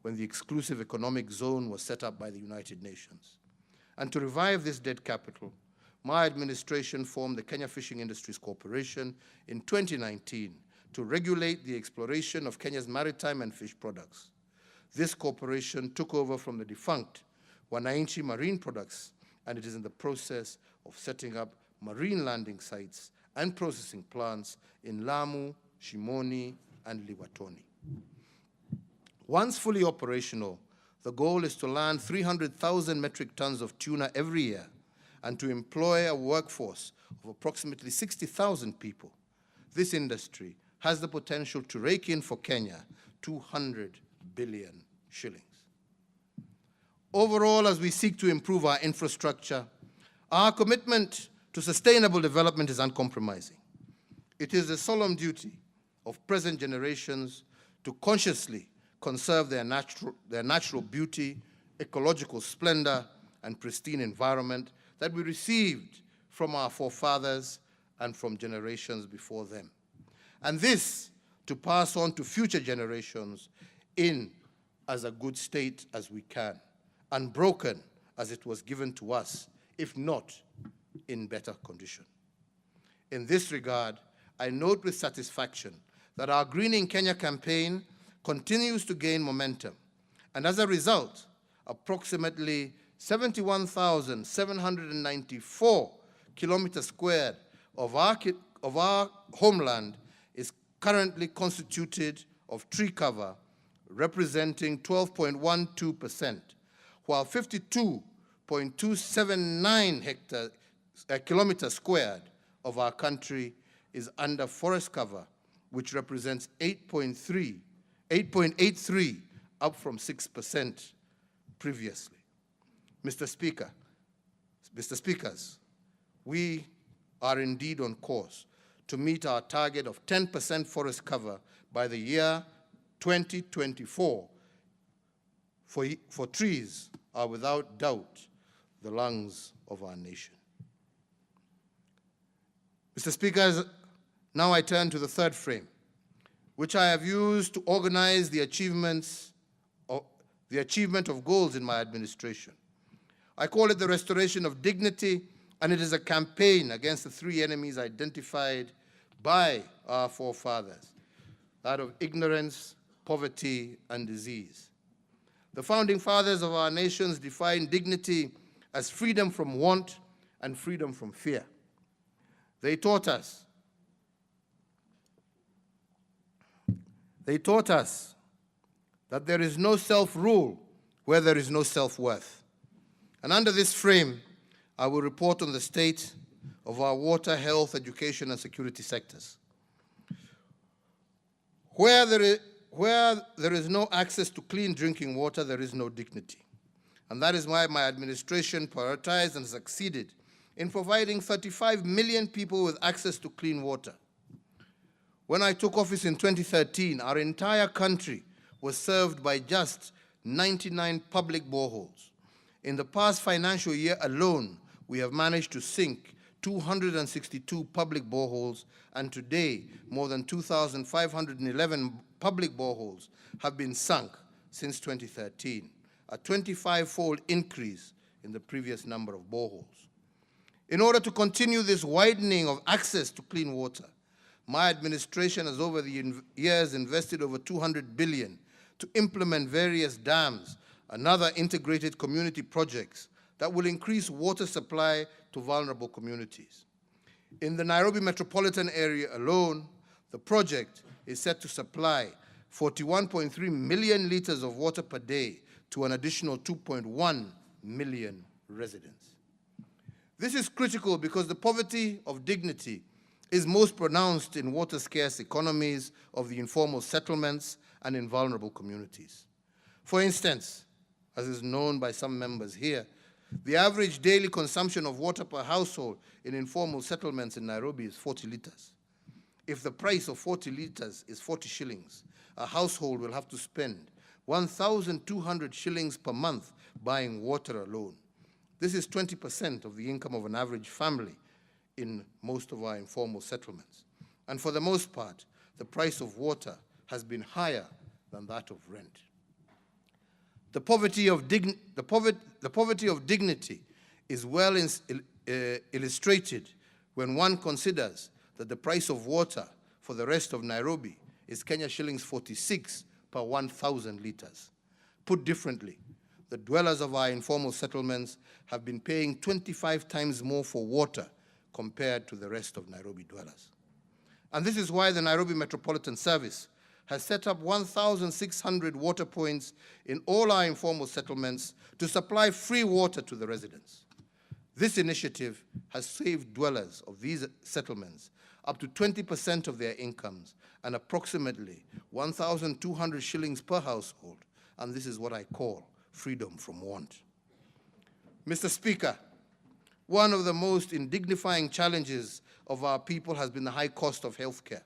when the exclusive economic zone was set up by the United Nations. And to revive this dead capital, my administration formed the Kenya Fishing Industries Corporation in 2019 to regulate the exploration of Kenya's maritime and fish products. This corporation took over from the defunct Wananchi Marine Products, and it is in the process of setting up marine landing sites and processing plants in Lamu, Shimoni, and Liwatoni. Once fully operational, the goal is to land 300,000 metric tons of tuna every year and to employ a workforce of approximately 60,000 people. This industry has the potential to rake in for Kenya 200 billion shillings. Overall, as we seek to improve our infrastructure, our commitment to sustainable development is uncompromising. It is the solemn duty of present generations to consciously conserve their natural beauty, ecological splendor, and pristine environment that we received from our forefathers and from generations before them. And this to pass on to future generations in as a good state as we can, unbroken as it was given to us, if not in better condition. In this regard, I note with satisfaction that our Greening Kenya campaign continues to gain momentum, and as a result, approximately 71,794 kilometers squared of our homeland is currently constituted of tree cover, representing 12.12%, while 52.279 kilometers squared of our country is under forest cover, which represents 8.83, up from 6% previously. Mr. Speakers, we are indeed on course to meet our target of 10% forest cover by the year 2024. For trees are without doubt the lungs of our nation. Mr. Speakers, now I turn to the third frame, which I have used to organize the achievement of goals in my administration. I call it the restoration of dignity, and it is a campaign against the three enemies identified by our forefathers, that of ignorance, poverty, and disease. The founding fathers of our nations defined dignity as freedom from want and freedom from fear. They taught us that there is no self-rule where there is no self-worth. And under this frame, I will report on the state of our water, health, education, and security sectors. Where there is no access to clean drinking water, there is no dignity. And that is why my administration prioritized and succeeded in providing 35 million people with access to clean water. When I took office in 2013, our entire country was served by just 99 public boreholes. In the past financial year alone, we have managed to sink 262 public boreholes, and today, more than 2,511 public boreholes have been sunk since 2013, a 25-fold increase in the previous number of boreholes. In order to continue this widening of access to clean water, my administration has over the years invested over 200 billion to implement various dams and other integrated community projects that will increase water supply to vulnerable communities. In the Nairobi metropolitan area alone, the project is set to supply 41.3 million liters of water per day to an additional 2.1 million residents. This is critical because the poverty of dignity is most pronounced in water-scarce economies of the informal settlements and in vulnerable communities. For instance, as is known by some members here, the average daily consumption of water per household in informal settlements in Nairobi is 40 liters. If the price of 40 liters is 40 shillings, a household will have to spend 1,200 shillings per month buying water alone. This is 20% of the income of an average family in most of our informal settlements. And for the most part, the price of water has been higher than that of rent. The poverty of dignity is well illustrated when one considers that the price of water for the rest of Nairobi is Kenya shillings 46 per 1,000 liters. Put differently, the dwellers of our informal settlements have been paying 25 times more for water compared to the rest of Nairobi dwellers. And this is why the Nairobi Metropolitan Service has set up 1,600 water points in all our informal settlements to supply free water to the residents. This initiative has saved dwellers of these settlements up to 20% of their incomes and approximately 1,200 shillings per household, and this is what I call freedom from want. Mr. Speaker, one of the most indignifying challenges of our people has been the high cost of healthcare.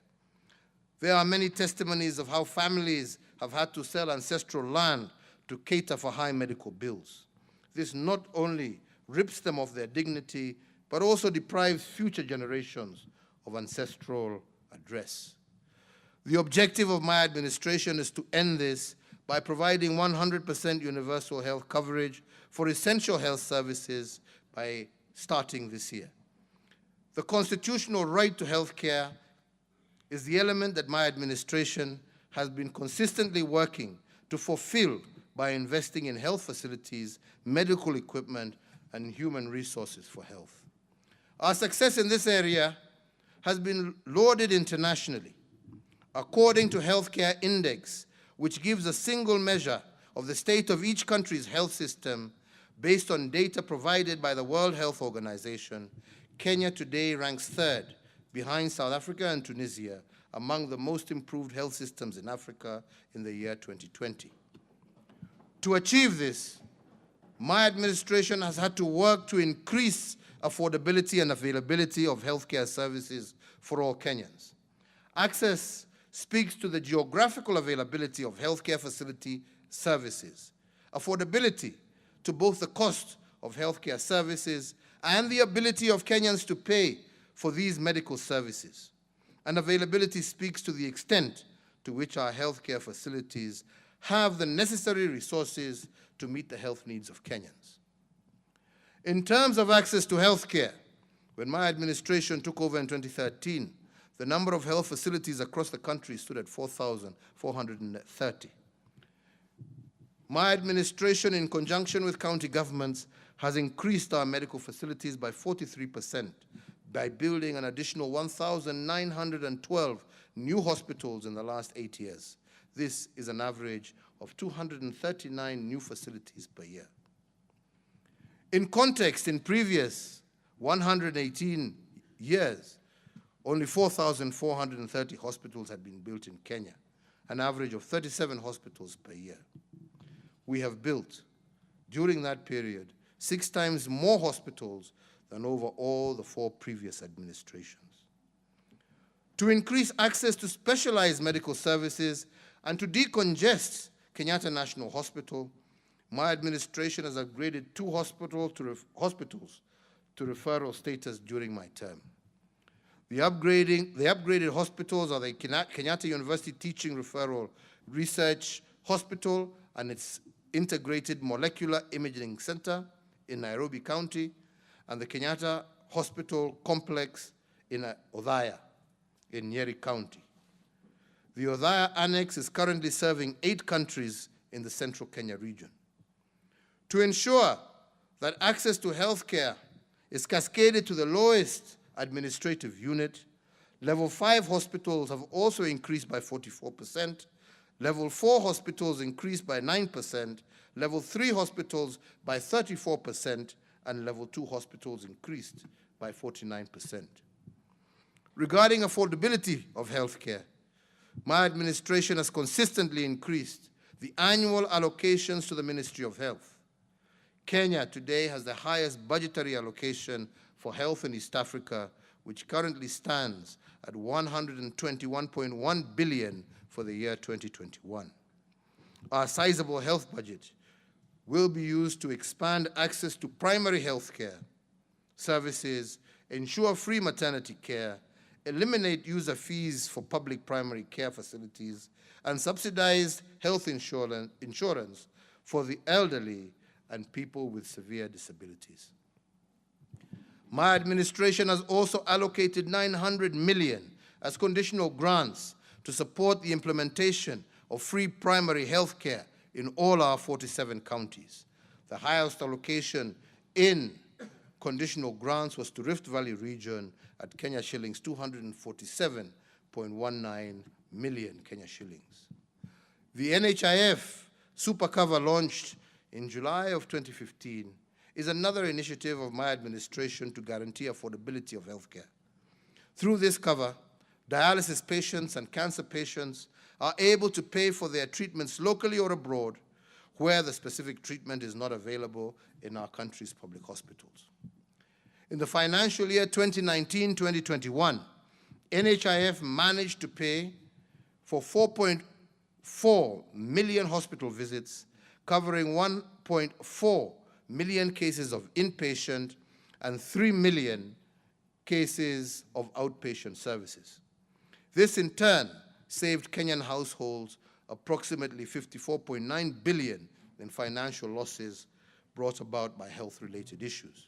There are many testimonies of how families have had to sell ancestral land to cater for high medical bills. This not only rips them of their dignity, but also deprives future generations of ancestral address. The objective of my administration is to end this by providing 100% universal health coverage for essential health services by starting this year. The constitutional right to health care is the element that my administration has been consistently working to fulfill by investing in health facilities, medical equipment, and human resources for health. Our success in this area has been lauded internationally. According to Healthcare Index, which gives a single measure of the state of each country's health system based on data provided by the World Health Organization, Kenya today ranks third behind South Africa and Tunisia among the most improved health systems in Africa in the year 2020. To achieve this, my administration has had to work to increase affordability and availability of healthcare services for all Kenyans. Access speaks to the geographical availability of healthcare facility services, affordability to both the cost of healthcare services and the ability of Kenyans to pay for these medical services. And availability speaks to the extent to which our healthcare facilities have the necessary resources to meet the health needs of Kenyans. In terms of access to healthcare, when my administration took over in 2013, the number of health facilities across the country stood at 4,430. My administration, in conjunction with county governments, has increased our medical facilities by 43% by building an additional 1,912 new hospitals in the last 8 years. This is an average of 239 new facilities per year. In context, in previous 118 years, only 4,430 hospitals had been built in Kenya, an average of 37 hospitals per year. We have built, during that period, 6 times more hospitals than over all the 4 previous administrations. To increase access to specialized medical services and to decongest Kenyatta National Hospital, my administration has upgraded 2 hospitals to referral status during my term. The upgraded hospitals are the Kenyatta University Teaching Referral Research Hospital and its Integrated Molecular Imaging Center in Nairobi County, and the Kenyatta Hospital Complex in Othaya in Nyeri County. The Othaya Annex is currently serving 8 countries in the central Kenya region. To ensure that access to healthcare is cascaded to the lowest administrative unit, Level 5 hospitals have also increased by 44%, Level 4 hospitals increased by 9%, Level 3 hospitals by 34%, and Level 2 hospitals increased by 49%. Regarding affordability of healthcare, my administration has consistently increased the annual allocations to the Ministry of Health. Kenya today has the highest budgetary allocation for health in East Africa, which currently stands at 121.1 billion for the year 2021. Our sizable health budget will be used to expand access to primary health care services, ensure free maternity care, eliminate user fees for public primary care facilities, and subsidize health insurance for the elderly and people with severe disabilities. My administration has also allocated 900 million as conditional grants to support the implementation of free primary health care in all our 47 counties. The highest allocation in conditional grants was to Rift Valley region at Kenya shillings 247.19 million Kenya shillings. The NHIF Super Cover, launched in July of 2015, is another initiative of my administration to guarantee affordability of healthcare. Through this cover, dialysis patients and cancer patients are able to pay for their treatments locally or abroad where the specific treatment is not available in our country's public hospitals. In the financial year 2019-2021, NHIF managed to pay for 4.4 million hospital visits, covering 1.4 million cases of inpatient and 3 million cases of outpatient services. This in turn saved Kenyan households approximately 54.9 billion in financial losses brought about by health-related issues.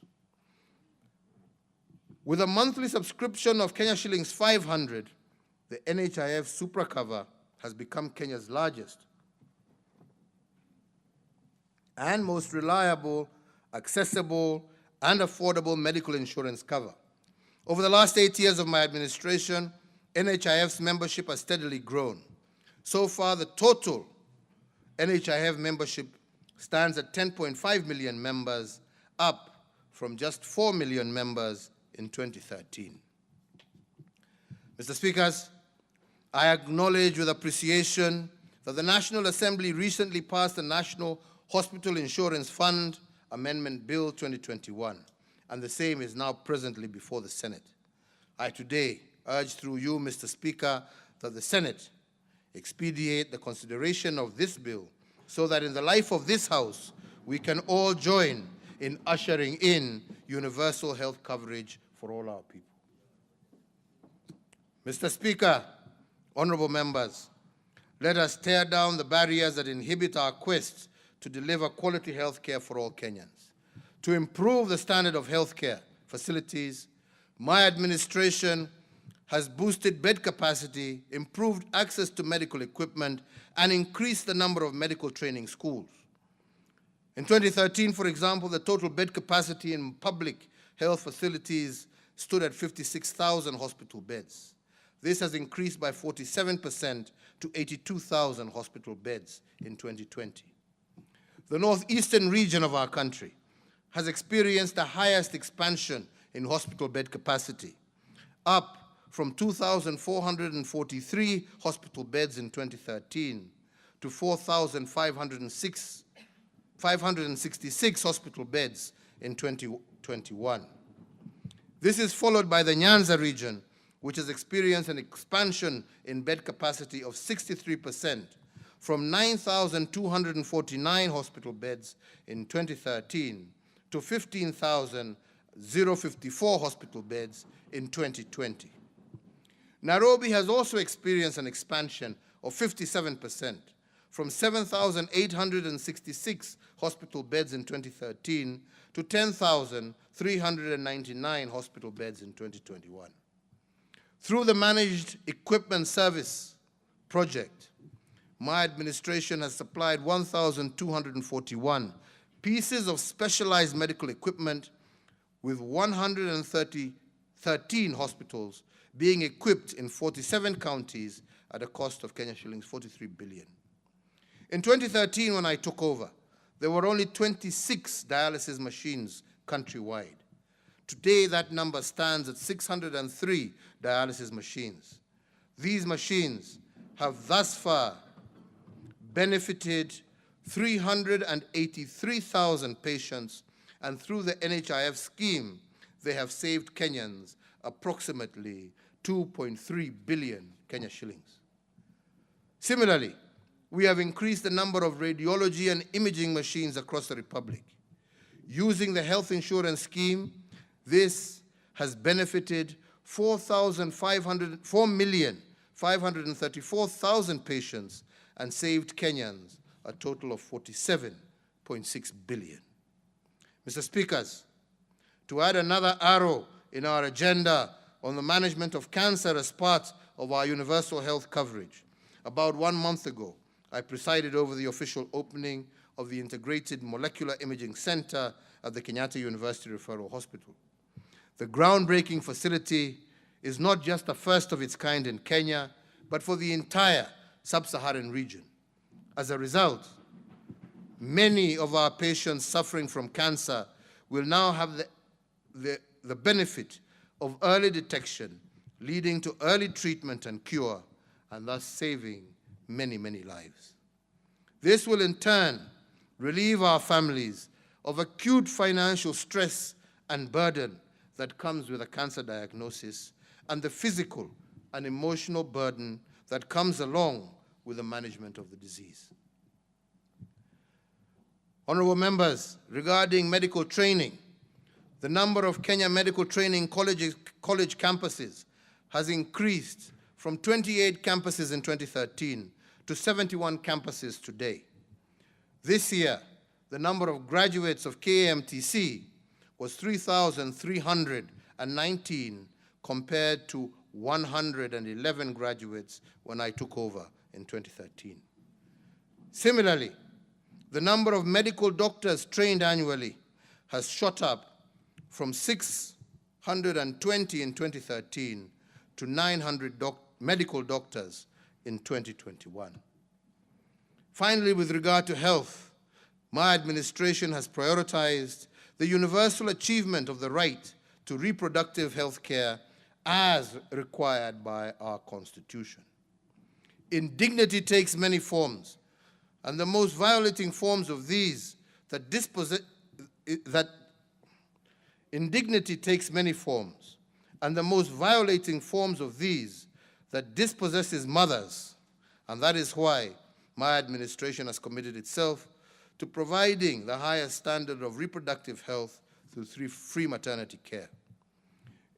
With a monthly subscription of Kenya shillings 500, the NHIF Supra Cover has become Kenya's largest and most reliable, accessible, and affordable medical insurance cover. Over the last 8 years of my administration, NHIF's membership has steadily grown. So far, the total NHIF membership stands at 10.5 million members, up from just 4 million members in 2013. Mr. Speakers, I acknowledge with appreciation that the National Assembly recently passed the National Hospital Insurance Fund Amendment Bill 2021, and the same is now presently before the Senate. I today urge through you, Mr. Speaker, that the Senate expedite the consideration of this bill so that in the life of this House, we can all join in ushering in universal health coverage for all our people. Mr. Speaker, honorable members, let us tear down the barriers that inhibit our quest to deliver quality health care for all Kenyans. To improve the standard of health care facilities, my administration has boosted bed capacity, improved access to medical equipment, and increased the number of medical training schools. In 2013, for example, the total bed capacity in public health facilities stood at 56,000 hospital beds. This has increased by 47% to 82,000 hospital beds in 2020. The northeastern region of our country has experienced the highest expansion in hospital bed capacity, up from 2,443 hospital beds in 2013 to 4,566 hospital beds in 2021. This is followed by the Nyanza region, which has experienced an expansion in bed capacity of 63%, from 9,249 hospital beds in 2013 to 15,054 hospital beds in 2020. Nairobi has also experienced an expansion of 57%, from 7,866 hospital beds in 2013 to 10,399 hospital beds in 2021. Through the Managed Equipment Service project, my administration has supplied 1,241 pieces of specialized medical equipment, with 113 hospitals being equipped in 47 counties at a cost of Kenya shillings 43 billion. In 2013, when I took over, there were only 26 dialysis machines countrywide. Today, that number stands at 603 dialysis machines. These machines have thus far benefited 383,000 patients, and through the NHIF scheme, they have saved Kenyans approximately 2.3 billion Kenya shillings. Similarly, we have increased the number of radiology and imaging machines across the Republic. Using the health insurance scheme, this has benefited 4,534,000 patients and saved Kenyans a total of 47.6 billion. Mr. Speakers, to add another arrow in our agenda on the management of cancer as part of our universal health coverage, about 1 month ago, I presided over the official opening of the Integrated Molecular Imaging Center at the Kenyatta University Referral Hospital. The groundbreaking facility is not just the first of its kind in Kenya, but for the entire sub-Saharan region. As a result, many of our patients suffering from cancer will now have the benefit of early detection, leading to early treatment and cure, and thus saving many, many lives. This will in turn relieve our families of acute financial stress and burden that comes with a cancer diagnosis and the physical and emotional burden that comes along with the management of the disease. Honorable members, regarding medical training, the number of Kenya medical training college campuses has increased from 28 campuses in 2013 to 71 campuses today. This year, the number of graduates of KMTC was 3,319 compared to 111 graduates when I took over in 2013. Similarly, the number of medical doctors trained annually has shot up from 620 in 2013 to 900 medical doctors in 2021. Finally, with regard to health, my administration has prioritized the universal achievement of the right to reproductive health care as required by our Constitution. Indignity takes many forms, and the most violating forms of these indignity takes many forms, and the most violating forms of these that dispossesses mothers, and that is why my administration has committed itself to providing the highest standard of reproductive health through free maternity care.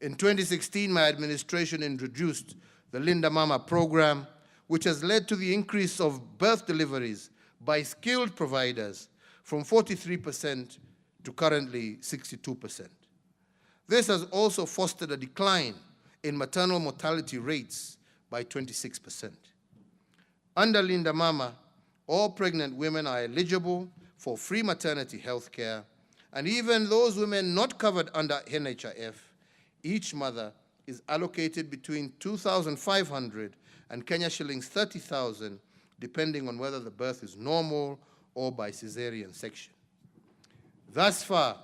In 2016, my administration introduced the Linda Mama program, which has led to the increase of birth deliveries by skilled providers from 43% to currently 62%. This has also fostered a decline in maternal mortality rates by 26%. Under Linda Mama, all pregnant women are eligible for free maternity health care, and even those women not covered under NHIF, each mother is allocated between 2,500 and Kenya shillings 30,000, depending on whether the birth is normal or by cesarean section. Thus far,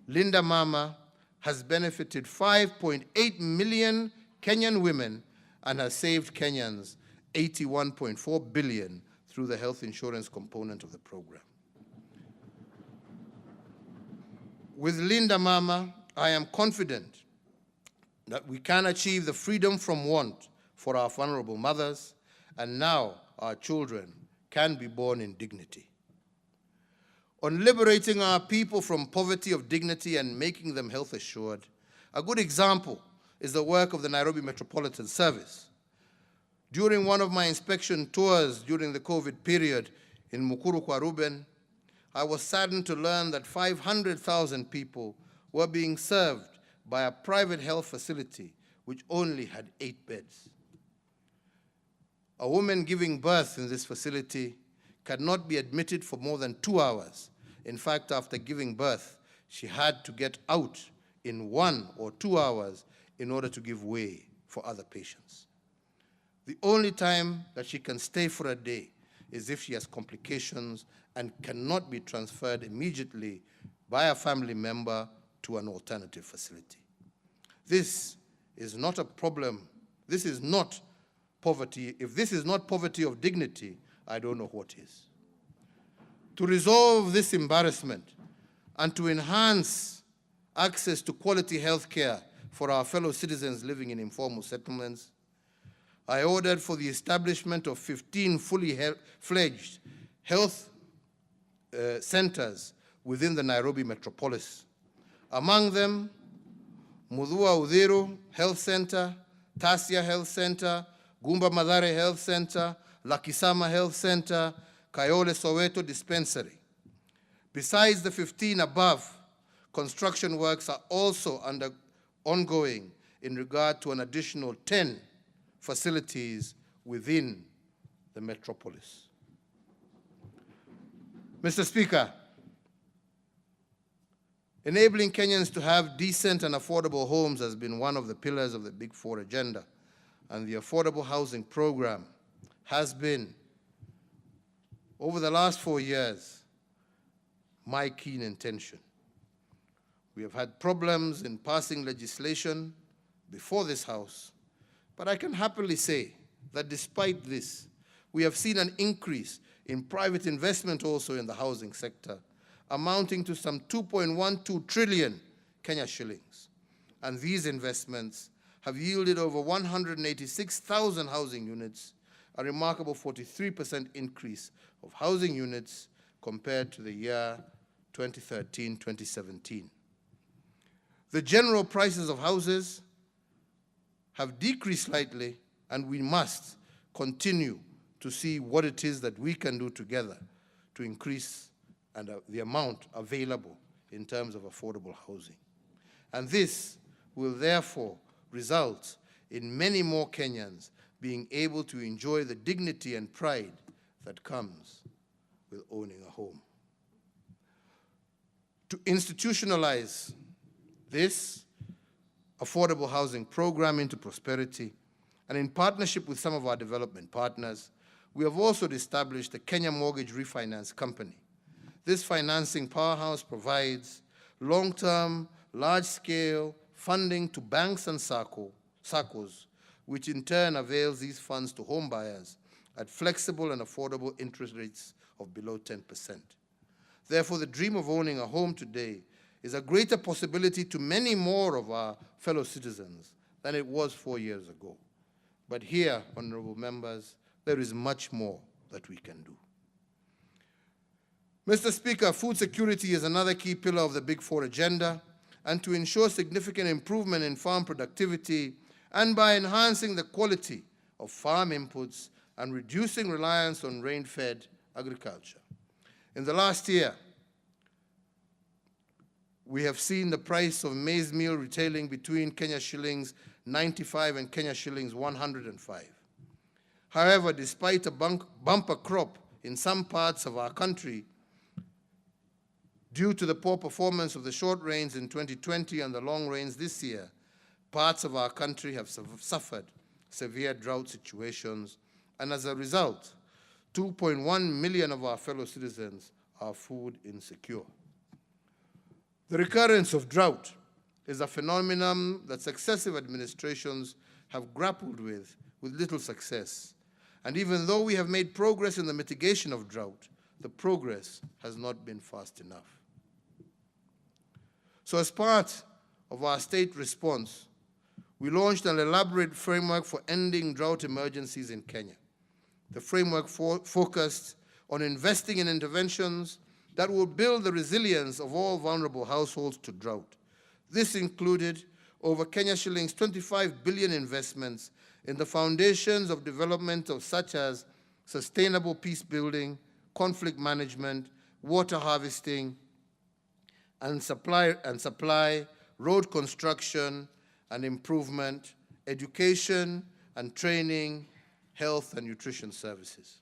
Linda Mama has benefited 5.8 million Kenyan women and has saved Kenyans 81.4 billion through the health insurance component of the program. With Linda Mama, I am confident that we can achieve the freedom from want for our vulnerable mothers, and now our children can be born in dignity. On liberating our people from poverty of dignity and making them health assured, a good example is the work of the Nairobi Metropolitan Service. During one of my inspection tours during the COVID period in Mukuru kwa Ruben, I was saddened to learn that 500,000 people were being served by a private health facility which only had 8 beds. A woman giving birth in this facility cannot be admitted for more than 2 hours. In fact, after giving birth, she had to get out in 1 or 2 hours in order to give way for other patients. The only time that she can stay for a day is if she has complications and cannot be transferred immediately by a family member to an alternative facility. This is not a problem. This is not poverty. If this is not poverty of dignity, I don't know what is. To resolve this embarrassment and to enhance access to quality health care for our fellow citizens living in informal settlements, I ordered for the establishment of 15 fully fledged health centers within the Nairobi metropolis. Among them, Uhuru Health Center, Tasia Health Center, Gumba Madare Health Center, Lakisama Health Center, Kayole Soweto Dispensary. Besides the 15 above, construction works are also ongoing in regard to an additional 10 facilities within the metropolis. Mr. Speaker, enabling Kenyans to have decent and affordable homes has been one of the pillars of the Big Four agenda, and the affordable housing program has been, over the last 4 years, my keen intention. We have had problems in passing legislation before this House, but I can happily say that despite this, we have seen an increase in private investment also in the housing sector, amounting to some 2.12 trillion Kenya shillings. And these investments have yielded over 186,000 housing units, a remarkable 43% increase of housing units compared to the year 2013-2017. The general prices of houses have decreased slightly, and we must continue to see what it is that we can do together to increase the amount available in terms of affordable housing. And this will therefore result in many more Kenyans being able to enjoy the dignity and pride that comes with owning a home. To institutionalize this affordable housing program into prosperity, and in partnership with some of our development partners, we have also established the Kenya Mortgage Refinance Company. This financing powerhouse provides long-term, large-scale funding to banks and SACCOs, which in turn avails these funds to home buyers at flexible and affordable interest rates of below 10%. Therefore, the dream of owning a home today is a greater possibility to many more of our fellow citizens than it was 4 years ago. But here, honorable members, there is much more that we can do. Mr. Speaker, food security is another key pillar of the Big Four agenda, and to ensure significant improvement in farm productivity and by enhancing the quality of farm inputs and reducing reliance on rain-fed agriculture. In the last year, we have seen the price of maize meal retailing between Kenya shillings 95 and Kenya shillings 105. However, despite a bumper crop in some parts of our country, due to the poor performance of the short rains in 2020 and the long rains this year, parts of our country have suffered severe drought situations, and as a result, 2.1 million of our fellow citizens are food insecure. The recurrence of drought is a phenomenon that successive administrations have grappled with little success. And even though we have made progress in the mitigation of drought, the progress has not been fast enough. So as part of our state response, we launched an elaborate framework for ending drought emergencies in Kenya. The framework focused on investing in interventions that will build the resilience of all vulnerable households to drought. This included over Kenya shillings 25 billion investments in the foundations of development of such as sustainable peace building, conflict management, water harvesting, and supply, road construction and improvement, education and training, health and nutrition services.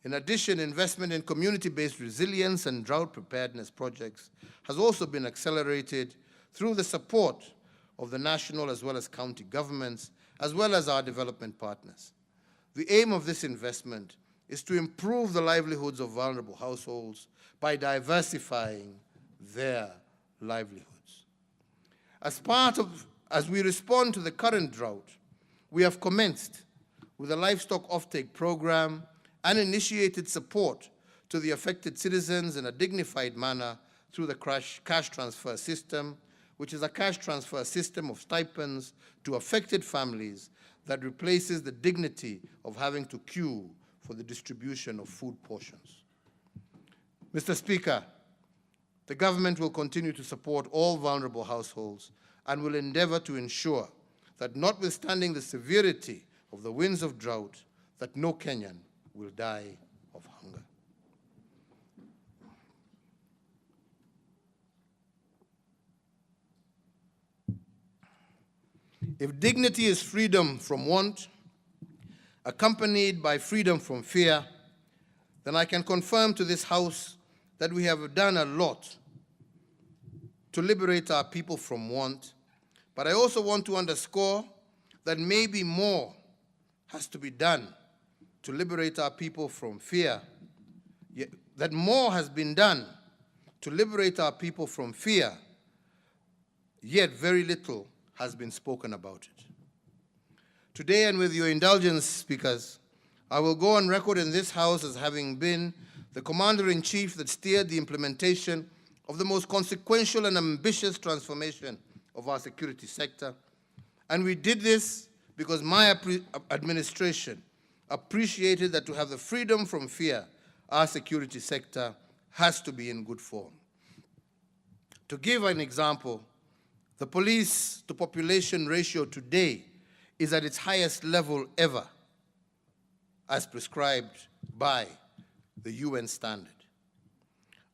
In addition, investment in community-based resilience and drought preparedness projects has also been accelerated through the support of the national as well as county governments, as well as our development partners. The aim of this investment is to improve the livelihoods of vulnerable households by diversifying their livelihoods. As we respond to the current drought, we have commenced with a livestock offtake program and initiated support to the affected citizens in a dignified manner through the cash transfer system, which is a cash transfer system of stipends to affected families that replaces the dignity of having to queue for the distribution of food portions. Mr. Speaker, the government will continue to support all vulnerable households and will endeavor to ensure that, notwithstanding the severity of the winds of drought, that no Kenyan will die of hunger. If dignity is freedom from want, accompanied by freedom from fear, then I can confirm to this House that we have done a lot to liberate our people from want, but I also want to underscore that maybe more has to be done to liberate our people from fear, that more has been done to liberate our people from fear, yet very little has been spoken about it. Today, and with your indulgence, speakers, I will go on record in this House as having been the Commander-in-Chief that steered the implementation of the most consequential and ambitious transformation of our security sector. And we did this because my administration appreciated that to have the freedom from fear, our security sector has to be in good form. To give an example, the police-to-population ratio today is at its highest level ever, as prescribed by the UN standard.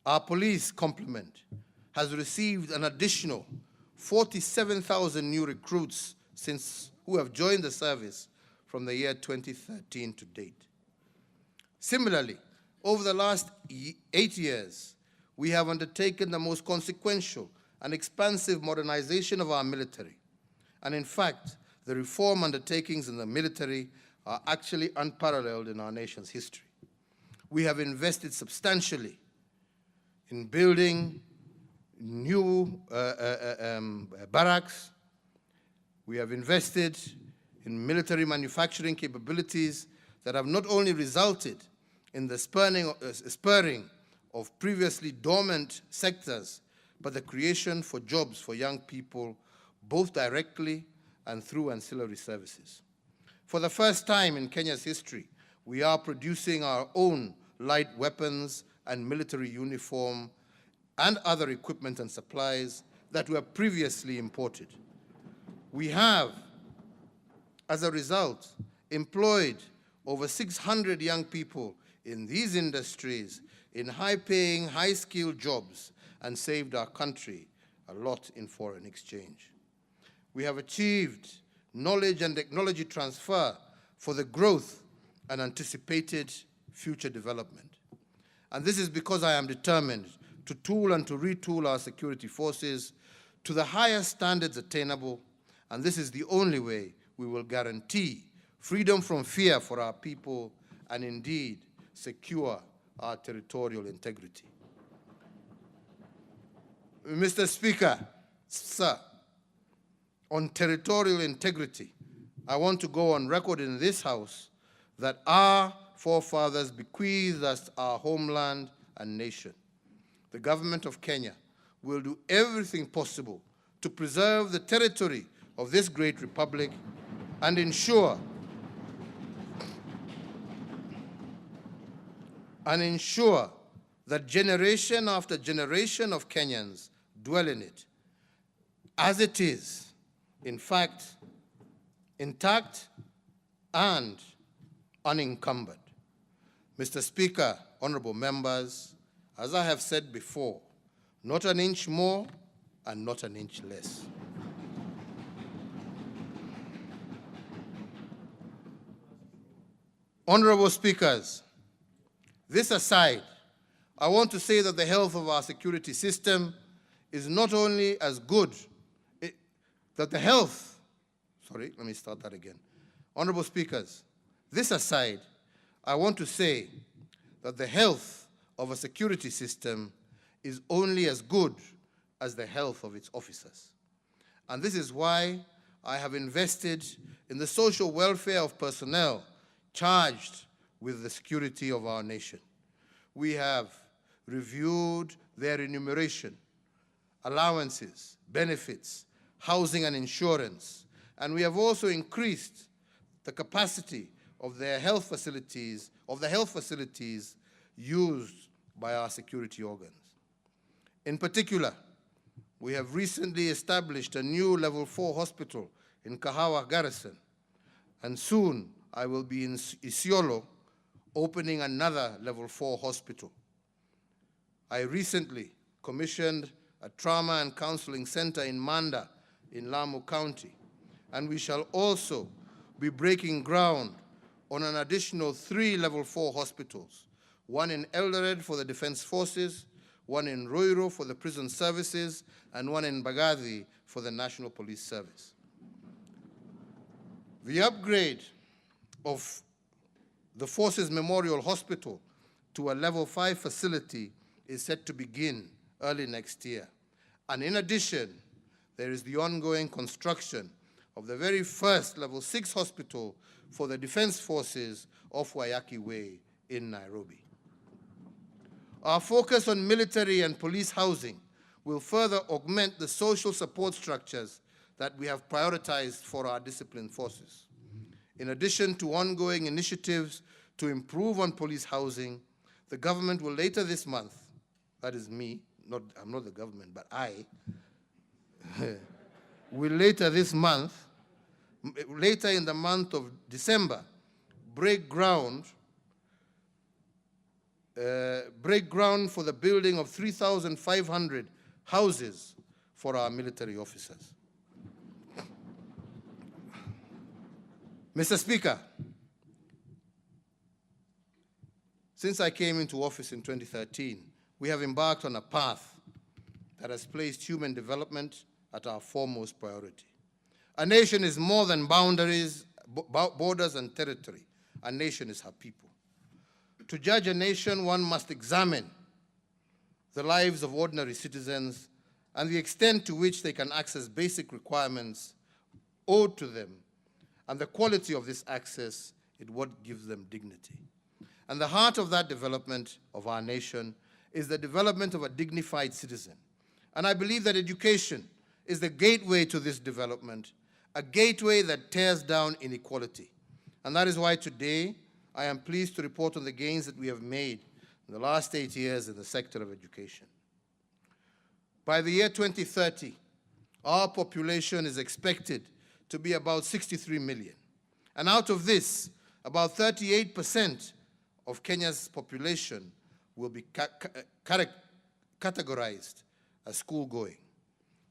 Our police complement has received an additional 47,000 new recruits who have joined the service from the year 2013 to date. Similarly, over the last 8 years, we have undertaken the most consequential and expansive modernization of our military. And in fact, the reform undertakings in the military are actually unparalleled in our nation's history. We have invested substantially in building new barracks. We have invested in military manufacturing capabilities that have not only resulted in the spurring of previously dormant sectors, but the creation for jobs for young people, both directly and through ancillary services. For the first time in Kenya's history, we are producing our own light weapons and military uniform and other equipment and supplies that were previously imported. We have, as a result, employed over 600 young people in these industries in high-paying, high-skilled jobs and saved our country a lot in foreign exchange. We have achieved knowledge and technology transfer for the growth and anticipated future development. And this is because I am determined to tool and to retool our security forces to the highest standards attainable, and this is the only way we will guarantee freedom from fear for our people and indeed secure our territorial integrity. Mr. Speaker, sir, on territorial integrity, I want to go on record in this House that our forefathers bequeathed us our homeland and nation. The government of Kenya will do everything possible to preserve the territory of this great republic and ensure that generation after generation of Kenyans dwell in it, as it is, in fact, intact and unencumbered. Mr. Speaker, honorable members, as I have said before, not an inch more and not an inch less. Honorable speakers, this aside, I want to say that the health of our security system is not only as good, Honorable speakers, this aside, I want to say that the health of a security system is only as good as the health of its officers. And this is why I have invested in the social welfare of personnel charged with the security of our nation. We have reviewed their remuneration, allowances, benefits, housing and insurance, and we have also increased the capacity of the health facilities used by our security organs. In particular, we have recently established a new level 4 hospital in Kahawa Garrison, and soon I will be in Isiolo opening another level 4 hospital. I recently commissioned a trauma and counseling center in Manda in Lamu County, and we shall also be breaking ground on an additional 3 level 4 hospitals, one in Eldoret for the Defense Forces, one in Roiro for the Prison Services, and one in Bagadi for the National Police Service. The upgrade of the Forces Memorial Hospital to a level 5 facility is set to begin early next year. And in addition, there is the ongoing construction of the very first level 6 hospital for the Defense Forces off Wayaki Way in Nairobi. Our focus on military and police housing will further augment the social support structures that we have prioritized for our disciplined forces. In addition to ongoing initiatives to improve on police housing, the government will later this month, that is me, I'm not the government, but I, will later in the month of December, break ground for the building of 3,500 houses for our military officers. Mr. Speaker, since I came into office in 2013, we have embarked on a path that has placed human development at our foremost priority. A nation is more than boundaries, borders, and territory. A nation is her people. To judge a nation, one must examine the lives of ordinary citizens and the extent to which they can access basic requirements owed to them, and the quality of this access is what gives them dignity. And the heart of that development of our nation is the development of a dignified citizen. And I believe that education is the gateway to this development, a gateway that tears down inequality. And that is why today I am pleased to report on the gains that we have made in the last 8 years in the sector of education. By the year 2030, our population is expected to be about 63 million. And out of this, about 38% of Kenya's population will be categorized as school-going.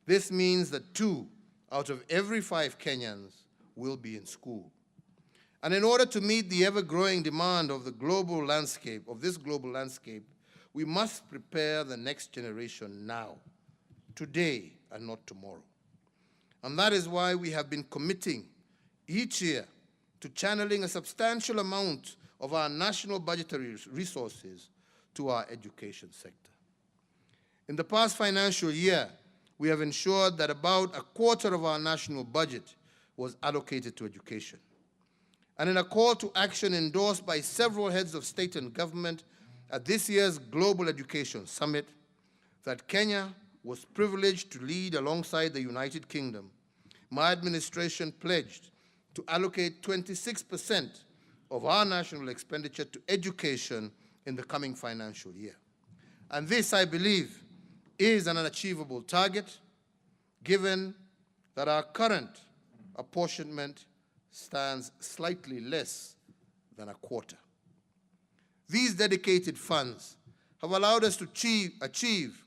This means that 2 out of every 5 Kenyans will be in school. And in order to meet the ever-growing demand of the global landscape, we must prepare the next generation now, today and not tomorrow. And that is why we have been committing each year to channeling a substantial amount of our national budgetary resources to our education sector. In the past financial year, we have ensured that about a quarter of our national budget was allocated to education. And in a call to action endorsed by several heads of state and government at this year's Global Education Summit, that Kenya was privileged to lead alongside the United Kingdom, my administration pledged to allocate 26% of our national expenditure to education in the coming financial year. And this, I believe, is an unachievable target, given that our current apportionment stands slightly less than a quarter. These dedicated funds have allowed us to achieve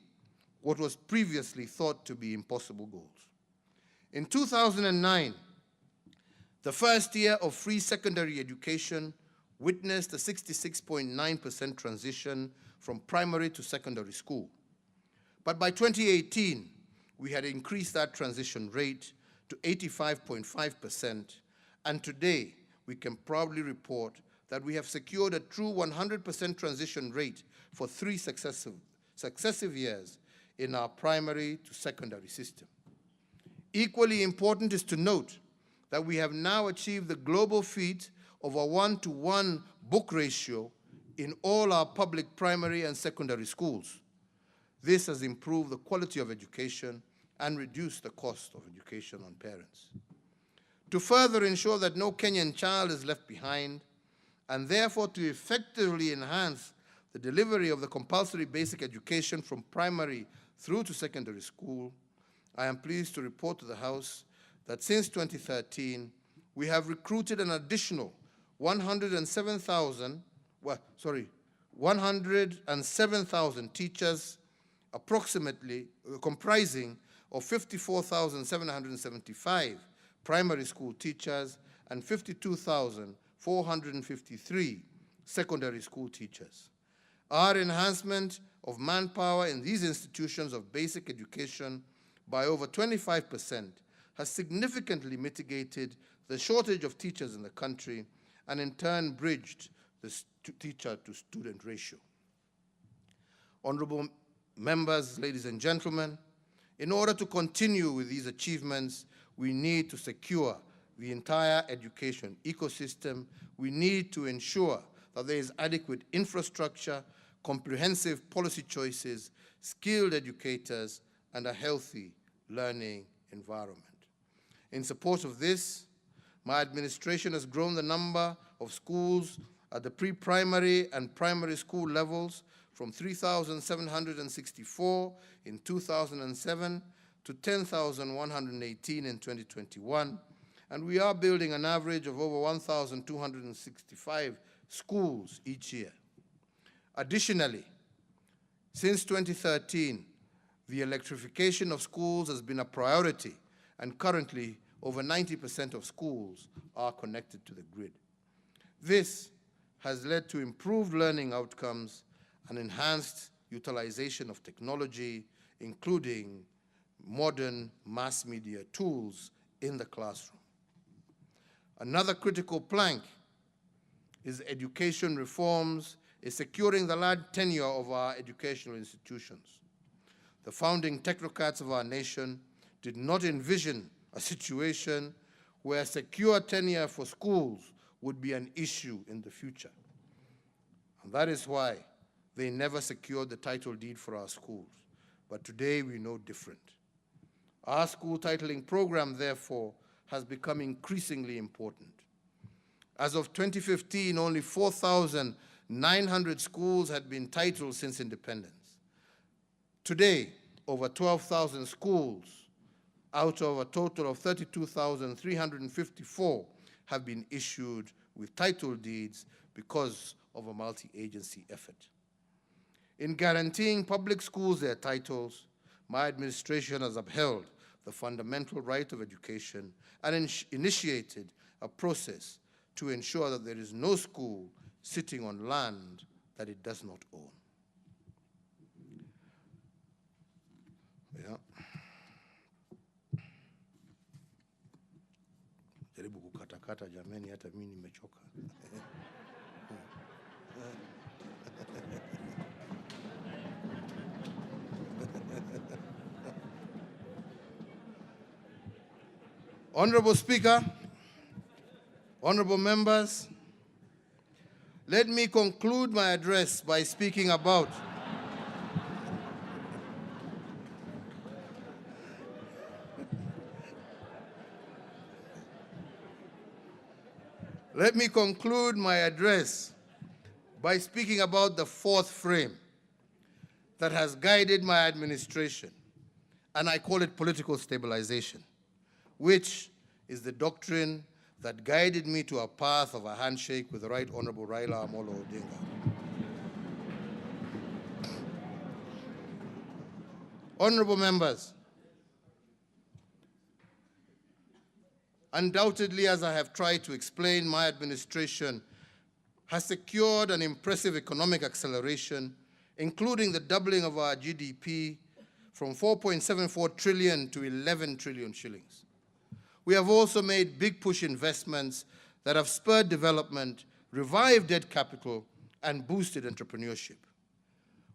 what was previously thought to be impossible goals. In 2009, the first year of free secondary education witnessed a 66.9% transition from primary to secondary school. But by 2018, we had increased that transition rate to 85.5%, and today we can proudly report that we have secured a true 100% transition rate for 3 successive years in our primary to secondary system. Equally important is to note that we have now achieved the global feat of a 1-to-1 book ratio in all our public primary and secondary schools. This has improved the quality of education and reduced the cost of education on parents. To further ensure that no Kenyan child is left behind, and therefore to effectively enhance the delivery of the compulsory basic education from primary through to secondary school, I am pleased to report to the House that since 2013, we have recruited an additional 107,000 teachers, approximately comprising of 54,775 primary school teachers and 52,453 secondary school teachers. Our enhancement of manpower in these institutions of basic education by over 25% has significantly mitigated the shortage of teachers in the country and in turn bridged the teacher-to-student ratio. Honorable members, ladies and gentlemen, in order to continue with these achievements, we need to secure the entire education ecosystem. We need to ensure that there is adequate infrastructure, comprehensive policy choices, skilled educators, and a healthy learning environment. In support of this, my administration has grown the number of schools at the pre-primary and primary school levels from 3,764 in 2007 to 10,118 in 2021, and we are building an average of over 1,265 schools each year. Additionally, since 2013, the electrification of schools has been a priority, and currently over 90% of schools are connected to the grid. This has led to improved learning outcomes and enhanced utilization of technology, including modern mass media tools in the classroom. Another critical plank is education reforms, is securing the large tenure of our educational institutions. The founding technocrats of our nation did not envision a situation where secure tenure for schools would be an issue in the future. And that is why they never secured the title deed for our schools. But today we know different. Our school titling program, therefore, has become increasingly important. As of 2015, only 4,900 schools had been titled since independence. Today, over 12,000 schools out of a total of 32,354 have been issued with title deeds because of a multi-agency effort. In guaranteeing public schools their titles, my administration has upheld the fundamental right of education and initiated a process to ensure that there is no school sitting on land that it does not own. Yeah. Jaribu kukatakata jameni, hata mimi nimechoka. Honorable Speaker, honorable members, let me conclude my address by speaking about the fourth frame that has guided my administration, and I call it political stabilization, which is the doctrine that guided me to a path of a handshake with the Right Honorable Raila Amolo Odinga. Honorable members, undoubtedly, as I have tried to explain, my administration has secured an impressive economic acceleration, including the doubling of our GDP from 4.74 trillion to 11 trillion shillings. We have also made big push investments that have spurred development, revived debt capital, and boosted entrepreneurship.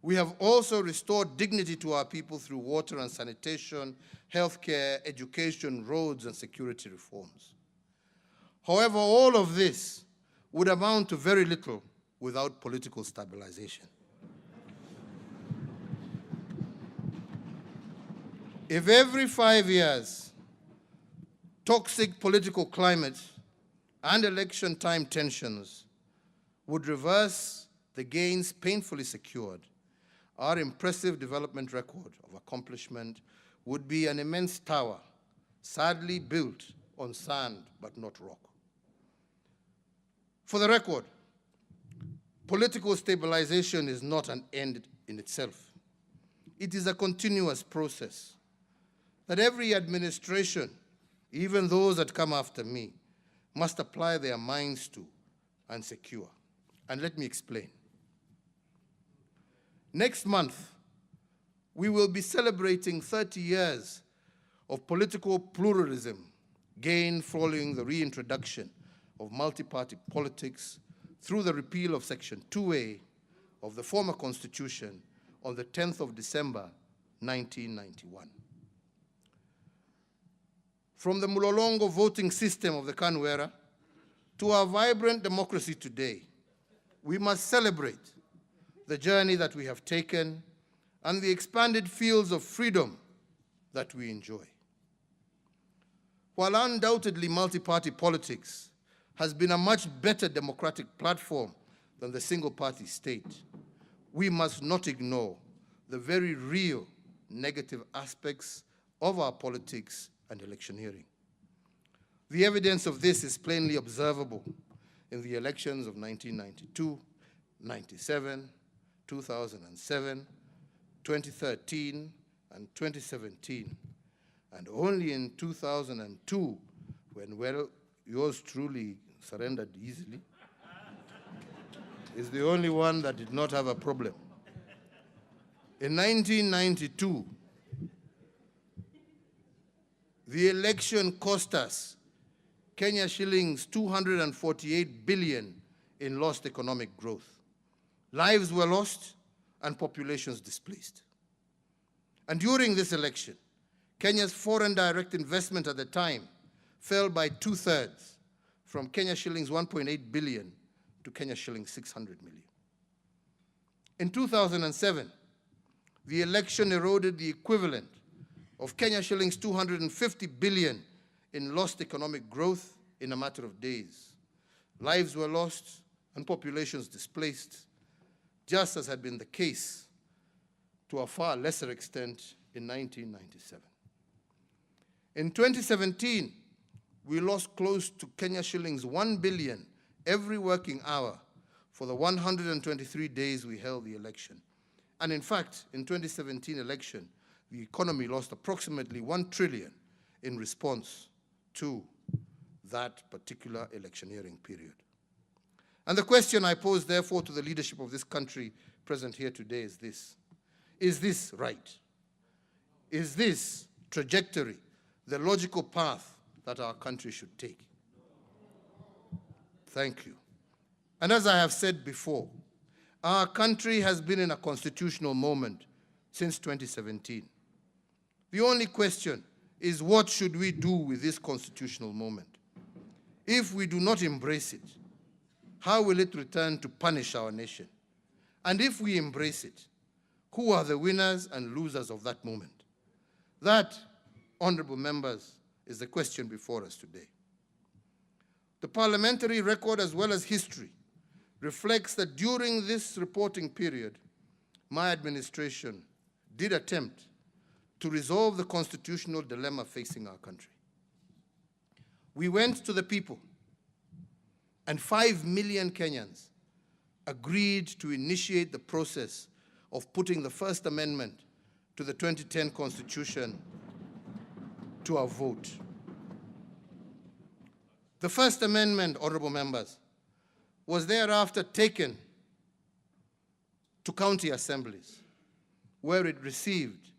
We have also restored dignity to our people through water and sanitation, healthcare, education, roads, and security reforms. However, all of this would amount to very little without political stabilization. If every 5 years toxic political climate and election time tensions would reverse the gains painfully secured, our impressive development record of accomplishment would be an immense tower, sadly built on sand but not rock. For the record, political stabilization is not an end in itself. It is a continuous process that every administration, even those that come after me, must apply their minds to and secure. And let me explain. Next month, we will be celebrating 30 years of political pluralism gained following the reintroduction of multi-party politics through the repeal of Section 2A of the former Constitution on the 10th of December, 1991. From the Mulolongo voting system of the KANU era to our vibrant democracy today, we must celebrate the journey that we have taken and the expanded fields of freedom that we enjoy. While undoubtedly multi-party politics has been a much better democratic platform than the single-party state, we must not ignore the very real negative aspects of our politics and electioneering. The evidence of this is plainly observable in the elections of 1992, 97, 2007, 2013, and 2017. And only in 2002, when, well, yours truly surrendered easily, is the only one that did not have a problem. In 1992, the election cost us Kenya shillings 248 billion in lost economic growth. Lives were lost and populations displaced. And during this election, Kenya's foreign direct investment at the time fell by 2/3 from Kenya shillings 1.8 billion to Kenya shillings 600 million. In 2007, the election eroded the equivalent of Kenya shillings 250 billion in lost economic growth in a matter of days. Lives were lost and populations displaced, just as had been the case to a far lesser extent in 1997. In 2017, we lost close to Kenya shillings 1 billion every working hour for the 123 days we held the election. And in fact, in 2017 election, the economy lost approximately 1 trillion in response to that particular electioneering period. And the question I pose, therefore, to the leadership of this country present here today is this: is this right? Is this trajectory the logical path that our country should take? Thank you. And as I have said before, our country has been in a constitutional moment since 2017. The only question is, what should we do with this constitutional moment? If we do not embrace it, how will it return to punish our nation? And if we embrace it, who are the winners and losers of that moment? That, honorable members, is the question before us today. The parliamentary record, as well as history, reflects that during this reporting period, my administration did attempt to resolve the constitutional dilemma facing our country. We went to the people, and 5 million Kenyans agreed to initiate the process of putting the First Amendment to the 2010 Constitution to a vote. The First Amendment, honorable members, was thereafter taken to county assemblies, where it received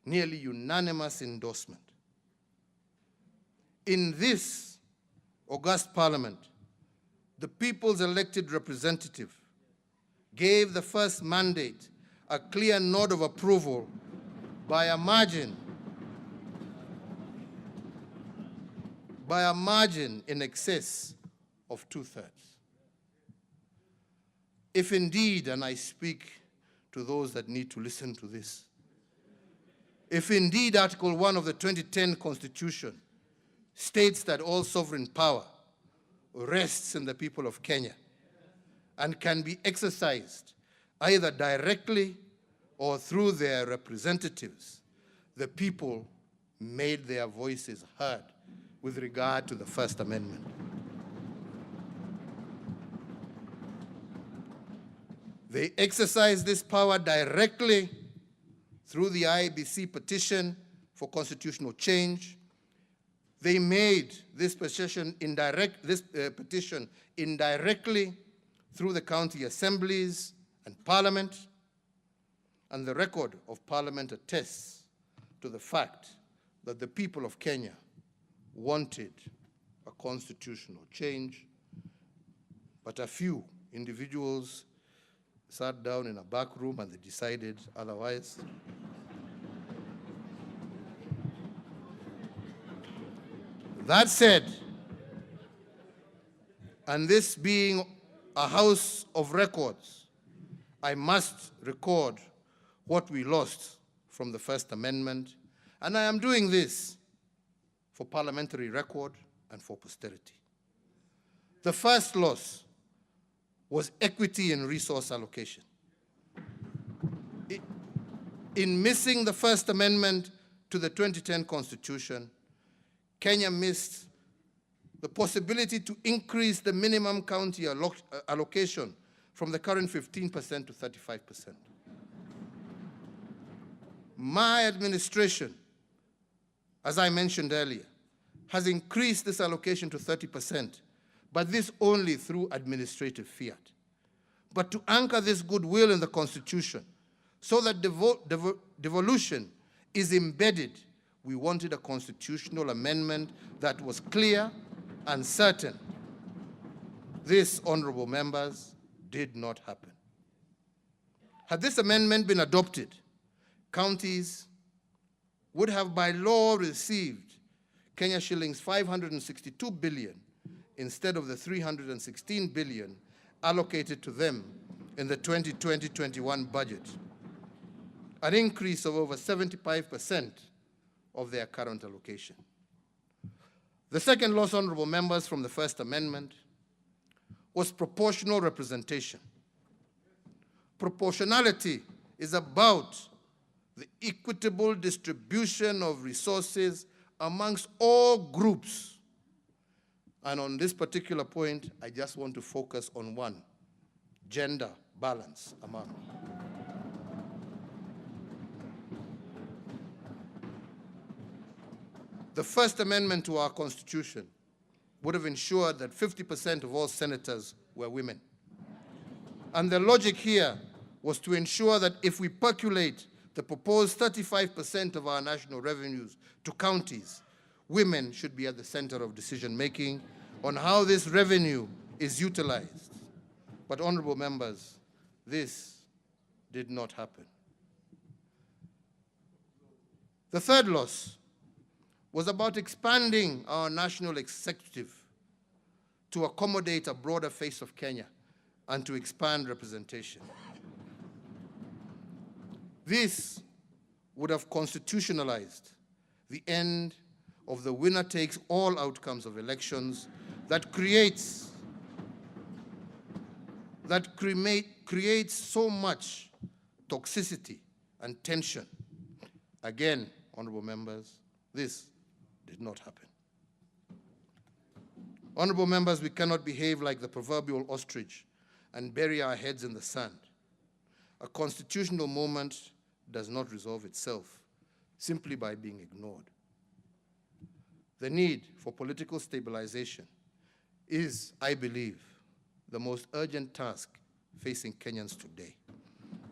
nearly unanimous endorsement. In this august parliament, the people's elected representative gave the first mandate a clear nod of approval by a margin in excess of 2/3. If indeed, and I speak to those that need to listen to this, if indeed Article 1 of the 2010 Constitution states that all sovereign power rests in the people of Kenya and can be exercised either directly or through their representatives. The people made their voices heard with regard to the First Amendment. They exercised this power directly through the IEBC petition for constitutional change. They made this petition indirectly through the county assemblies and parliament, and the record of parliament attests to the fact that the people of Kenya wanted a constitutional change, but a few individuals sat down in a back room and they decided otherwise. That said, and this being a house of records, I must record what we lost from the First Amendment, and I am doing this for parliamentary record and for posterity. The first loss was equity in resource allocation. In missing the First Amendment to the 2010 Constitution, Kenya missed the possibility to increase the minimum county allocation from the current 15% to 35%. My administration, as I mentioned earlier, has increased this allocation to 30%, but this only through administrative fiat. But to anchor this goodwill in the Constitution so that devolution is embedded, we wanted a constitutional amendment that was clear and certain. This, honorable members, did not happen. Had this amendment been adopted, counties would have by law received Kenya shillings 562 billion instead of the 316 billion allocated to them in the 2020-21 budget, an increase of over 75% of their current allocation. The second loss, honorable members, from the First Amendment was proportional representation. Proportionality is about the equitable distribution of resources amongst all groups. And on this particular point, I just want to focus on one: gender balance among. The First Amendment to our Constitution would have ensured that 50% of all senators were women. And the logic here was to ensure that if we percolate the proposed 35% of our national revenues to counties, women should be at the center of decision-making on how this revenue is utilized. But, honorable members, this did not happen. The third loss was about expanding our national executive to accommodate a broader face of Kenya and to expand representation. This would have constitutionalized the end of the winner-takes-all outcomes of elections that creates so much toxicity and tension. Again, honorable members, this did not happen. Honorable members, we cannot behave like the proverbial ostrich and bury our heads in the sand. A constitutional moment does not resolve itself simply by being ignored. The need for political stabilization is, I believe, the most urgent task facing Kenyans today.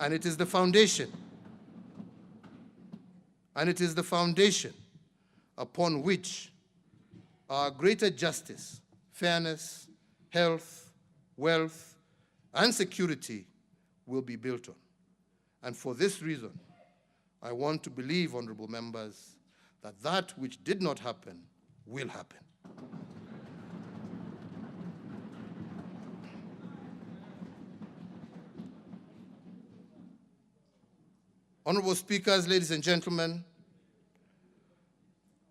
And it is the foundation, upon which our greater justice, fairness, health, wealth, and security will be built on. And for this reason, I want to believe, honorable members, that that which did not happen will happen. Honorable speakers, ladies and gentlemen,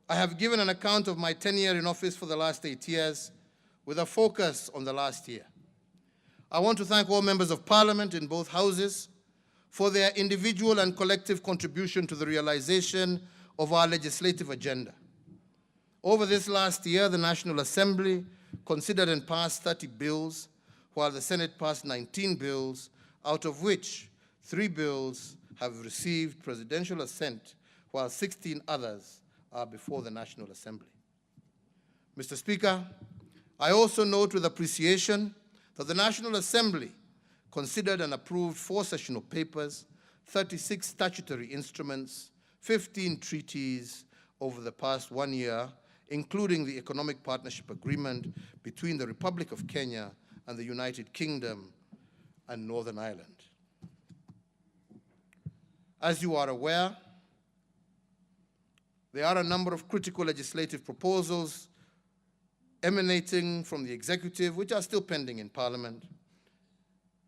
I have given an account of my tenure in office for the last 8 years with a focus on the last year. I want to thank all members of Parliament in both houses for their individual and collective contribution to the realization of our legislative agenda. Over this last year, the National Assembly considered and passed 30 bills, while the Senate passed 19 bills, out of which 3 bills have received presidential assent, while 16 others are before the National Assembly. Mr. Speaker, I also note with appreciation that the National Assembly considered and approved 4 sessional papers, 36 statutory instruments, 15 treaties over the past 1 year, including the Economic Partnership Agreement between the Republic of Kenya and the United Kingdom and Northern Ireland. As you are aware, there are a number of critical legislative proposals emanating from the executive, which are still pending in Parliament.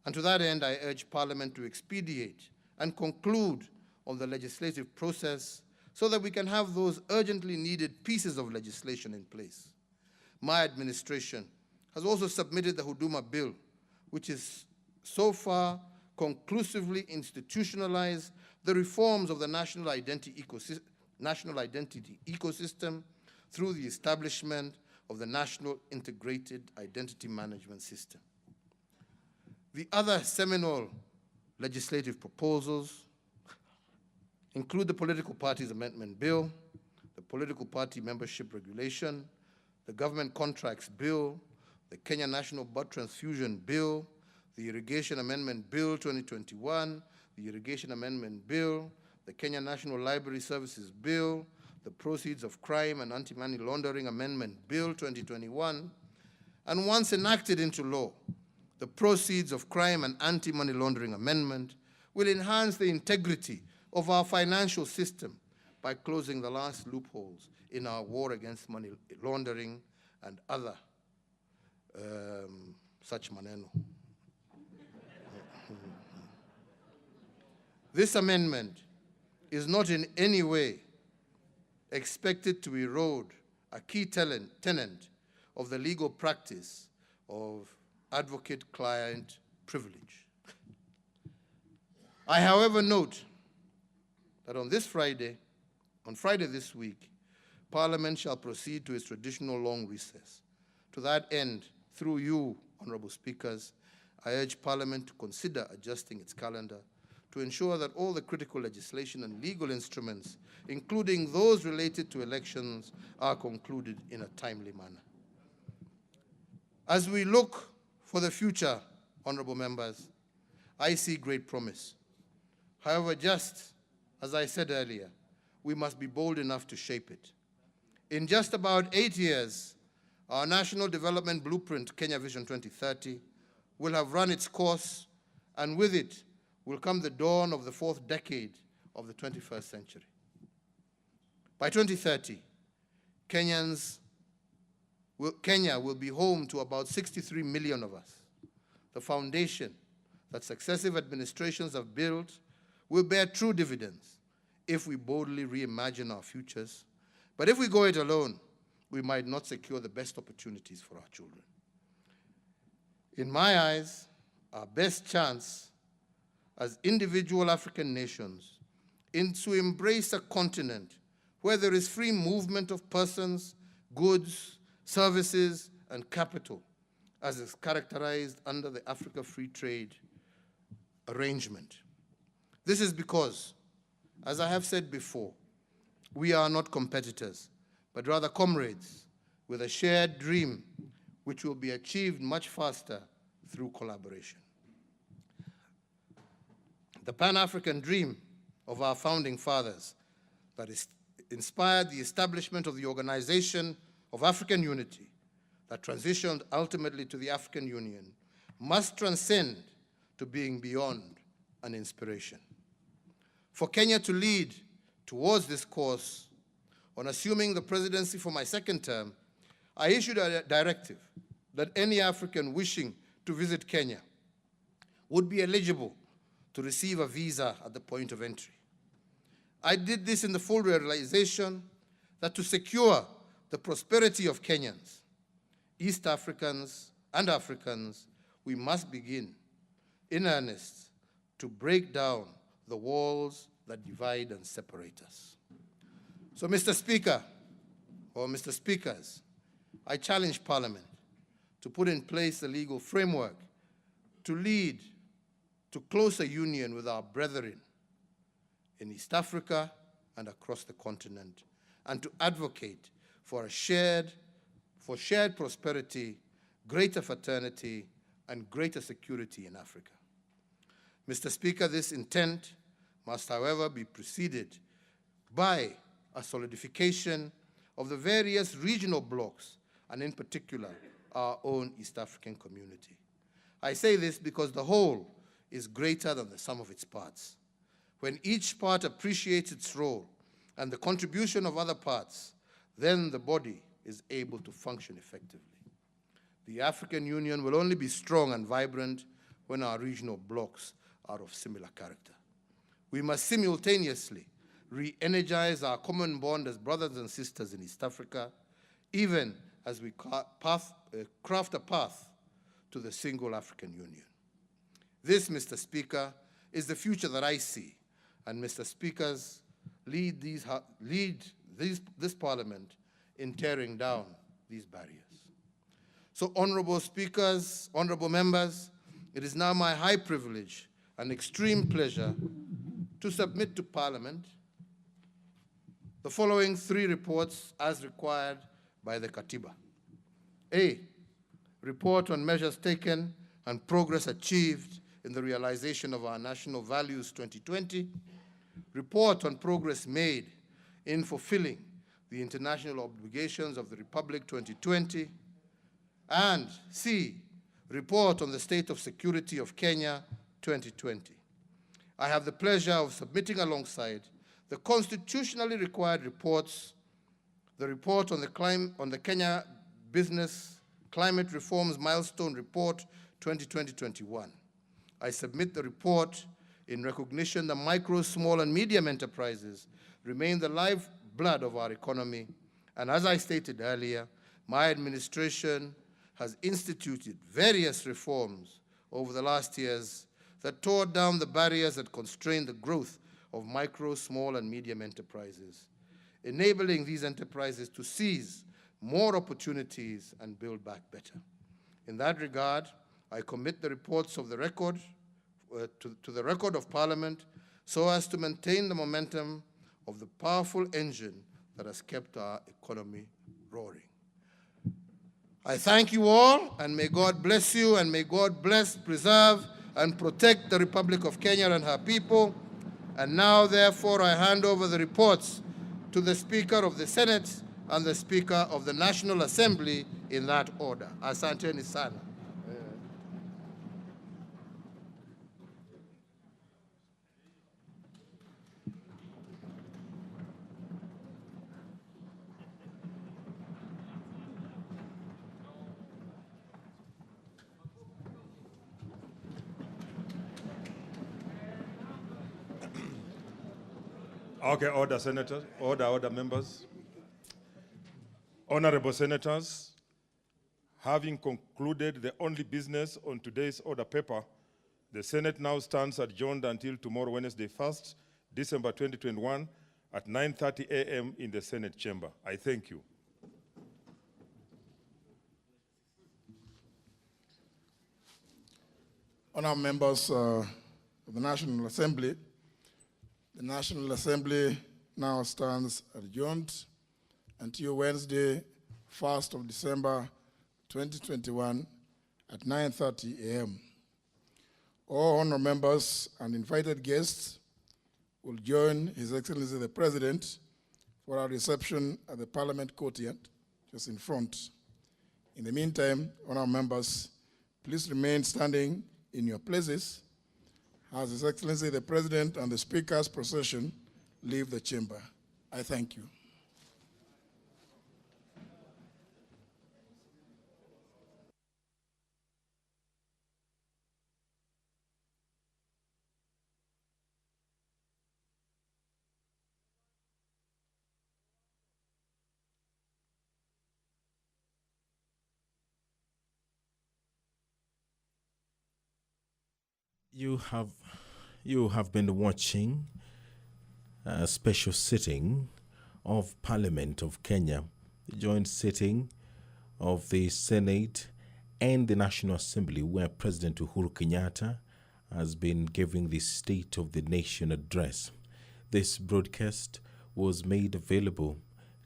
And to that end, I urge Parliament to expedite and conclude on the legislative process so that we can have those urgently needed pieces of legislation in place. My administration has also submitted the Huduma Bill, which is so far conclusively institutionalized the reforms of the national identity ecosystem through the establishment of the National Integrated Identity Management System. The other seminal legislative proposals include the Political Parties Amendment Bill, the Political Party Membership Regulation, the Government Contracts Bill, the Kenya National Blood Transfusion Bill, the Irrigation Amendment Bill 2021, the Irrigation Amendment Bill, the Kenya National Library Services Bill, the Proceeds of Crime and Anti-Money Laundering Amendment Bill 2021, and once enacted into law, the Proceeds of Crime and Anti-Money Laundering Amendment will enhance the integrity of our financial system by closing the last loopholes in our war against money laundering and other such maneno. This amendment is not in any way expected to erode a key tenet of the legal practice of advocate-client privilege. I, however, note that on Friday this week, Parliament shall proceed to its traditional long recess. To that end, through you, honorable speakers, I urge Parliament to consider adjusting its calendar to ensure that all the critical legislation and legal instruments, including those related to elections, are concluded in a timely manner. As we look for the future, honorable members, I see great promise. However, just as I said earlier, we must be bold enough to shape it. In just about 8 years, our National Development Blueprint, Kenya Vision 2030, will have run its course, and with it will come the dawn of the 4th decade of the 21st century. By 2030, Kenya will be home to about 63 million of us. The foundation that successive administrations have built will bear true dividends if we boldly reimagine our futures. But if we go it alone, we might not secure the best opportunities for our children. In my eyes, our best chance as individual African nations is to embrace a continent where there is free movement of persons, goods, services, and capital, as is characterized under the Africa Free Trade Arrangement. This is because, as I have said before, we are not competitors, but rather comrades with a shared dream which will be achieved much faster through collaboration. The Pan-African dream of our founding fathers that inspired the establishment of the Organization of African Unity that transitioned ultimately to the African Union must transcend to being beyond an inspiration. For Kenya to lead towards this course, on assuming the presidency for my 2nd term, I issued a directive that any African wishing to visit Kenya would be eligible to receive a visa at the point of entry. I did this in the full realization that to secure the prosperity of Kenyans, East Africans, and Africans, we must begin in earnest to break down the walls that divide and separate us. So, Mr. Speaker, or Mr. Speakers, I challenge Parliament to put in place a legal framework to lead to closer union with our brethren in East Africa and across the continent, and to advocate for shared prosperity, greater fraternity, and greater security in Africa. Mr. Speaker, this intent must, however, be preceded by a solidification of the various regional blocs, and in particular, our own East African community. I say this because the whole is greater than the sum of its parts. When each part appreciates its role and the contribution of other parts, then the body is able to function effectively. The African Union will only be strong and vibrant when our regional blocs are of similar character. We must simultaneously re-energize our common bond as brothers and sisters in East Africa, even as we craft a path to the single African Union. This, Mr. Speaker, is the future that I see, and Mr. Speakers lead this Parliament in tearing down these barriers. So, honorable speakers, honorable members, it is now my high privilege and extreme pleasure to submit to Parliament the following 3 reports as required by the Katiba. A, report on measures taken and progress achieved in the realization of our national values 2020, report on progress made in fulfilling the international obligations of the Republic 2020, and C, report on the state of security of Kenya 2020. I have the pleasure of submitting alongside the constitutionally required reports, the report on the Kenya Business Climate Reforms Milestone Report 2020-21. I submit the report in recognition that micro, small, and medium enterprises remain the lifeblood of our economy, and as I stated earlier, my administration has instituted various reforms over the last years that tore down the barriers that constrain the growth of micro, small, and medium enterprises, enabling these enterprises to seize more opportunities and build back better. In that regard, I commit the reports of the record to the record of Parliament so as to maintain the momentum of the powerful engine that has kept our economy roaring. I thank you all, and may God bless you, and may God bless, preserve, and protect the Republic of Kenya and her people. And now, therefore, I hand over the reports to the Speaker of the Senate and the Speaker of the National Assembly in that order. Asanteni sana. Okay, order, Senator. Order, members. Honorable Senators, having concluded the only business on today's order paper, the Senate now stands adjourned until tomorrow, Wednesday, 1st December 2021 at 9:30 a.m. in the Senate chamber. I thank you. Honourable members of the National Assembly, the National Assembly now stands adjourned until Wednesday, 1st of December 2021 at 9:30 a.m. All honourable members and invited guests will join His Excellency the President for our reception at the Parliament courtyard, just in front. In the meantime, honourable members, please remain standing in your places as His Excellency the President and the Speaker's procession leave the chamber. I thank you. You have been watching a special sitting of Parliament of Kenya, the joint sitting of the Senate and the National Assembly, where President Uhuru Kenyatta has been giving the State of the Nation address. This broadcast was made available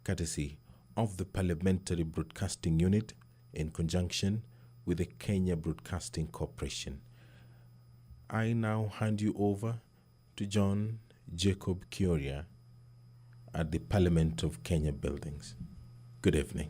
courtesy of the Parliamentary Broadcasting Unit in conjunction with the Kenya Broadcasting Corporation. I now hand you over to John Jacob Kioria at the Parliament of Kenya buildings. Good evening.